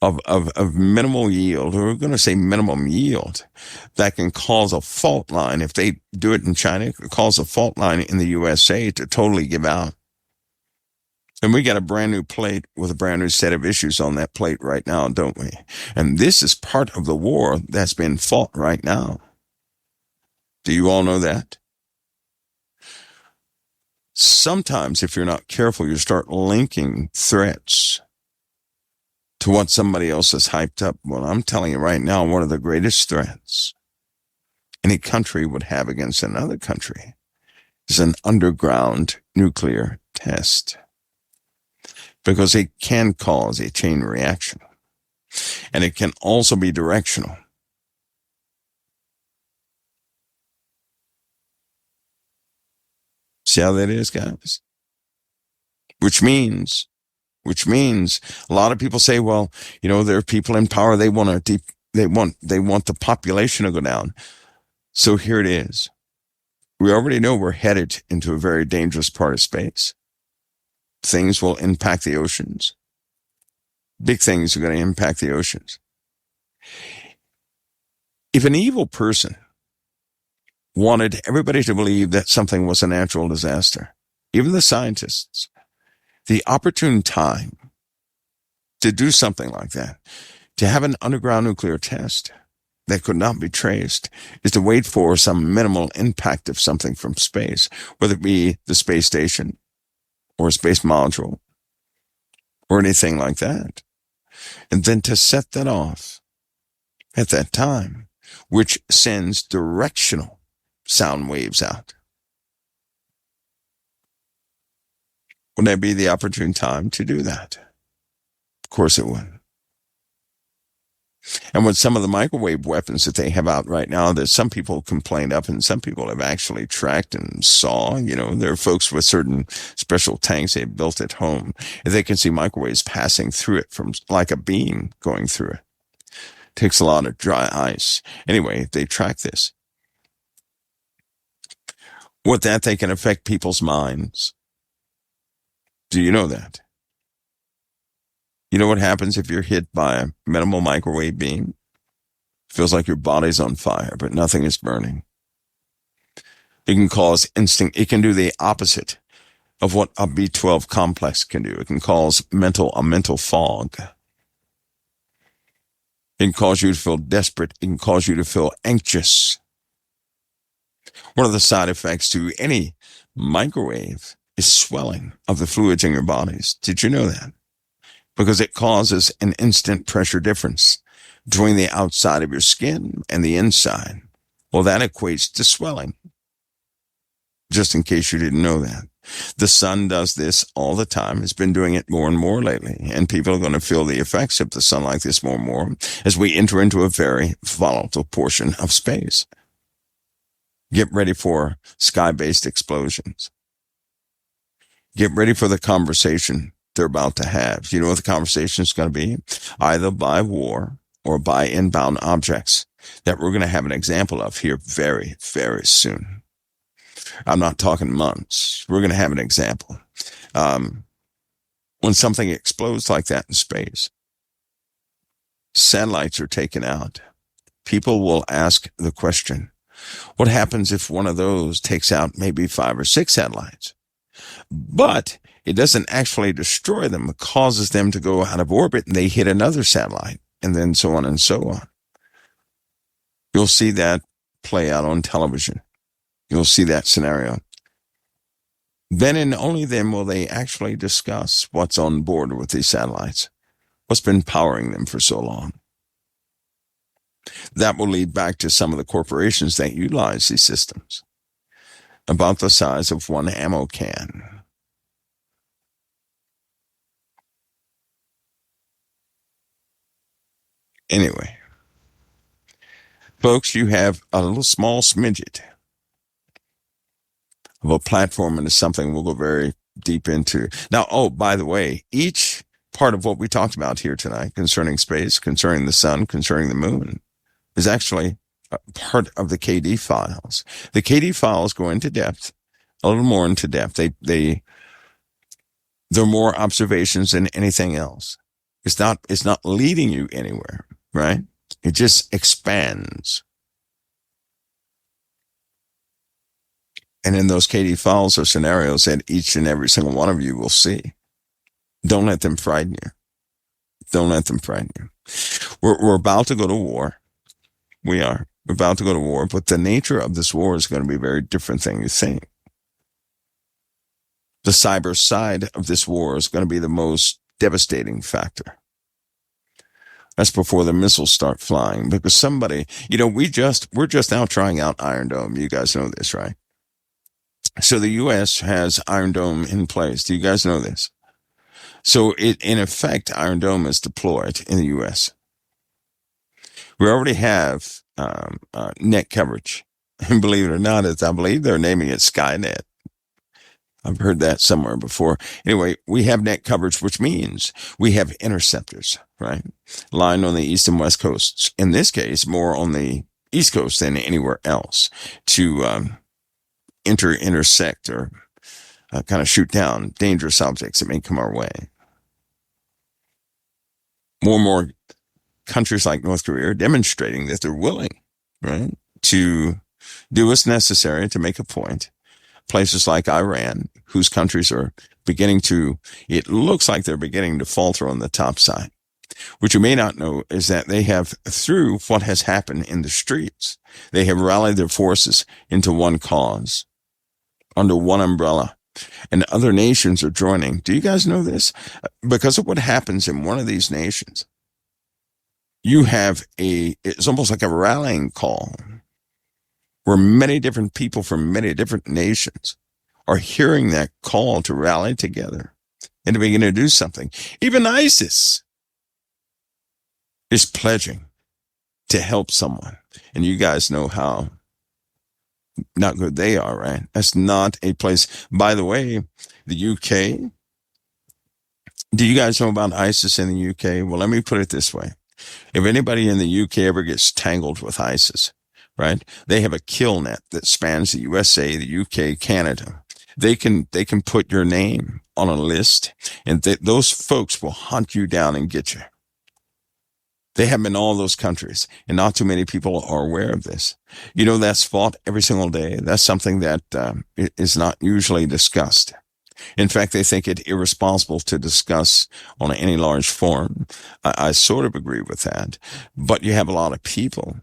A: of minimal yield, or we're going to say minimum yield, that can cause a fault line. If they do it in China, it could cause a fault line in the USA to totally give out. And we got a brand new plate with a brand new set of issues on that plate right now, don't we? And this is part of the war that's been fought right now. Do you all know that? Sometimes, if you're not careful, you start linking threats to what somebody else has hyped up. Well, I'm telling you right now, one of the greatest threats any country would have against another country is an underground nuclear test, because it can cause a chain reaction, and it can also be directional. See how that is, guys? Which means a lot of people say, well, there are people in power, they want the population to go down. So here it is. We already know we're headed into a very dangerous part of space. Things will impact the oceans. Big things are going to impact the oceans. If an evil person wanted everybody to believe that something was a natural disaster, even the scientists, the opportune time to do something like that, to have an underground nuclear test that could not be traced, is to wait for some minimal impact of something from space, whether it be the space station or a space module or anything like that, and then to set that off at that time, which sends directional sound waves out. Would that be the opportune time to do that? Of course it would. And with some of the microwave weapons that they have out right now, that some people complained up and some people have actually tracked and saw, there are folks with certain special tanks they've built at home, and they can see microwaves passing through it from like a beam going through it. Takes a lot of dry ice. Anyway, they track this. With that, they can affect people's minds. Do you know that? You know what happens if you're hit by a minimal microwave beam? It feels like your body's on fire, but nothing is burning. It can cause it can do the opposite of what a B12 complex can do. It can cause a mental fog. It can cause you to feel desperate. It can cause you to feel anxious. One of the side effects to any microwave is swelling of the fluids in your bodies. Did you know that? Because it causes an instant pressure difference between the outside of your skin and the inside. Well, that equates to swelling. Just in case you didn't know that. The sun does this all the time. It's been doing it more and more lately. And people are going to feel the effects of the sun like this more and more as we enter into a very volatile portion of space. Get ready for sky-based explosions. Get ready for the conversation they're about to have. You know what the conversation is going to be? Either by war or by inbound objects that we're going to have an example of here very, very soon. I'm not talking months. We're going to have an example. When something explodes like that in space, satellites are taken out, people will ask the question, what happens if one of those takes out maybe 5 or 6 satellites? But it doesn't actually destroy them. It causes them to go out of orbit and they hit another satellite, and then so on and so on. You'll see that play out on television. You'll see that scenario. Then and only then will they actually discuss what's on board with these satellites, what's been powering them for so long. That will lead back to some of the corporations that utilize these systems, about the size of one ammo can. Anyway, folks, you have a little small smidget of a platform into something we'll go very deep into. Now, oh, by the way, each part of what we talked about here tonight concerning space, concerning the sun, concerning the moon, is actually part of the KD files. The KD files go into depth, a little more into depth. They're more observations than anything else. It's not leading you anywhere, right? It just expands. And in those KD files are scenarios that each and every single one of you will see. Don't let them frighten you. Don't let them frighten you. We're about to go to war. We are. We're about to go to war, but the nature of this war is going to be very different than you think. The cyber side of this war is going to be the most devastating factor. That's before the missiles start flying, because somebody, we're just now trying out Iron Dome. You guys know this, right? So the U.S. has Iron Dome in place. Do you guys know this? So in effect, Iron Dome is deployed in the U.S. We already have net coverage. And believe it or not, I believe they're naming it Skynet. I've heard that somewhere before. Anyway, we have net coverage, which means we have interceptors, right? Lying on the east and west coasts. In this case, more on the east coast than anywhere else to intersect or kind of shoot down dangerous objects that may come our way. More and more countries like North Korea are demonstrating that they're willing, right, to do what's necessary to make a point. Places like Iran, whose countries are it looks like they're beginning to falter on the top side. What you may not know is that they have, through what has happened in the streets, they have rallied their forces into one cause, under one umbrella, and other nations are joining. Do you guys know this? Because of what happens in one of these nations, you have it's almost like a rallying call where many different people from many different nations are hearing that call to rally together and to begin to do something. Even ISIS is pledging to help someone. And you guys know how not good they are, right? That's not a place. By the way, the UK, do you guys know about ISIS in the UK? Well, let me put it this way. If anybody in the UK ever gets tangled with ISIS, right, they have a kill net that spans the USA, the UK, Canada. They can put your name on a list, and those folks will hunt you down and get you. They have in all those countries, and not too many people are aware of this. That's fought every single day. That's something that is not usually discussed. In fact, they think it irresponsible to discuss on any large forum. I sort of agree with that. But you have a lot of people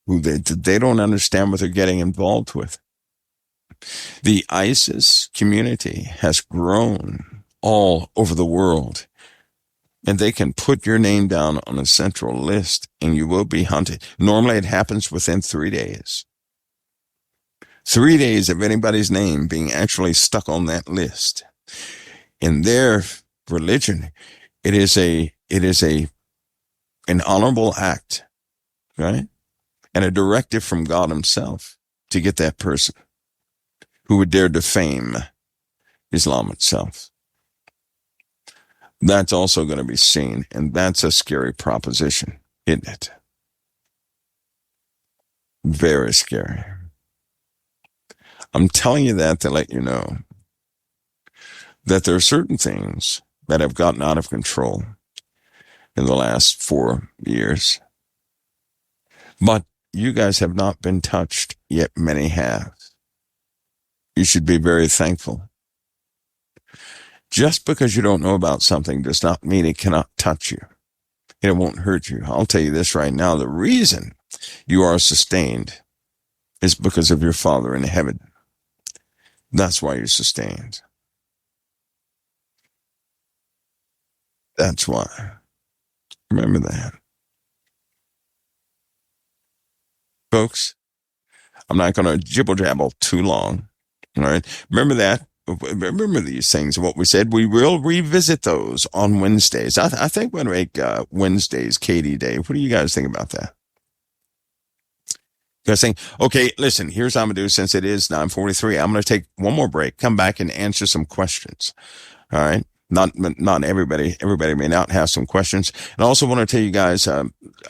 A: who they don't understand what they're getting involved with. The ISIS community has grown all over the world, and they can put your name down on a central list and you will be hunted. Normally it happens within 3 days. 3 days of anybody's name being actually stuck on that list. In their religion, it is an honorable act, right? And a directive from God himself to get that person who would dare defame Islam itself. That's also going to be seen, and that's a scary proposition, isn't it? Very scary. I'm telling you that to let you know that there are certain things that have gotten out of control. in the last 4 years. But you guys have not been touched, yet many have. You should be very thankful. Just because you don't know about something does not mean it cannot touch you. It won't hurt you. I'll tell you this right now. The reason you are sustained is because of your Father in heaven. That's why you're sustained. That's why. Remember that. Folks, I'm not going to jibble-jabble too long. All right. Remember that. Remember these things, what we said. We will revisit those on Wednesdays. I think we're going to make Wednesdays Katie Day. What do you guys think about that? You guys think, okay, listen, here's what I'm going to do since it is 9:43. I'm going to take one more break, come back and answer some questions. All right. Not everybody. Everybody may not have some questions. And I also want to tell you guys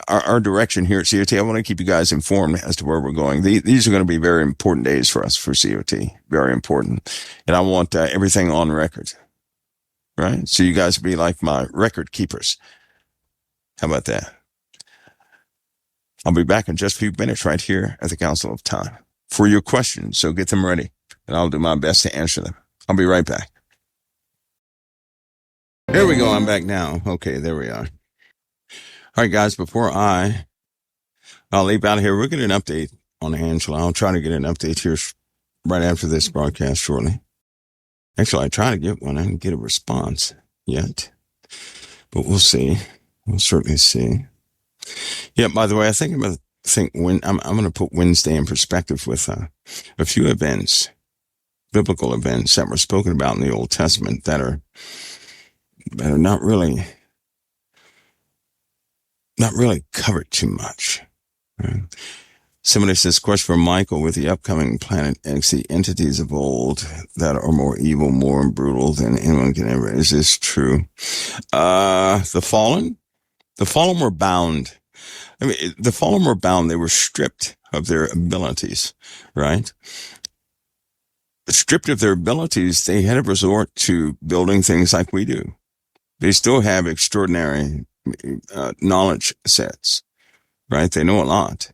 A: our direction here at COT. I want to keep you guys informed as to where we're going. These are going to be very important days for us for COT. Very important. And I want everything on record. Right? So you guys will be like my record keepers. How about that? I'll be back in just a few minutes right here at the Council of Time for your questions. So get them ready, and I'll do my best to answer them. I'll be right back. There we go. I'm back now. Okay, there we are. All right, guys, before I'll leave out of here, we'll get an update on Angela. I'll try to get an update here right after this broadcast shortly. Actually, I try to get one. I didn't get a response yet, but we'll see. We'll certainly see. Yeah, by the way, I think I'm going to put Wednesday in perspective with a few events, biblical events that were spoken about in the Old Testament that are not really covered too much. Right? Somebody says, question for Michael, with the upcoming Planet X, the entities of old that are more evil, more brutal than anyone can ever. Is this true? The fallen were bound. I mean, the fallen were bound. They were stripped of their abilities, right? Stripped of their abilities, they had to resort to building things like we do. They still have extraordinary knowledge sets, right? They know a lot.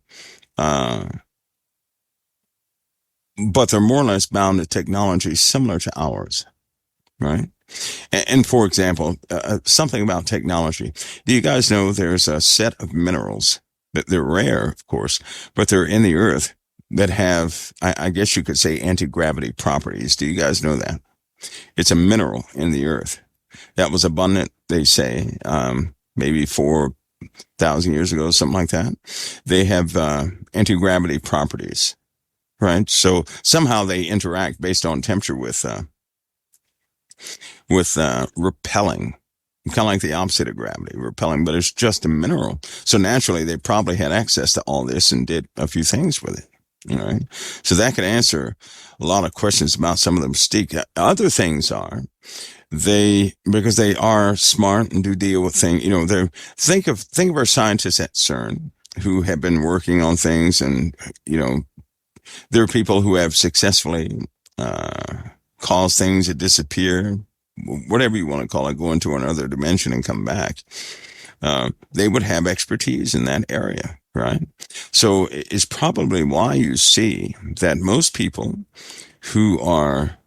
A: But they're more or less bound to technology similar to ours, right? And for example, something about technology. Do you guys know there's a set of minerals that they're rare, of course, but they're in the earth that have, I guess you could say, anti-gravity properties. Do you guys know that? It's a mineral in the earth that was abundant, they say, maybe 4,000 years ago, something like that. They have anti-gravity properties, right? So somehow they interact based on temperature with repelling, kind of like the opposite of gravity, repelling, but it's just a mineral. So naturally, they probably had access to all this and did a few things with it. All right. So that could answer a lot of questions about some of the mystique. Other things are because they are smart and do deal with things, think of our scientists at CERN who have been working on things, and, there are people who have successfully caused things to disappear, whatever you want to call it, go into another dimension and come back. They would have expertise in that area, right? So it's probably why you see that most people who are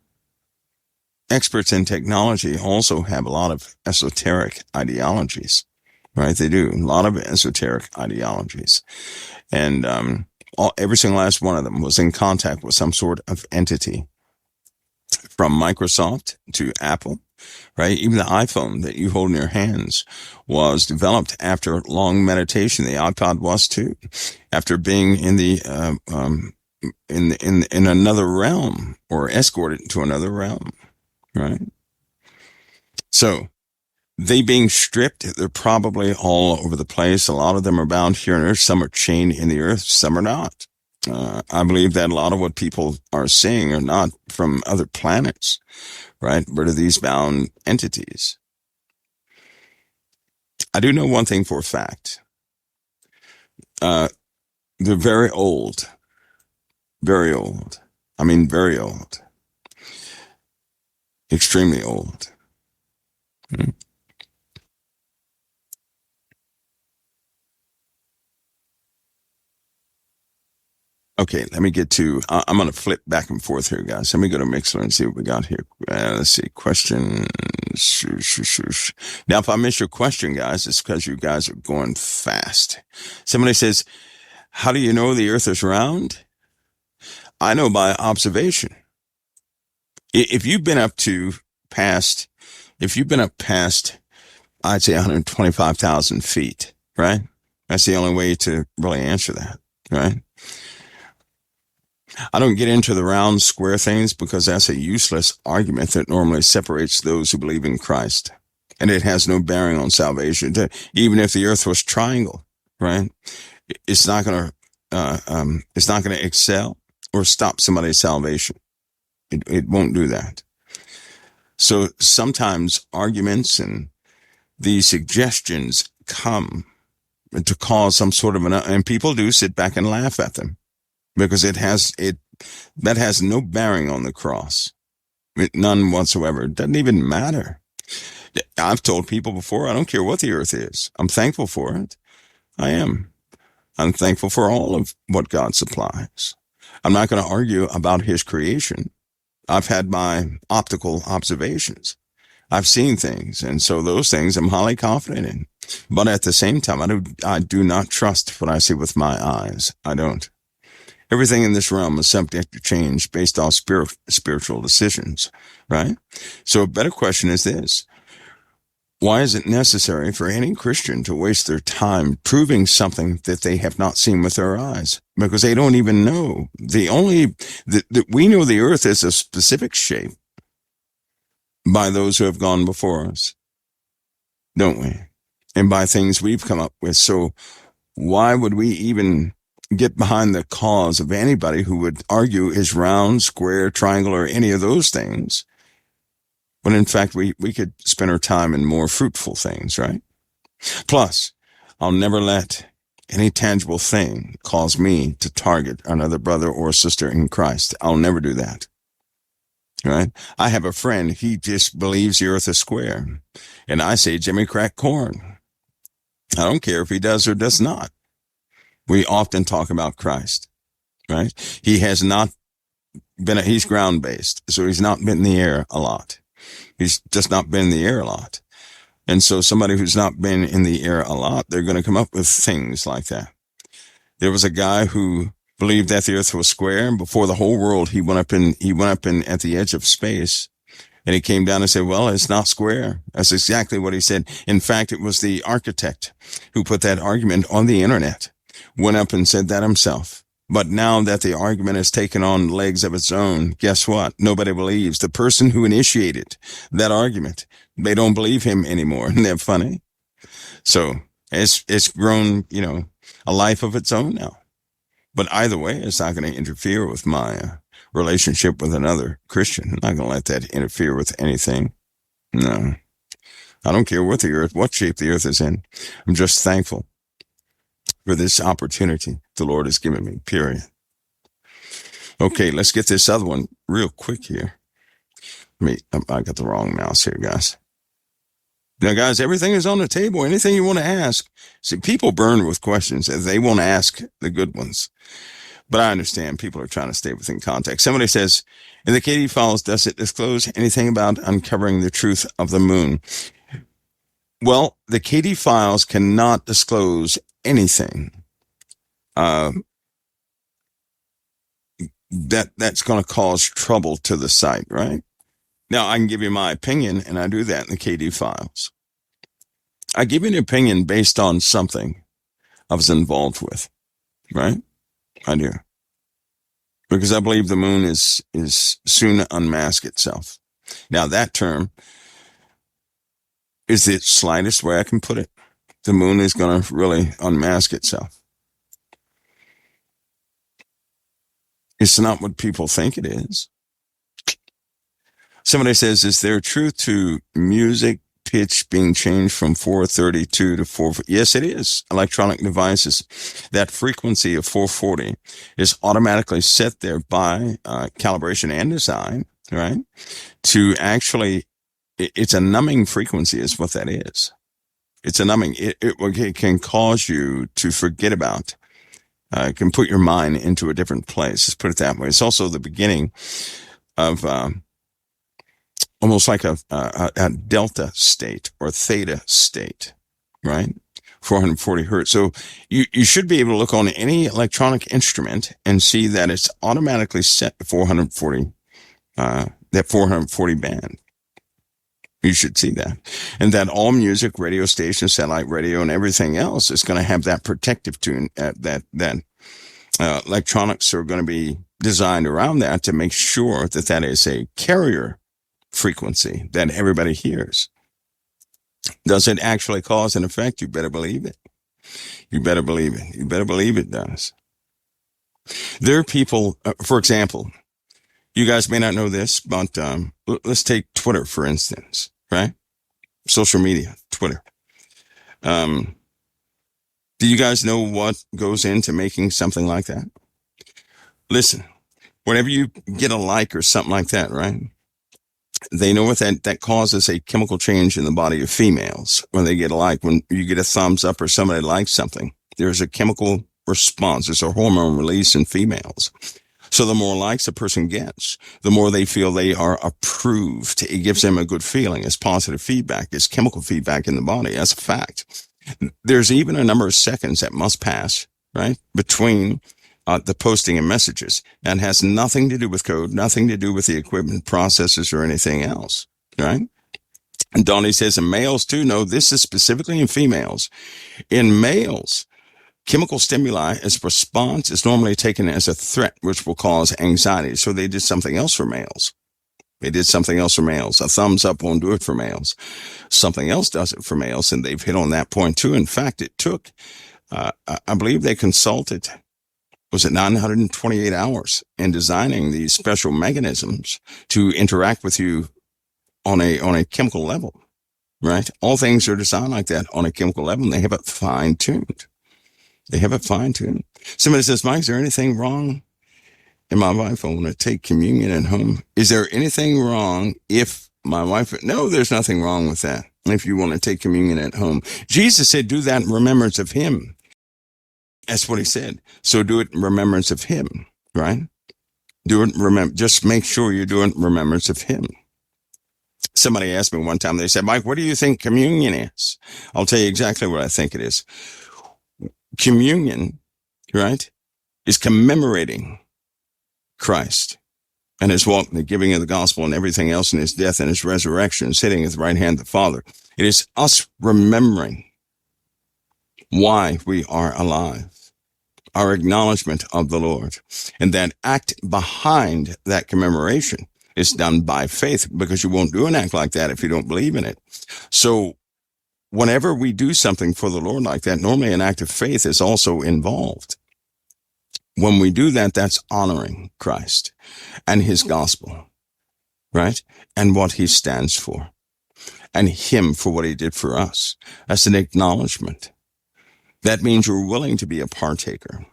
A: experts in technology also have a lot of esoteric ideologies, right? They do a lot of esoteric ideologies. And every single last one of them was in contact with some sort of entity, from Microsoft to Apple, right? Even the iPhone that you hold in your hands was developed after long meditation. The iPod was too, after being in the in another realm, or escorted into another realm, right? So they being stripped, they're probably all over the place. A lot of them are bound here on Earth. Some are chained in the earth. Some are not. I believe that a lot of what people are seeing are not from other planets, right? But are these bound entities. I do know one thing for a fact. They're very old. Very old. I mean, very old. Extremely old. Okay, let me get to, I'm going to flip back and forth here, guys. Let me go to Mixler and see what we got here. Let's see, question. Now, if I miss your question, guys, it's because you guys are going fast. Somebody says, how do you know the earth is round? I know by observation. If you've been up past, I'd say 125,000 feet, right? That's the only way to really answer that, right? I don't get into the round square things because that's a useless argument that normally separates those who believe in Christ. And it has no bearing on salvation. Even if the earth was triangle, right? It's not going to excel or stop somebody's salvation. It won't do that. So sometimes arguments and these suggestions come to cause some sort of and people do sit back and laugh at them because that has no bearing on the cross. None whatsoever. It doesn't even matter. I've told people before, I don't care what the earth is. I'm thankful for it. I am. I'm thankful for all of what God supplies. I'm not going to argue about his creation. I've had my optical observations. I've seen things, and so those things I'm highly confident in. But at the same time, I do not trust what I see with my eyes. I don't. Everything in this realm is subject to change based on spiritual decisions, right? So a better question is this. Why is it necessary for any Christian to waste their time proving something that they have not seen with their eyes? Because they don't even know. We know the earth is a specific shape by those who have gone before us, don't we? And by things we've come up with. So why would we even get behind the cause of anybody who would argue is round, square, triangle, or any of those things, when in fact we could spend our time in more fruitful things, right? Plus, I'll never let any tangible thing cause me to target another brother or sister in Christ. I'll never do that, right? I have a friend, he just believes the earth is square. And I say, Jimmy crack corn. I don't care if he does or does not. We often talk about Christ, right? He has not been, he's ground-based, so he's not been in the air a lot. He's just not been in the air a lot. And so somebody who's not been in the air a lot, they're going to come up with things like that. There was a guy who believed that the earth was square, and before the whole world, he went up in at the edge of space. And he came down and said, well, it's not square. That's exactly what he said. In fact, it was the architect who put that argument on the internet, went up and said that himself. But now that the argument has taken on legs of its own, guess what? Nobody believes the person who initiated that argument. They don't believe him anymore. Isn't that funny? So it's grown, a life of its own now. But either way, it's not going to interfere with my relationship with another Christian. I'm not going to let that interfere with anything. No. I don't care what shape the earth is in. I'm just thankful for this opportunity the Lord has given me, period. Okay, let's get this other one real quick here. I got the wrong mouse here, guys. Now, guys, everything is on the table. Anything you want to ask. See, people burn with questions and they won't ask the good ones. But I understand people are trying to stay within context. Somebody says, in the KD files, does it disclose anything about uncovering the truth of the moon? Well, the KD files cannot disclose anything that's going to cause trouble to the site, right? Now, I can give you my opinion, and I do that in the KD files. I give you an opinion based on something I was involved with, right? I do. Because I believe the moon is soon to unmask itself. Now, that term is the slightest way I can put it. The moon is going to really unmask itself. It's not what people think it is. Somebody says, is there truth to music pitch being changed from 432 to 440? Yes, it is. Electronic devices. That frequency of 440 is automatically set there by calibration and design, right? To actually, it's a numbing frequency is what that is. It's a numbing. It can cause you to forget about can put your mind into a different place. Let's put it that way. It's also the beginning of almost like a delta state or theta state, right? 440 hertz. So you should be able to look on any electronic instrument and see that it's automatically set to 440, that 440 band. You should see that. And that all music, radio stations, satellite radio, and everything else is going to have that protective tune, that electronics are going to be designed around that to make sure that that is a carrier frequency that everybody hears. Does it actually cause an effect? You better believe it. You better believe it. You better believe it does. There are people, for example, you guys may not know this, but let's take Twitter, for instance, right? Social media, Twitter. Do you guys know what goes into making something like that? Listen, whenever you get a like or something like that, right? They know what that causes a chemical change in the body of females when they get a like. When you get a thumbs up or somebody likes something, there's a chemical response. There's a hormone release in females. So the more likes a person gets, the more they feel they are approved. It gives them a good feeling. It's positive feedback. It's chemical feedback in the body. That's a fact. There's even a number of seconds that must pass, right, between the posting and messages, and has nothing to do with code, nothing to do with the equipment, processes, or anything else, right? And Donnie says, in males too. No, this is specifically in females. In males, chemical stimuli as a response is normally taken as a threat, which will cause anxiety. So they did something else for males. They did something else for males. A thumbs up won't do it for males. Something else does it for males, and they've hit on that point too. In fact, it took, I believe they consulted, was it 928 hours in designing these special mechanisms to interact with you on a chemical level, right? All things are designed like that on a chemical level, and they have it fine-tuned. They have it fine-tuned. Somebody says, Mike, is there anything wrong? And my wife, I want to take communion at home. Is there anything wrong if my wife? No, there's nothing wrong with that. If you want to take communion at home. Jesus said, do that in remembrance of him. That's what he said. So do it in remembrance of him, right? Do it, remember, just make sure you're doing remembrance of him. Somebody asked me one time, they said, Mike, what do you think communion is? I'll tell you exactly what I think it is. Communion, right, is commemorating Christ and his walk, the giving of the gospel and everything else, and his death and his resurrection, sitting at the right hand of the Father. It is us remembering why we are alive, our acknowledgement of the Lord. And that act behind that commemoration is done by faith, because you won't do an act like that if you don't believe in it. So whenever we do something for the Lord like that, normally an act of faith is also involved. When we do that, that's honoring Christ and his gospel, right? And what he stands for, and him for what he did for us. That's an acknowledgement. That means you're willing to be a partaker,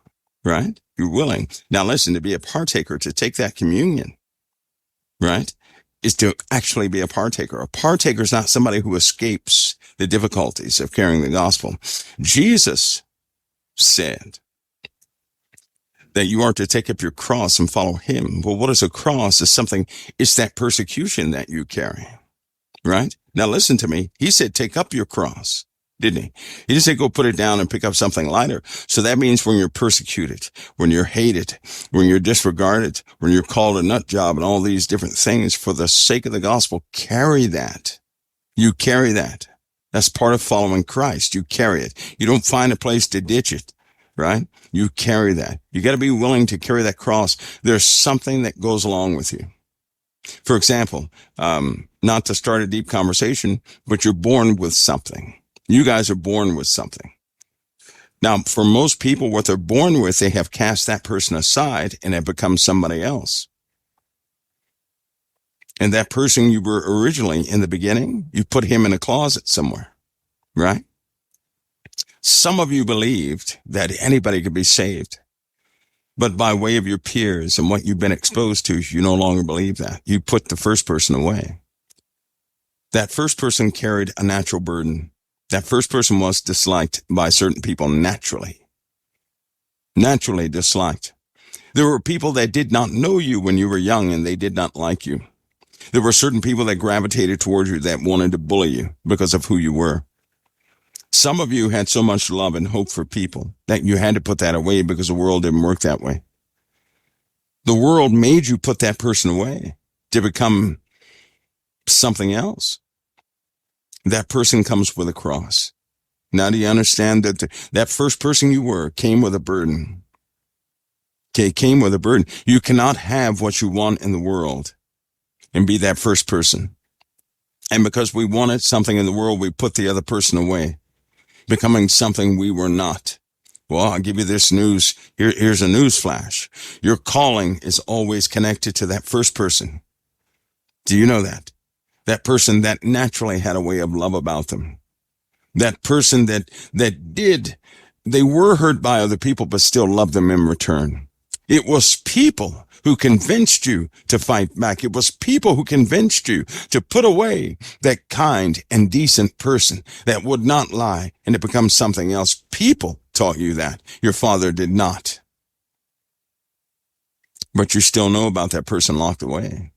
A: right? You're willing. Now listen, to be a partaker, to take that communion, right, is to actually be a partaker. A partaker is not somebody who escapes the difficulties of carrying the gospel. Jesus said that you are to take up your cross and follow him. Well, what is a cross? It's that persecution that you carry, right? Now listen to me. He said, take up your cross, didn't he? He didn't say go put it down and pick up something lighter. So that means when you're persecuted, when you're hated, when you're disregarded, when you're called a nut job and all these different things for the sake of the gospel, carry that. You carry that. That's part of following Christ. You carry it. You don't find a place to ditch it, right? You carry that. You got to be willing to carry that cross. There's something that goes along with you. For example, not to start a deep conversation, but you're born with something. You guys are born with something. Now, for most people, what they're born with, they have cast that person aside and have become somebody else. And that person you were originally in the beginning, you put him in a closet somewhere, right? Some of you believed that anybody could be saved, but by way of your peers and what you've been exposed to, you no longer believe that. You put the first person away. That first person carried a natural burden. That first person was disliked by certain people naturally. naturally disliked. There were people that did not know you when you were young and they did not like you. There were certain people that gravitated towards you that wanted to bully you because of who you were. Some of you had so much love and hope for people that you had to put that away because the world didn't work that way. The world made you put that person away to become something else. That person comes with a cross. Now do you understand that that first person you were came with a burden? Okay, came with a burden. You cannot have what you want in the world and be that first person. And because we wanted something in the world, we put the other person away, becoming something we were not. Well, I'll give you this news. Here's a news flash. Your calling is always connected to that first person. Do you know that? That person that naturally had a way of love about them. That person that they were hurt by other people, but still loved them in return. It was people who convinced you to fight back. It was people who convinced you to put away that kind and decent person that would not lie and to become something else. People taught you that. Your father did not. But you still know about that person locked away.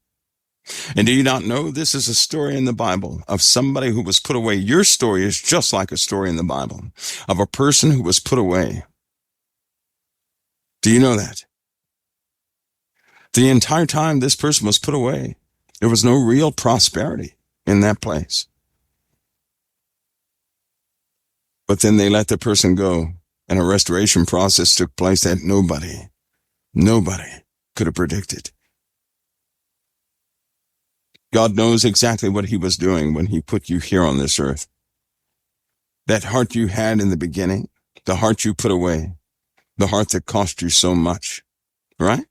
A: And do you not know this is a story in the Bible of somebody who was put away? Your story is just like a story in the Bible of a person who was put away. Do you know that? The entire time this person was put away, there was no real prosperity in that place. But then they let the person go, and a restoration process took place that nobody could have predicted. God knows exactly what he was doing when he put you here on this earth. That heart you had in the beginning, the heart you put away, the heart that cost you so much, right?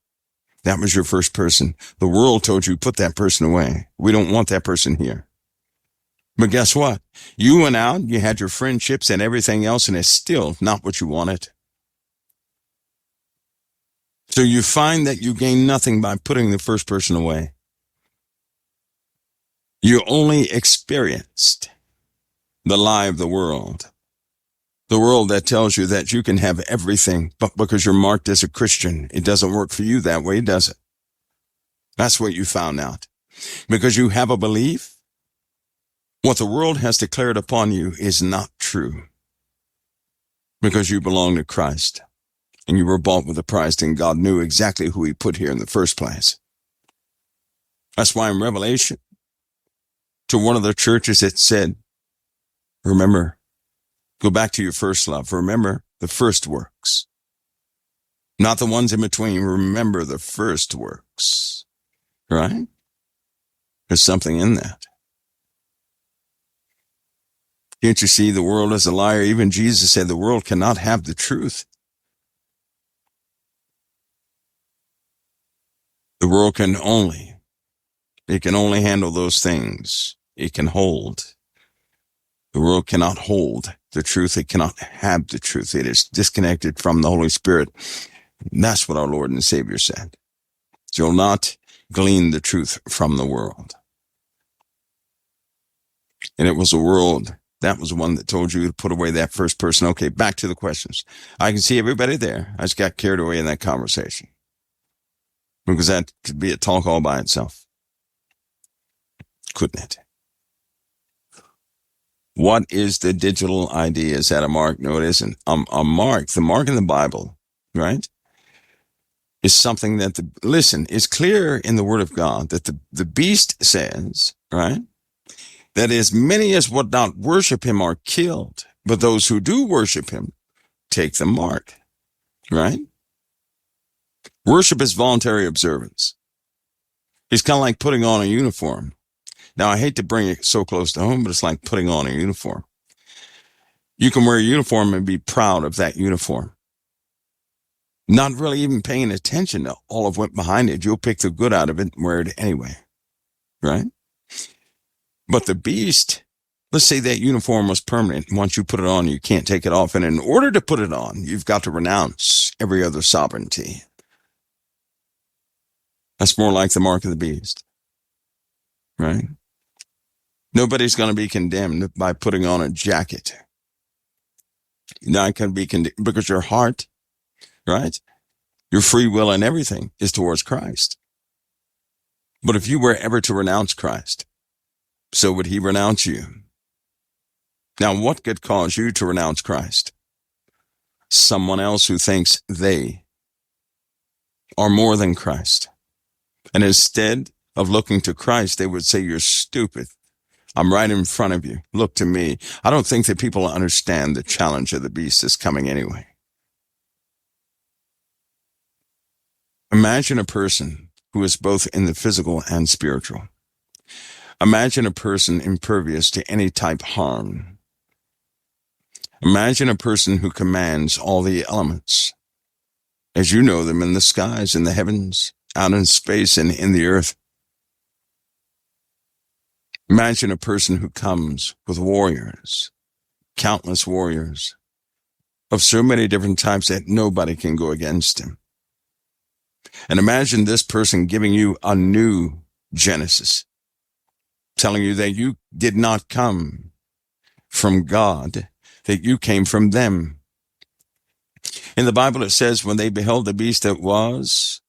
A: That was your first person. The world told you, put that person away. We don't want that person here. But guess what? You went out, you had your friendships and everything else, and it's still not what you wanted. So you find that you gain nothing by putting the first person away. You only experienced the lie of the world. The world that tells you that you can have everything, but because you're marked as a Christian, it doesn't work for you that way, does it? That's what you found out. Because you have a belief, what the world has declared upon you is not true. Because you belong to Christ, and you were bought with a price, and God knew exactly who he put here in the first place. That's why in Revelation, to one of the churches it said, remember, go back to your first love. Remember the first works. Not the ones in between. Remember the first works. Right? There's something in that. Can't you see the world is a liar? Even Jesus said the world cannot have the truth. The world can only handle those things it can hold. The world cannot hold the truth. It cannot have the truth. It is disconnected from the Holy Spirit. That's what our Lord and Savior said. You'll not glean the truth from the world. And it was the world, that was the one that told you to put away that first person. Okay, back to the questions. I can see everybody there. I just got carried away in that conversation. Because that could be a talk all by itself. Couldn't it? What is the digital ID? Is that a mark? No, it isn't. A mark, the mark in the Bible, right, is something that, is clear in the Word of God that the beast says, right, that as many as would not worship him are killed, but those who do worship him take the mark, right? Worship is voluntary observance. It's kind of like putting on a uniform. Now, I hate to bring it so close to home, but it's like putting on a uniform. You can wear a uniform and be proud of that uniform. Not really even paying attention to all of what behind it. You'll pick the good out of it and wear it anyway, right? But the beast, let's say that uniform was permanent. Once you put it on, you can't take it off. And in order to put it on, you've got to renounce every other sovereignty. That's more like the mark of the beast, right? Nobody's going to be condemned by putting on a jacket. You're not going to be condemned because your heart right? Your free will and everything is towards Christ. But if you were ever to renounce Christ, so would he renounce you. Now, what could cause you to renounce Christ? Someone else who thinks they are more than Christ. And instead of looking to Christ, they would say, you're stupid. I'm right in front of you. Look to me. I don't think that people understand the challenge of the beast that's coming anyway. Imagine a person who is both in the physical and spiritual. Imagine a person impervious to any type of harm. Imagine a person who commands all the elements, as you know them, in the skies, in the heavens, out in space, and in the earth. Imagine a person who comes with warriors, countless warriors, of so many different types that nobody can go against him. And imagine this person giving you a new Genesis, telling you that you did not come from God, that you came from them. In the Bible, it says when they beheld the beast that was,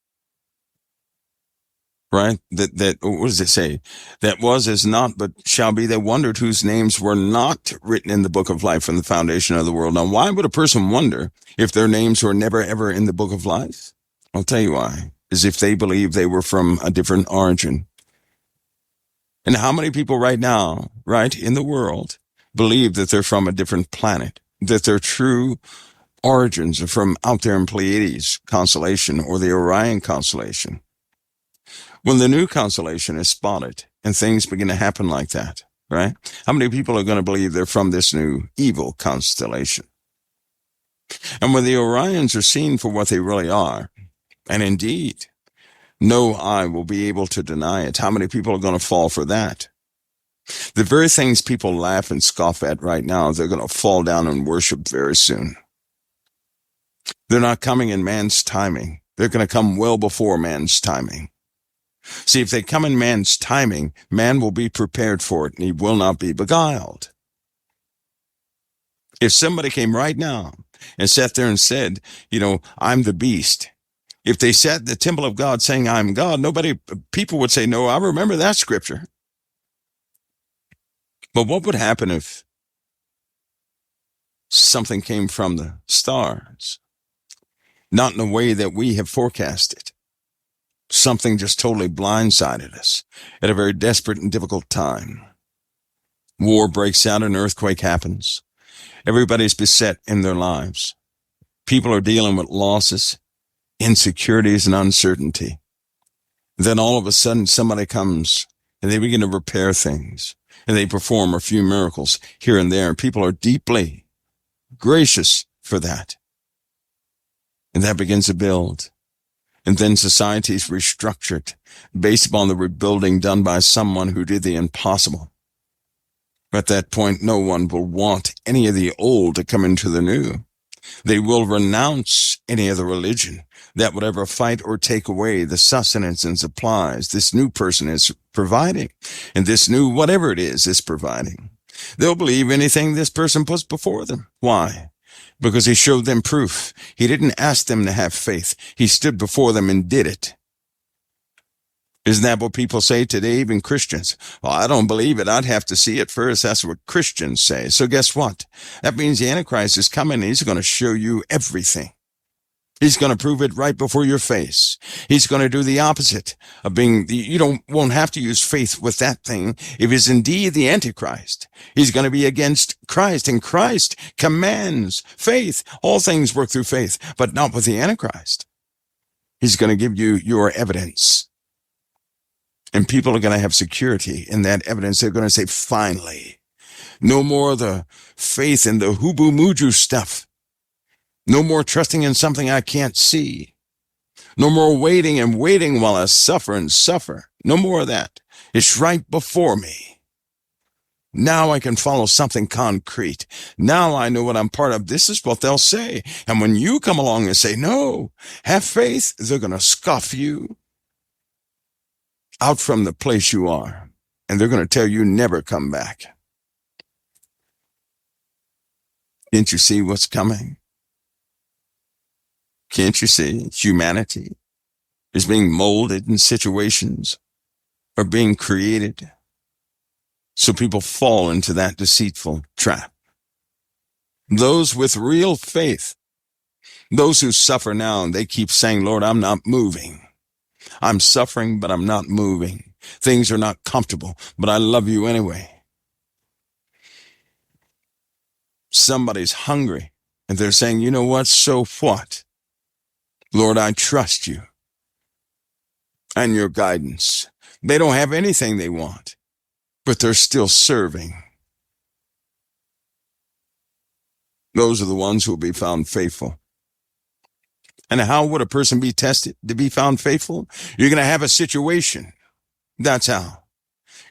A: right? That what does it say? That was, is not, but shall be. They wondered whose names were not written in the book of life from the foundation of the world. Now, why would a person wonder if their names were never, ever in the book of life? I'll tell you why. Is if they believe they were from a different origin. And how many people right now, right, in the world, believe that they're from a different planet, that their true origins are from out there in Pleiades constellation or the Orion constellation? When the new constellation is spotted and things begin to happen like that, right? How many people are going to believe they're from this new evil constellation? And when the Orions are seen for what they really are, and indeed, no eye will be able to deny it, how many people are going to fall for that? The very things people laugh and scoff at right now, they're going to fall down and worship very soon. They're not coming in man's timing. They're going to come well before man's timing. See, if they come in man's timing, man will be prepared for it and he will not be beguiled. If somebody came right now and sat there and said, I'm the beast. If they sat in the temple of God saying, I'm God, people would say, no, I remember that scripture. But what would happen if something came from the stars? Not in a way that we have forecasted. Something just totally blindsided us at a very desperate and difficult time. War breaks out, an earthquake happens. Everybody's beset in their lives. People are dealing with losses, insecurities, and uncertainty. Then all of a sudden somebody comes and they begin to repair things and they perform a few miracles here and there. People are deeply gracious for that. And that begins to build. And then society is restructured based upon the rebuilding done by someone who did the impossible. At that point, no one will want any of the old to come into the new. They will renounce any other religion that would ever fight or take away the sustenance and supplies this new person is providing. And this new whatever it is providing. They'll believe anything this person puts before them. Why? Because he showed them proof. He didn't ask them to have faith. He stood before them and did it. Isn't that what people say today, even Christians? Well, I don't believe it. I'd have to see it first. That's what Christians say. So guess what? That means the Antichrist is coming and he's going to show you everything. He's going to prove it right before your face. He's going to do the opposite of being, won't have to use faith with that thing if it's indeed the Antichrist. He's going to be against Christ, and Christ commands faith. All things work through faith, but not with the Antichrist. He's going to give you your evidence. And people are going to have security in that evidence. They're going to say, finally, no more of the faith in the hubu muju stuff. No more trusting in something I can't see. No more waiting and waiting while I suffer and suffer. No more of that. It's right before me. Now I can follow something concrete. Now I know what I'm part of. This is what they'll say. And when you come along and say, no, have faith, they're going to scoff you out from the place you are. And they're going to tell you never come back. Can't you see what's coming? Can't you see? Humanity is being molded in situations are being created. So people fall into that deceitful trap. Those with real faith, those who suffer now, they keep saying, Lord, I'm not moving. I'm suffering, but I'm not moving. Things are not comfortable, but I love you anyway. Somebody's hungry, and they're saying, you know what? So what? Lord, I trust you and your guidance. They don't have anything they want, but they're still serving. Those are the ones who will be found faithful. And how would a person be tested to be found faithful? You're going to have a situation. That's how.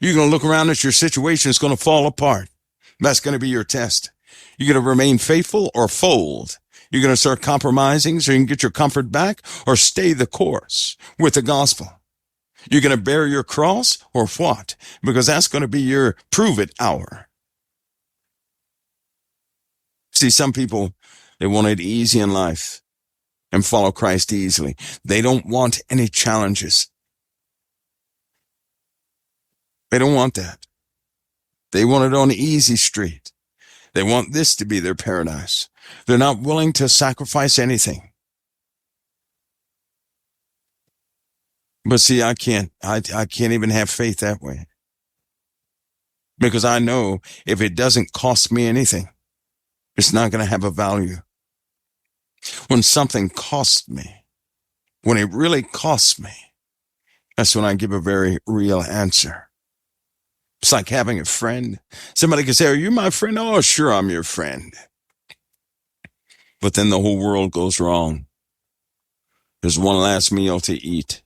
A: You're going to look around at your situation. It's going to fall apart. That's going to be your test. You're going to remain faithful or fold. You're going to start compromising so you can get your comfort back, or stay the course with the gospel. You're going to bear your cross or what? Because that's going to be your prove it hour. See, some people, they want it easy in life and follow Christ easily. They don't want any challenges. They don't want that. They want it on easy street. They want this to be their paradise. They're not willing to sacrifice anything. But see, I can't even have faith that way. Because I know if it doesn't cost me anything, it's not going to have a value. When something costs me, when it really costs me, that's when I give a very real answer. It's like having a friend. Somebody can say, are you my friend? Oh, sure, I'm your friend. But then the whole world goes wrong. There's one last meal to eat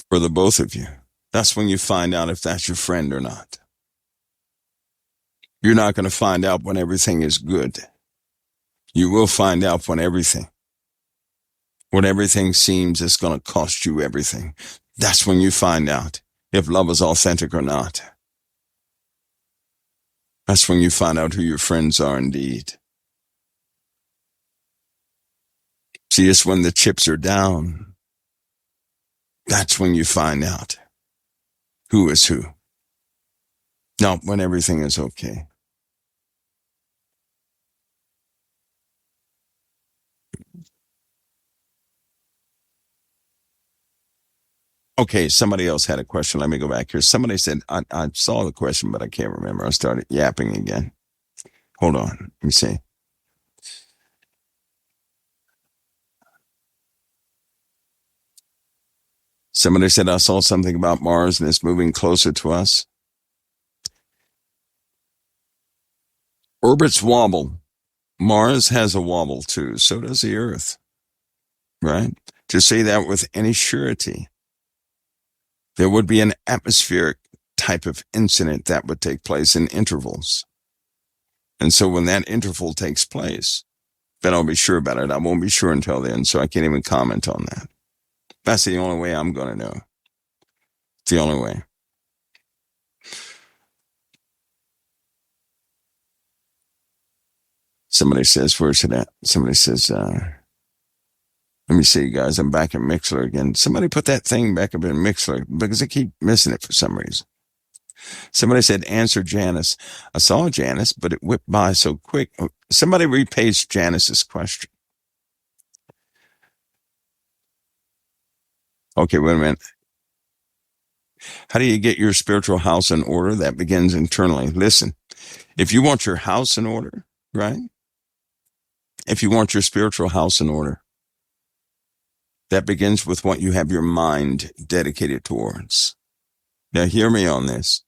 A: for the both of you. That's when you find out if that's your friend or not. You're not going to find out when everything is good. You will find out when everything seems it's going to cost you everything. That's when you find out if love is authentic or not. That's when you find out who your friends are indeed. See, it's when the chips are down. That's when you find out who is who. Not when everything is okay. Okay, somebody else had a question. Let me go back here. Somebody said, I saw the question, but I can't remember. I started yapping again. Hold on. Let me see. Somebody said, I saw something about Mars and it's moving closer to us. Orbits wobble. Mars has a wobble too. So does the Earth. Right? To say that with any surety, there would be an atmospheric type of incident that would take place in intervals. And so when that interval takes place, then I'll be sure about it. I won't be sure until then, so I can't even comment on that. That's the only way I'm going to know. It's the only way. Somebody says, where's it at? Somebody says, let me see, guys. I'm back in Mixler again. Somebody put that thing back up in Mixler because I keep missing it for some reason. Somebody said, answer Janice. I saw Janice, but it whipped by so quick. Somebody repaste Janice's question. Okay, wait a minute. How do you get your spiritual house in order? That begins internally. Listen, if you want your house in order, right? If you want your spiritual house in order, that begins with what you have your mind dedicated towards. Now, hear me on this.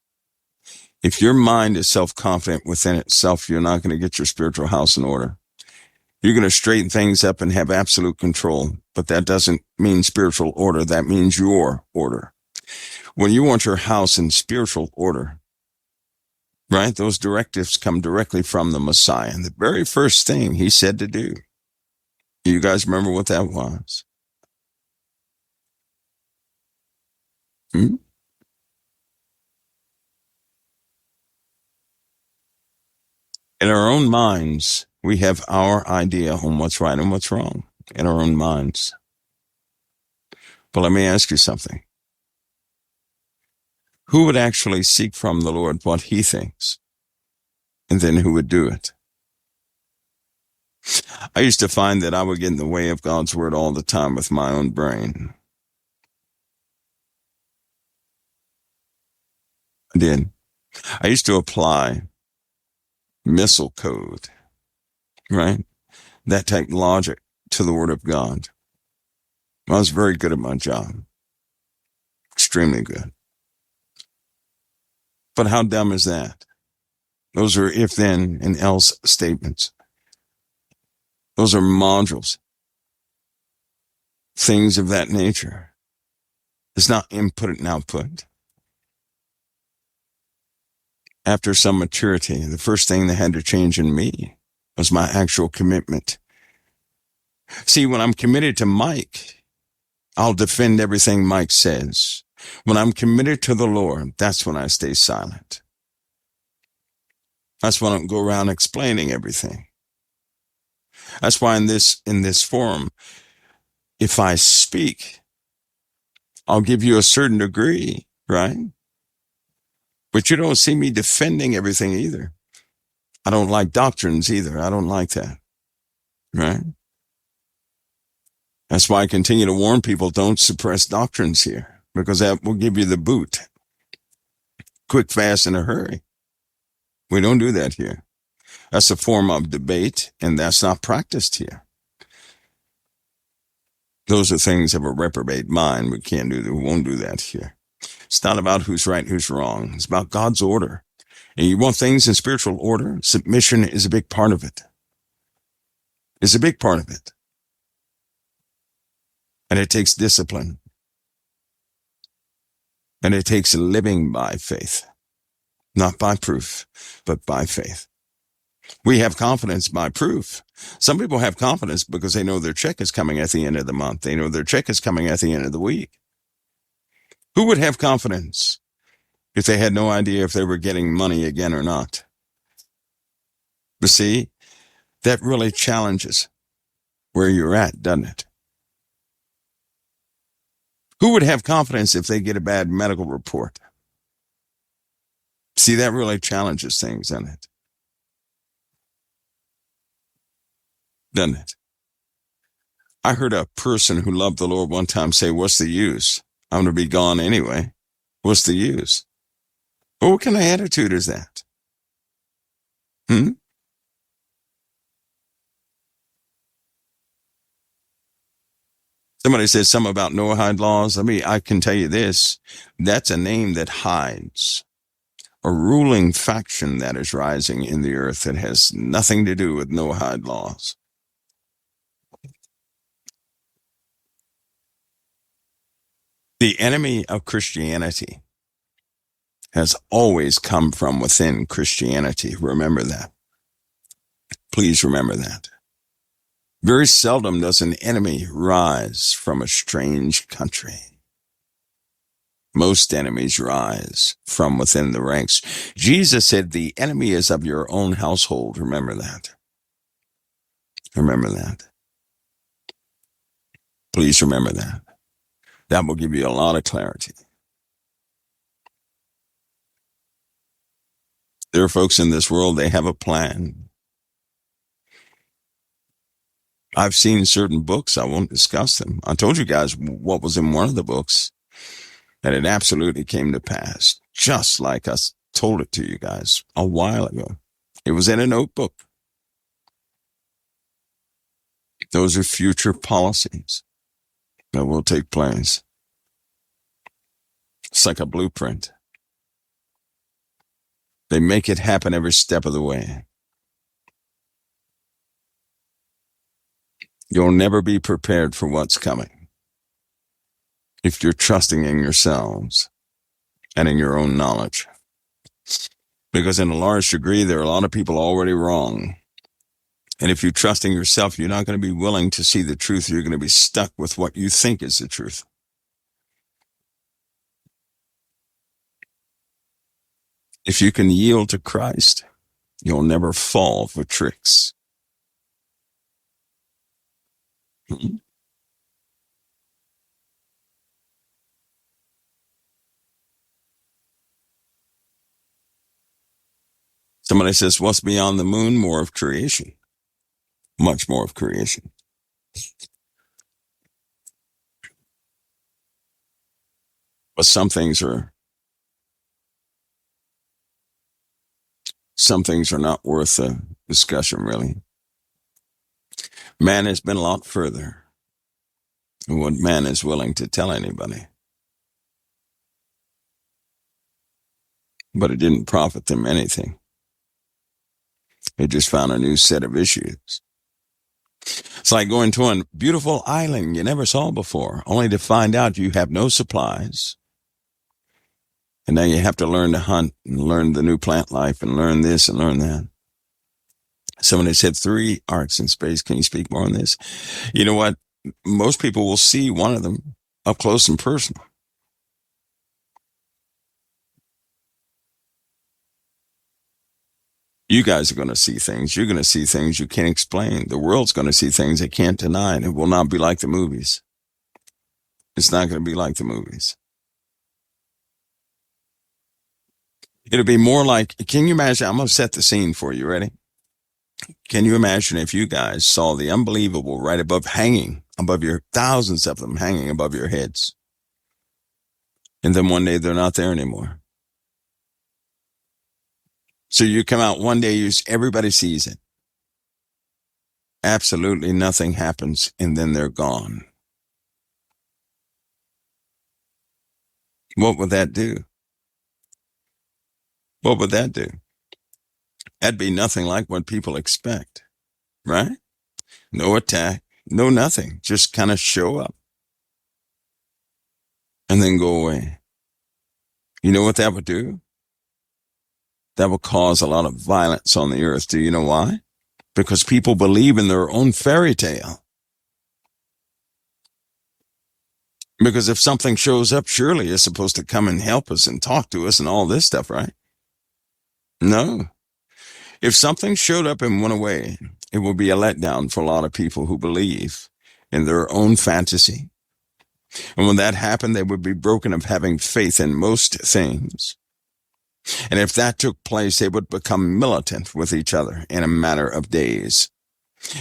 A: If your mind is self-confident within itself, you're not going to get your spiritual house in order. You're going to straighten things up and have absolute control, but that doesn't mean spiritual order. That means your order. When you want your house in spiritual order, right, those directives come directly from the Messiah. And the very first thing he said to do, you guys remember what that was? In our own minds, We have our idea on what's right and what's wrong in our own minds. But let me ask you something. Who would actually seek from the Lord what he thinks? And then who would do it? I used to find that I would get in the way of God's word all the time with my own brain. I did. I used to apply missile code, right? That type logic to the word of God. I was very good at my job. Extremely good. But how dumb is that? Those are if then and else statements. Those are modules. Things of that nature. It's not input and output. After some maturity, the first thing that had to change in me was my actual commitment. See, when I'm committed to Mike, I'll defend everything Mike says. When I'm committed to the Lord, that's when I stay silent. That's when I don't go around explaining everything. That's why in this forum, if I speak, I'll give you a certain degree, right? But you don't see me defending everything either. I don't like doctrines either. I don't like that, right? That's why I continue to warn people, don't suppress doctrines here, because that will give you the boot. Quick, fast, in a hurry. We don't do that here. That's a form of debate, and that's not practiced here. Those are things of a reprobate mind. We can't do that. We won't do that here. It's not about who's right and who's wrong. It's about God's order. And you want things in spiritual order, submission is a big part of it. It's a big part of it. And it takes discipline. And it takes living by faith. Not by proof, but by faith. We have confidence by proof. Some people have confidence because they know their check is coming at the end of the month. They know their check is coming at the end of the week. Who would have confidence if they had no idea if they were getting money again or not? But see, that really challenges where you're at, doesn't it? Who would have confidence if they get a bad medical report? See, that really challenges things, doesn't it? Doesn't it? I heard a person who loved the Lord one time say, what's the use? I'm going to be gone anyway. What's the use? Well, what kind of attitude is that? Somebody said something about Noahide laws. I can tell you this. That's a name that hides a ruling faction that is rising in the earth that has nothing to do with Noahide laws. The enemy of Christianity has always come from within Christianity. Remember that. Please remember that. Very seldom does an enemy rise from a strange country. Most enemies rise from within the ranks. Jesus said the enemy is of your own household. Remember that. Remember that. Please remember that. That will give you a lot of clarity. There are folks in this world, they have a plan. I've seen certain books. I won't discuss them. I told you guys what was in one of the books, and it absolutely came to pass, just like I told it to you guys a while ago. It was in a notebook. Those are future policies that will take place. It's like a blueprint. They make it happen every step of the way. You'll never be prepared for what's coming if you're trusting in yourselves and in your own knowledge. Because in a large degree, there are a lot of people already wrong. And if you trust in yourself, you're not going to be willing to see the truth. You're going to be stuck with what you think is the truth. If you can yield to Christ, you'll never fall for tricks Somebody says, what's beyond the moon? More of creation. Much more of creation. But some things are not worth a discussion, really. Man has been a lot further than what man is willing to tell anybody. But it didn't profit them anything. They just found a new set of issues. It's like going to a beautiful island you never saw before, only to find out you have no supplies. And now you have to learn to hunt and learn the new plant life and learn this and learn that. Somebody said 3 arcs in space. Can you speak more on this? You know what? Most people will see one of them up close and personal. You guys are going to see things. You're going to see things you can't explain. The world's going to see things they can't deny. And it will not be like the movies. It's not going to be like the movies. It'll be more like, can you imagine? I'm going to set the scene for you. Ready? Can you imagine if you guys saw the unbelievable right above, hanging above your, thousands of them hanging above your heads? And then one day they're not there anymore. So you come out one day, everybody sees it. Absolutely nothing happens, and then they're gone. What would that do? What would that do? That'd be nothing like what people expect, right? No attack, no nothing, just kind of show up and then go away. You know what that would do? That would cause a lot of violence on the earth. Do you know why? Because people believe in their own fairy tale. Because if something shows up, surely it's supposed to come and help us and talk to us and all this stuff, right? No. If something showed up and went away, it would be a letdown for a lot of people who believe in their own fantasy. And when that happened, they would be broken of having faith in most things. And if that took place, they would become militant with each other in a matter of days.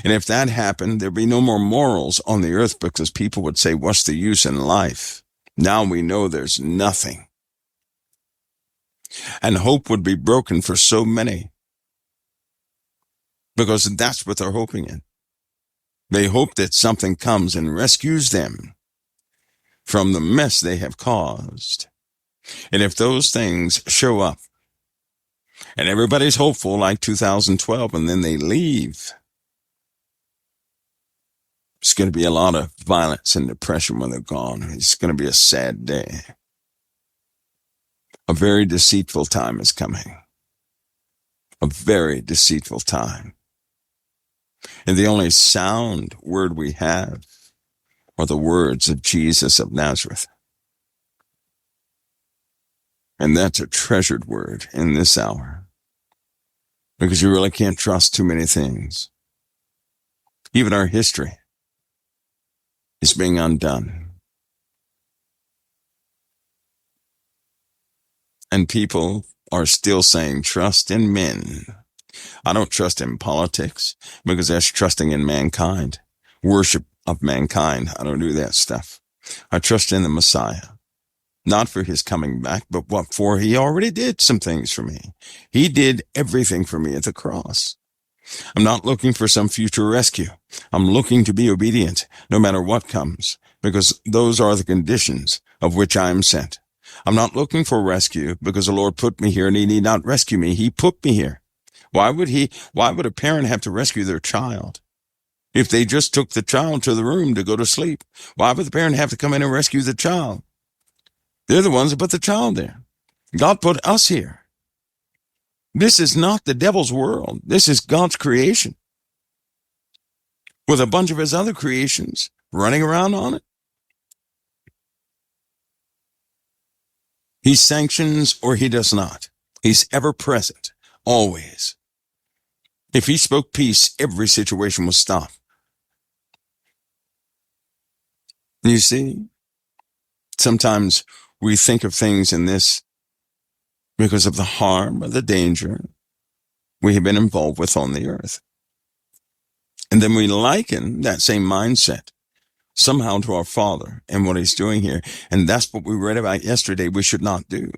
A: And if that happened, there'd be no more morals on the earth because people would say, what's the use in life? Now we know there's nothing. And hope would be broken for so many because that's what they're hoping in. They hope that something comes and rescues them from the mess they have caused. And if those things show up and everybody's hopeful like 2012 and then they leave, it's going to be a lot of violence and depression when they're gone. It's going to be a sad day. A very deceitful time is coming. A very deceitful time. And the only sound word we have are the words of Jesus of Nazareth. And that's a treasured word in this hour. Because you really can't trust too many things. Even our history is being undone. And people are still saying, trust in men. I don't trust in politics because that's trusting in mankind. Worship of mankind. I don't do that stuff. I trust in the Messiah. Not for his coming back, but what for? He already did some things for me. He did everything for me at the cross. I'm not looking for some future rescue. I'm looking to be obedient no matter what comes, because those are the conditions of which I am sent. I'm not looking for rescue because the Lord put me here and he need not rescue me. He put me here. Why would a parent have to rescue their child? If they just took the child to the room to go to sleep, why would the parent have to come in and rescue the child? They're the ones that put the child there. God put us here. This is not the devil's world. This is God's creation with a bunch of his other creations running around on it. He sanctions or he does not. He's ever present, always. If he spoke peace, every situation will stop. You see, sometimes we think of things in this because of the harm or the danger we have been involved with on the earth. And then we liken that same mindset somehow to our Father and what he's doing here. And that's what we read about yesterday we should not do.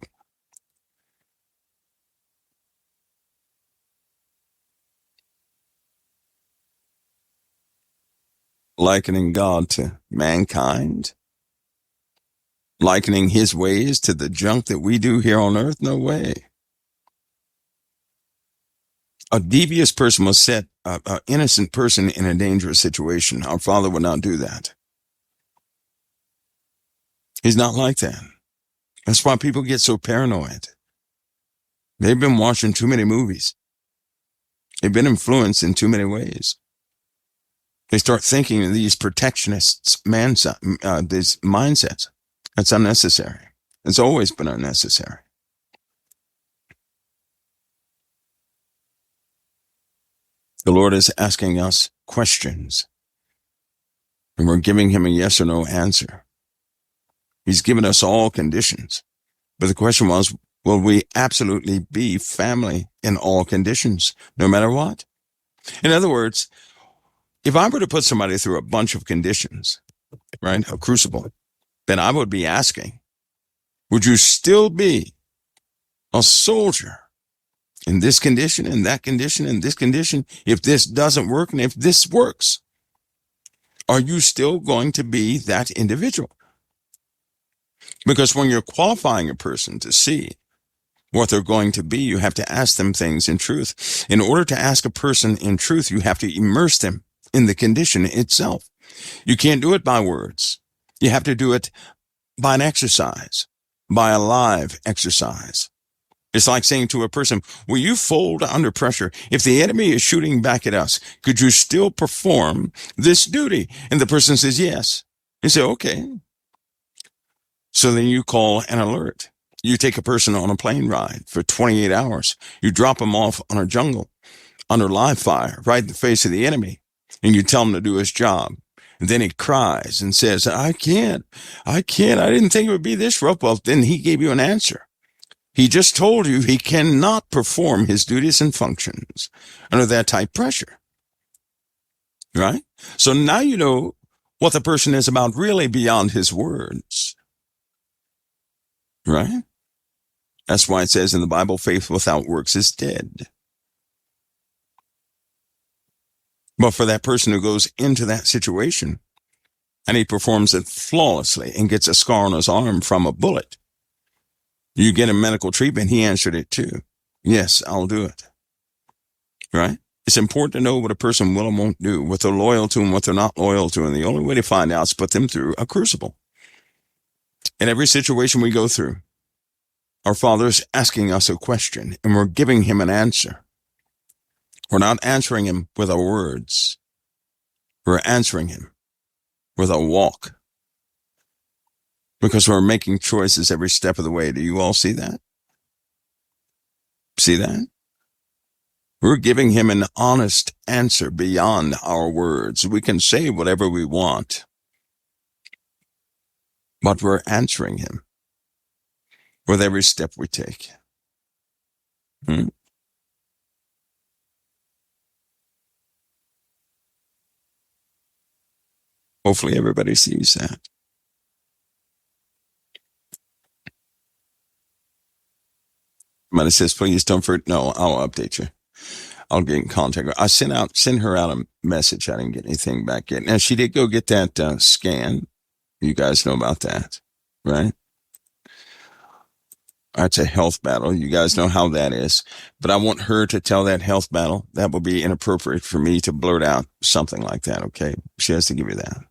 A: Likening God to mankind, likening his ways to the junk that we do here on earth? No way. A devious person will set an innocent person in a dangerous situation. Our Father would not do that. He's not like that. That's why people get so paranoid. They've been watching too many movies. They've been influenced in too many ways. They start thinking of these protectionists, these mindsets. That's unnecessary. It's always been unnecessary. The Lord is asking us questions, and we're giving him a yes or no answer. He's given us all conditions. But the question was, will we absolutely be family in all conditions, no matter what? In other words, if I were to put somebody through a bunch of conditions, right, a crucible, then I would be asking, would you still be a soldier in this condition, in that condition, in this condition? If this doesn't work, and if this works, are you still going to be that individual? Because when you're qualifying a person to see what they're going to be, you have to ask them things in truth. In order to ask a person in truth, you have to immerse them in the condition itself. You can't do it by words. You have to do it by an exercise, by a live exercise. It's like saying to a person, will you fold under pressure? If the enemy is shooting back at us, could you still perform this duty? And the person says, yes. You say, okay. So then you call an alert. You take a person on a plane ride for 28 hours. You drop them off on a jungle under live fire, right in the face of the enemy. And you tell him to do his job. And then he cries and says, I can't. I didn't think it would be this rough. Well, then he gave you an answer. He just told you he cannot perform his duties and functions under that type pressure. Right? So now you know what the person is about really beyond his words. Right? That's why it says in the Bible, faith without works is dead. But for that person who goes into that situation and he performs it flawlessly and gets a scar on his arm from a bullet, you get a medical treatment. He answered it too. Yes, I'll do it. Right? It's important to know what a person will and won't do, what they're loyal to and what they're not loyal to. And the only way to find out is put them through a crucible. In every situation we go through, our Father's asking us a question and we're giving him an answer. We're not answering him with our words. We're answering him with a walk. Because we're making choices every step of the way. Do you all see that? See that? We're giving him an honest answer beyond our words. We can say whatever we want, but we're answering him with every step we take. Hopefully everybody sees that. Somebody says, please don't forget. No, I'll update you. I'll get in contact. I sent her out a message. I didn't get anything back yet. Now she did go get that scan. You guys know about that, right? That's a health battle. You guys know how that is. But I want her to tell that health battle. That would be inappropriate for me to blurt out something like that, okay? She has to give you that.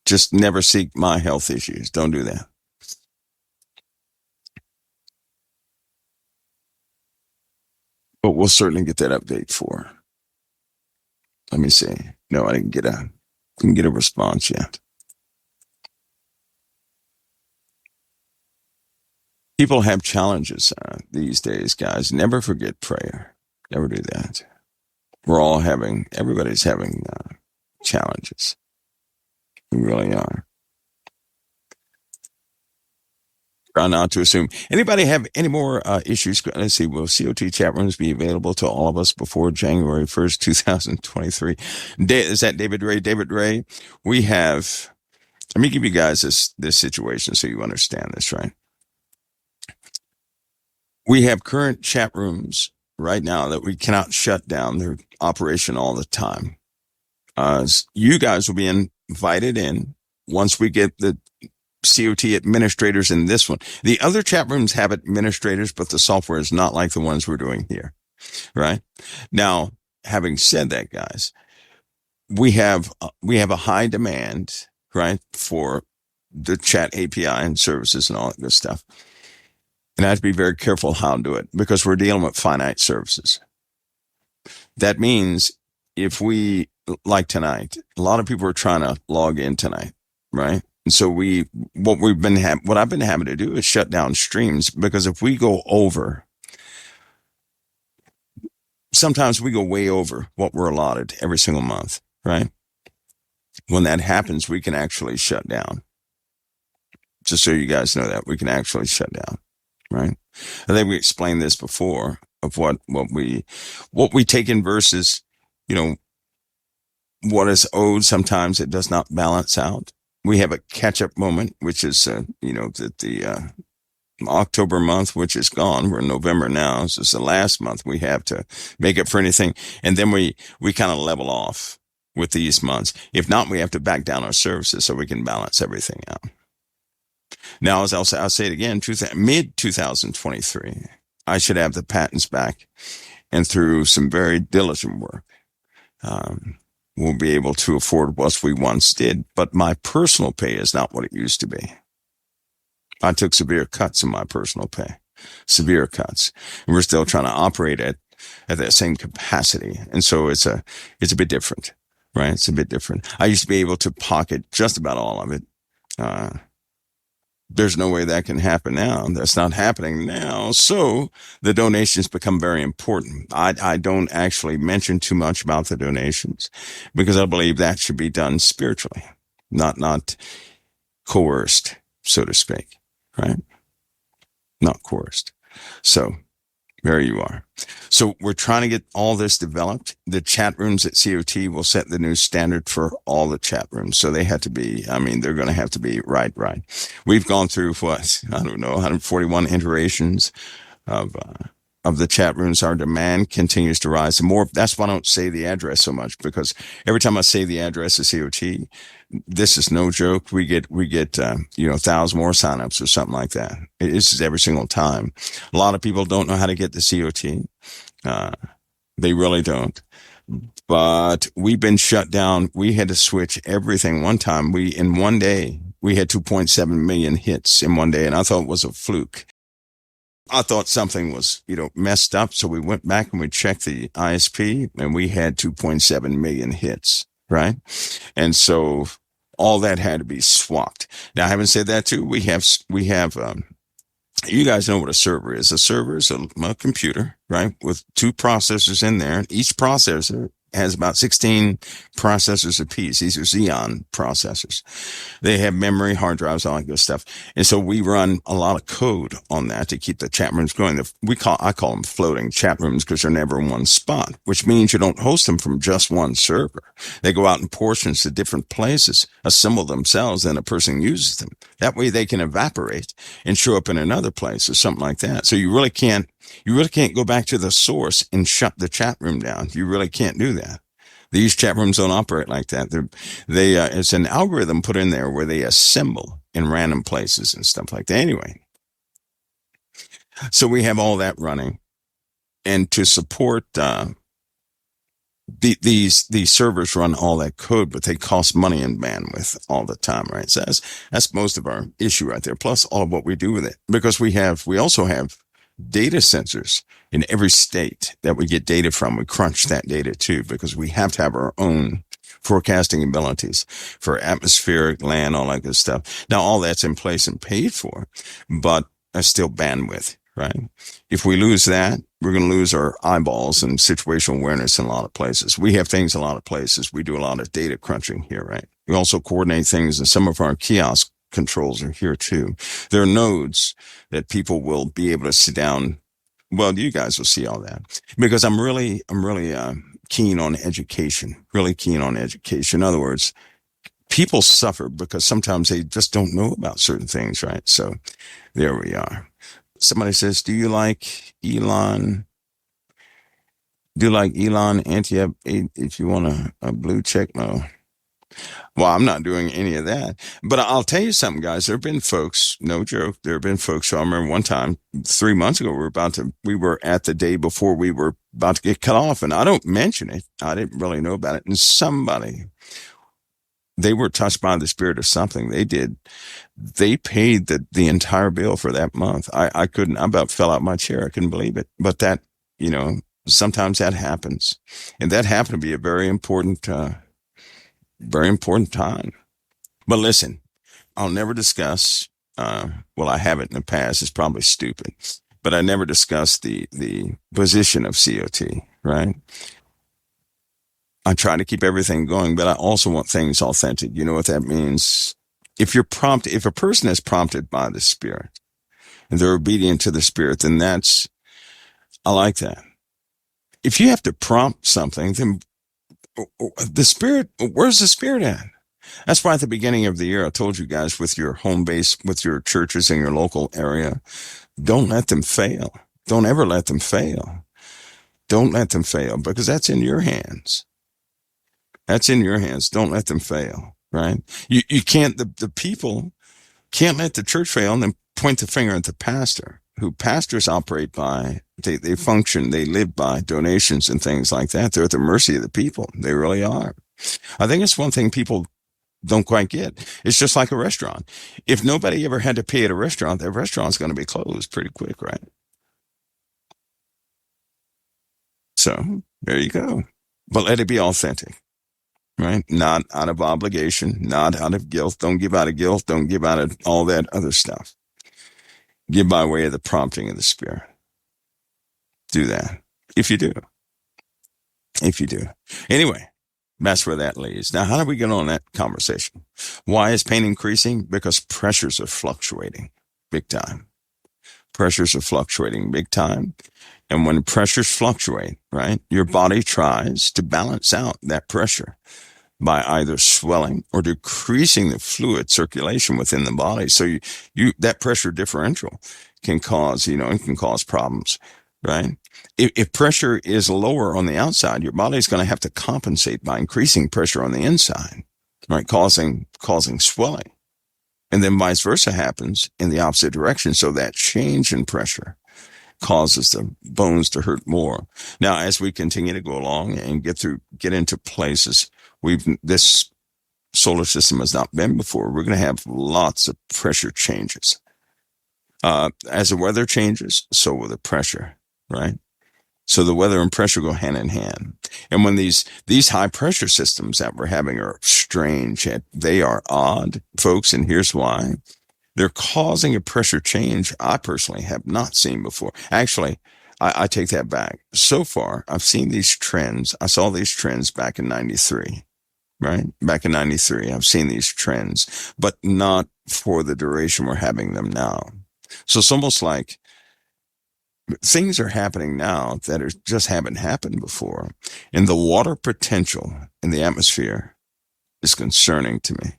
A: Just never seek my health issues. Don't do that. But we'll certainly get that update for her. Let me see. No, I didn't get a response yet. People have challenges these days, guys. Never forget prayer. Never do that. Everybody's having challenges. We really are. Try not to assume. Anybody have any more issues? Let's see. Will COT chat rooms be available to all of us before January 1st, 2023? Is that David Ray? David Ray, we have, let me give you guys this situation so you understand this, right? We have current chat rooms right now that we cannot shut down. They're operation all the time. You guys will be invited in once we get the COT administrators in this one. The other chat rooms have administrators, but the software is not like the ones we're doing here, right? Now, having said that, guys, we have a high demand, right, for the chat API and services and all that good stuff. And I have to be very careful how to do it because we're dealing with finite services. That means if we, like tonight, a lot of people are trying to log in tonight, right? And so what I've been having to do is shut down streams because if we go over, sometimes we go way over what we're allotted every single month, right? When that happens, we can actually shut down. Just so you guys know that we can actually shut down, right? I think we explained this before of what we take in versus, what is owed. Sometimes it does not balance out. We have a catch-up moment, which is, the October month, which is gone. We're in November now. This is the last month we have to make up for anything. And then we kind of level off with these months. If not, we have to back down our services so we can balance everything out. Now, as I'll say it again, mid-2023, I should have the patents back. And through some very diligent work, we'll be able to afford what we once did. But my personal pay is not what it used to be. I took severe cuts in my personal pay, severe cuts. And we're still trying to operate at that same capacity. And so it's a bit different, right? It's a bit different. I used to be able to pocket just about all of it. There's no way that can happen now. That's not happening now. So the donations become very important. I don't actually mention too much about the donations because I believe that should be done spiritually, not coerced, so to speak, right? Not coerced. So there you are. So we're trying to get all this developed. The chat rooms at COT will set the new standard for all the chat rooms. So they have to be, they're going to have to be right. We've gone through 141 iterations of the chat rooms. Our demand continues to rise. That's why I don't say the address so much, because every time I say the address of COT, this is no joke. We get 1,000 more signups or something like that. This is every single time. A lot of people don't know how to get the COT. They really don't. But we've been shut down. We had to switch everything. One time, in one day, we had 2.7 million hits in one day, and I thought it was a fluke. I thought something was, messed up. So we went back and we checked the ISP, and we had 2.7 million hits, right? And so all that had to be swapped. Now, having said that too, we have, you guys know what a server is. A server is a computer, right? With two processors in there. Each processor has about 16 processors apiece. These are Xeon processors. They have memory, hard drives, all that good stuff. And so we run a lot of code on that to keep the chat rooms going. I call them floating chat rooms because they're never in one spot, which means you don't host them from just one server. They go out in portions to different places, assemble themselves, and a person uses them. That way they can evaporate and show up in another place or something like that. So you really can't go back to the source and shut the chat room down. You really can't do that. These chat rooms don't operate like that. It's an algorithm put in there where they assemble in random places and stuff like that. Anyway, so we have all that running, and to support these servers run all that code, but they cost money and bandwidth all the time, right? So that's most of our issue right there. Plus all of what we do with it, because we also have data sensors in every state that we get data from. We crunch that data too, because we have to have our own forecasting abilities for atmospheric, land, all that good stuff. Now, all that's in place and paid for, but still bandwidth, right? If we lose that, we're going to lose our eyeballs and situational awareness in a lot of places. We have things in a lot of places. We do a lot of data crunching here, right? We also coordinate things in some of our kiosk controls are here too. There are nodes that people will be able to sit down. Well, you guys will see all that because I'm really keen on education, really keen on education. In other words, people suffer because sometimes they just don't know about certain things, right? So there we are. Somebody says, "Do you like Elon? Do you like Elon anti if you want a blue check?" No. Well, I'm not doing any of that. But I'll tell you something, guys. There have been folks, no joke, there have been folks. So I remember one time, 3 months ago, we were at the day before we were about to get cut off. And I don't mention it. I didn't really know about it. And they were touched by the spirit of something. They did. They paid the entire bill for that month. I couldn't, I about fell out my chair. I couldn't believe it. But that, sometimes that happens. And that happened to be a very important time. But listen, I'll never discuss, well, I haven't in the past. It's probably stupid, but I never discussed the position of COT, right? I try to keep everything going, but I also want things authentic. You know what that means? If a person is prompted by the Spirit and they're obedient to the Spirit, then I like that. If you have to prompt something, then the Spirit, where's the Spirit at? That's why at the beginning of the year, I told you guys with your home base, with your churches in your local area, don't let them fail. Don't ever let them fail. Don't let them fail because that's in your hands. That's in your hands. Don't let them fail, right? You can't, the people can't let the church fail and then point the finger at the pastor, who pastors operate by, they function, they live by donations and things like that. They're at the mercy of the people. They really are. I think it's one thing people don't quite get. It's just like a restaurant. If nobody ever had to pay at a restaurant, that restaurant's going to be closed pretty quick, right? So there you go. But let it be authentic, right? Not out of obligation, not out of guilt. Don't give out of guilt. Don't give out of all that other stuff. Give by way of the prompting of the Spirit. Do that. If you do. If you do. Anyway, that's where that leads. Now, how do we get on that conversation? Why is pain increasing? Because pressures are fluctuating big time. Pressures are fluctuating big time. And when pressures fluctuate, right, your body tries to balance out that pressure by either swelling or decreasing the fluid circulation within the body. So that pressure differential can cause, it can cause problems, right? If pressure is lower on the outside, your body is going to have to compensate by increasing pressure on the inside, right? Causing swelling. And then vice versa happens in the opposite direction. So that change in pressure causes the bones to hurt more. Now, as we continue to go along and get into places this solar system has not been before, we're going to have lots of pressure changes. As the weather changes, so will the pressure, right? So the weather and pressure go hand in hand. And when these high pressure systems that we're having are strange, they are odd, folks, and here's why. They're causing a pressure change I personally have not seen before. Actually, I take that back. So far, I've seen these trends. I saw these trends back in 93, right? Back in 93, I've seen these trends, but not for the duration we're having them now. So it's almost like things are happening now that just haven't happened before. And the water potential in the atmosphere is concerning to me.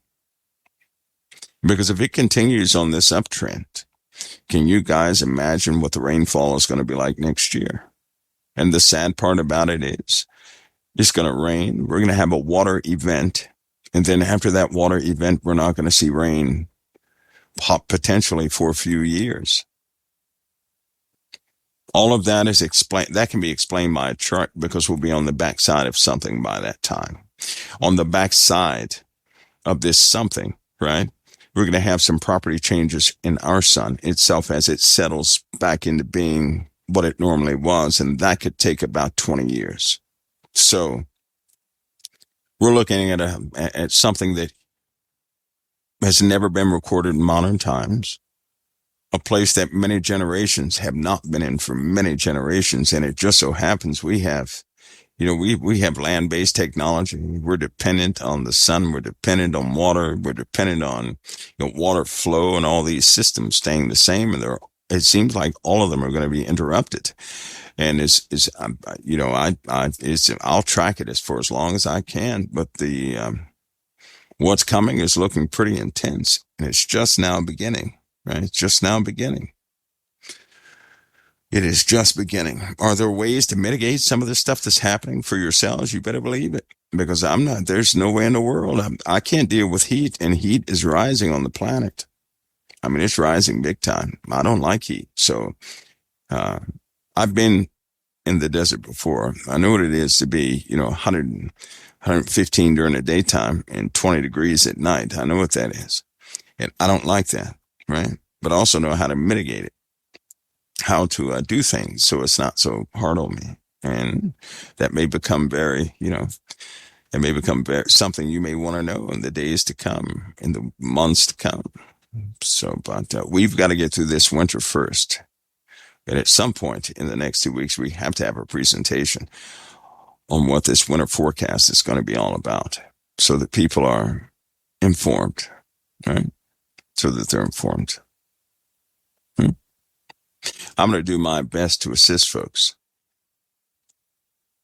A: Because if it continues on this uptrend, can you guys imagine what the rainfall is going to be like next year? And the sad part about it is it's going to rain. We're going to have a water event. And then after that water event, we're not going to see rain pop potentially for a few years. All of that is explained. That can be explained by a chart because we'll be on the backside of something by that time. On the backside of this something, right? We're going to have some property changes in our sun itself as it settles back into being what it normally was. And that could take about 20 years. So we're looking at something that has never been recorded in modern times, a place that many generations have not been in for many generations. And it just so happens we have We have land-based technology. We're dependent on the sun. We're dependent on water. We're dependent on, water flow and all these systems staying the same. And it seems like all of them are going to be interrupted. And I'll track it as for as long as I can. But what's coming is looking pretty intense, and it's just now beginning, right? It's just now beginning. It is just beginning. Are there ways to mitigate some of the stuff that's happening for yourselves? You better believe it, because there's no way in the world. I can't deal with heat, and heat is rising on the planet. I mean, it's rising big time. I don't like heat. So, I've been in the desert before. I know what it is to be, 115 during the daytime and 20 degrees at night. I know what that is. And I don't like that, right? But I also know how to mitigate it, how to do things so it's not so hard on me. And that may become something you may want to know in the days to come, in the months to come. So, but we've got to get through this winter first. And at some point in the next 2 weeks, we have to have a presentation on what this winter forecast is going to be all about, so that people are informed, right? So that they're informed. I'm going to do my best to assist folks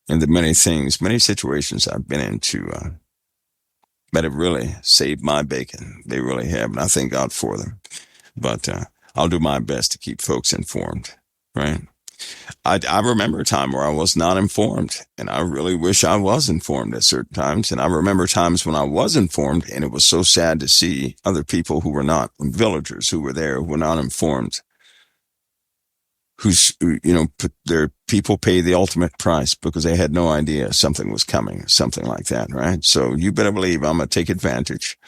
A: in the many situations I've been into that have really saved my bacon. They really have, and I thank God for them. But I'll do my best to keep folks informed, right? I remember a time where I was not informed, and I really wish I was informed at certain times. And I remember times when I was informed, and it was so sad to see other people who were not, villagers who were there, who were not informed, their people pay the ultimate price because they had no idea something was coming, something like that, right? So you better believe I'm going to take advantage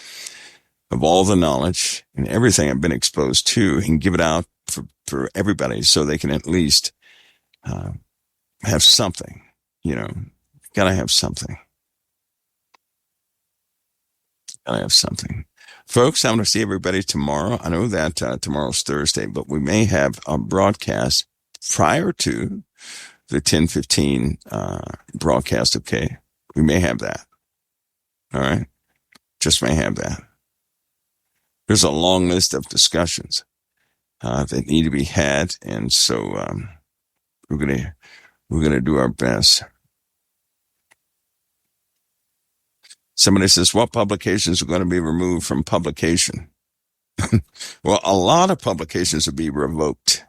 A: of all the knowledge and everything I've been exposed to and give it out for everybody, so they can at least have something, gotta have something. Gotta have something. Folks, I'm going to see everybody tomorrow. I know that tomorrow's Thursday, but we may have a broadcast prior to the 10:15 broadcast, okay? We may have that. All right? Just may have that. There's a long list of discussions that need to be had, and so we're gonna do our best. Somebody says, what publications are going to be removed from publication? Well, a lot of publications will be revoked.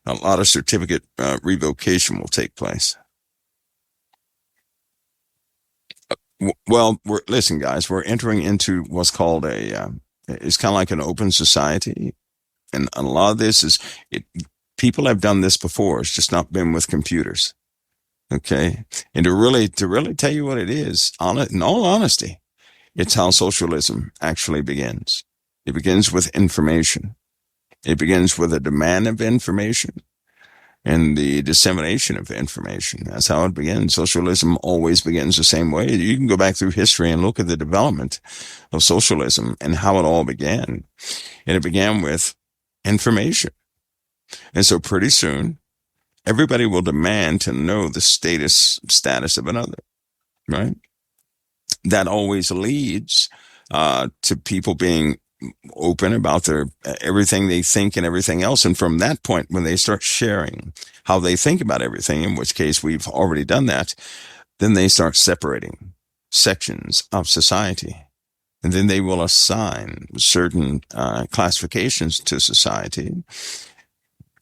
A: A lot of certificate revocation will take place. Well, listen, guys, we're entering into what's called it's kind of like an open society. And a lot of this people have done this before. It's just not been with computers. Okay. And to really tell you what it is, in all honesty, it's how socialism actually begins. It begins with information. It begins with a demand of information and the dissemination of information. That's how it begins. Socialism always begins the same way. You can go back through history and look at the development of socialism and how it all began. And it began with information. And so pretty soon, everybody will demand to know the status of another, right? That always leads to people being open about their everything they think and everything else. And from that point, when they start sharing how they think about everything, in which case we've already done that, then they start separating sections of society. And then they will assign certain classifications to society.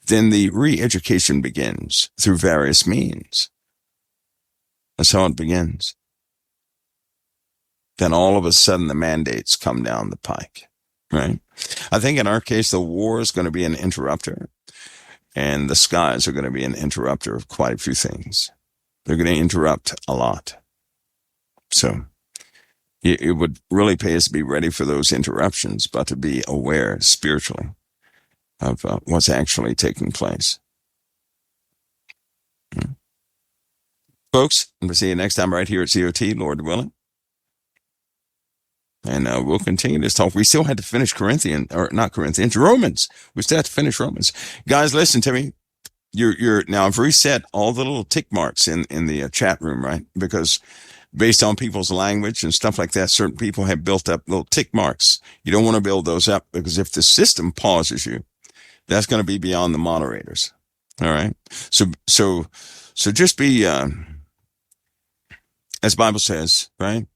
A: Then the re-education begins through various means. That's how it begins. Then all of a sudden the mandates come down the pike, right? I think in our case, the war is going to be an interrupter, and the skies are going to be an interrupter of quite a few things. They're going to interrupt a lot. So it would really pay us to be ready for those interruptions, but to be aware spiritually of what's actually taking place. Folks, we'll see you next time right here at COT, Lord willing. And we'll continue this talk. We still had to finish Romans. We still have to finish Romans. Guys, listen to me. you're now I've reset all the little tick marks in the chat room, right? Because based on people's language and stuff like that, certain people have built up little tick marks. You don't want to build those up because if the system pauses you, that's going to be beyond the moderators. All right. So just be, as the Bible says, right?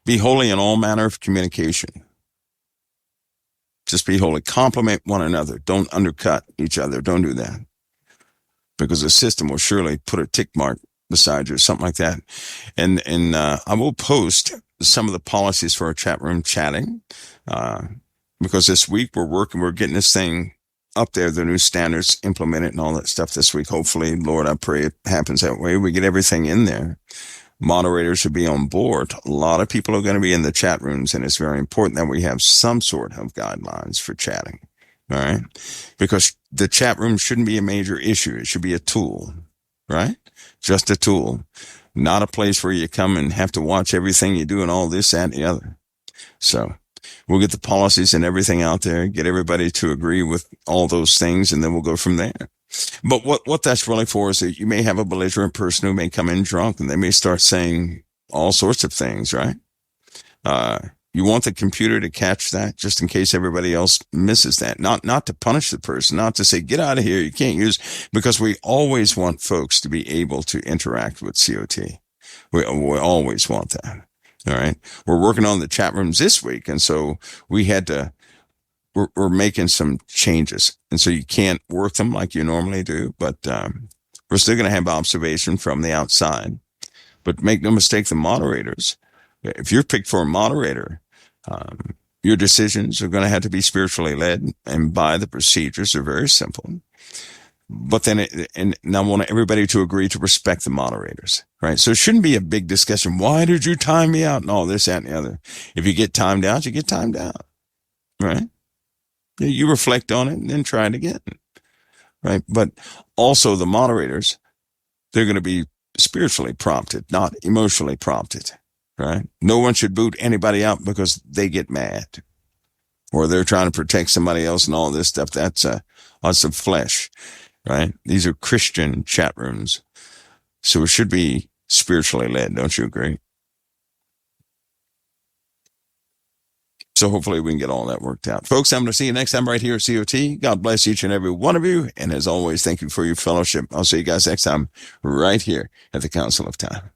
A: Be holy in all manner of communication. Just be holy. Compliment one another. Don't undercut each other. Don't do that, because the system will surely put a tick mark beside you or something like that. And I will post some of the policies for our chat room chatting, because this week we're getting this thing up there, the new standards implemented and all that stuff this week. Hopefully, Lord, I pray it happens that way. We get everything in there. Moderators should be on board. A lot of people are going to be in the chat rooms, and it's very important that we have some sort of guidelines for chatting. All right. Because the chat room shouldn't be a major issue. It should be a tool, right? Just a tool, not a place where you come and have to watch everything you do and all this, that, and the other. So we'll get the policies and everything out there, get everybody to agree with all those things, and then we'll go from there. But what that's really for is that you may have a belligerent person who may come in drunk and they may start saying all sorts of things, right? You want the computer to catch that just in case everybody else misses that. Not to punish the person, not to say, get out of here, you can't use, because we always want folks to be able to interact with COT. We always want that. All right. We're working on the chat rooms this week. And so we're making some changes. And so you can't work them like you normally do, but we're still going to have observation from the outside. But make no mistake, the moderators, if you're picked for a moderator, your decisions are going to have to be spiritually led, and by the procedures are very simple. But then, and I want everybody to agree to respect the moderators, right? So it shouldn't be a big discussion. Why did you time me out? And all this, that, and the other. If you get timed out, you get timed out, right? You reflect on it and then try it again, right? But also the moderators, they're going to be spiritually prompted, not emotionally prompted, right? No one should boot anybody out because they get mad or they're trying to protect somebody else and all this stuff. That's of flesh, right? These are Christian chat rooms. So it should be spiritually led. Don't you agree? So hopefully we can get all that worked out. Folks, I'm going to see you next time right here at COT. God bless each and every one of you. And as always, thank you for your fellowship. I'll see you guys next time right here at the Council of Time.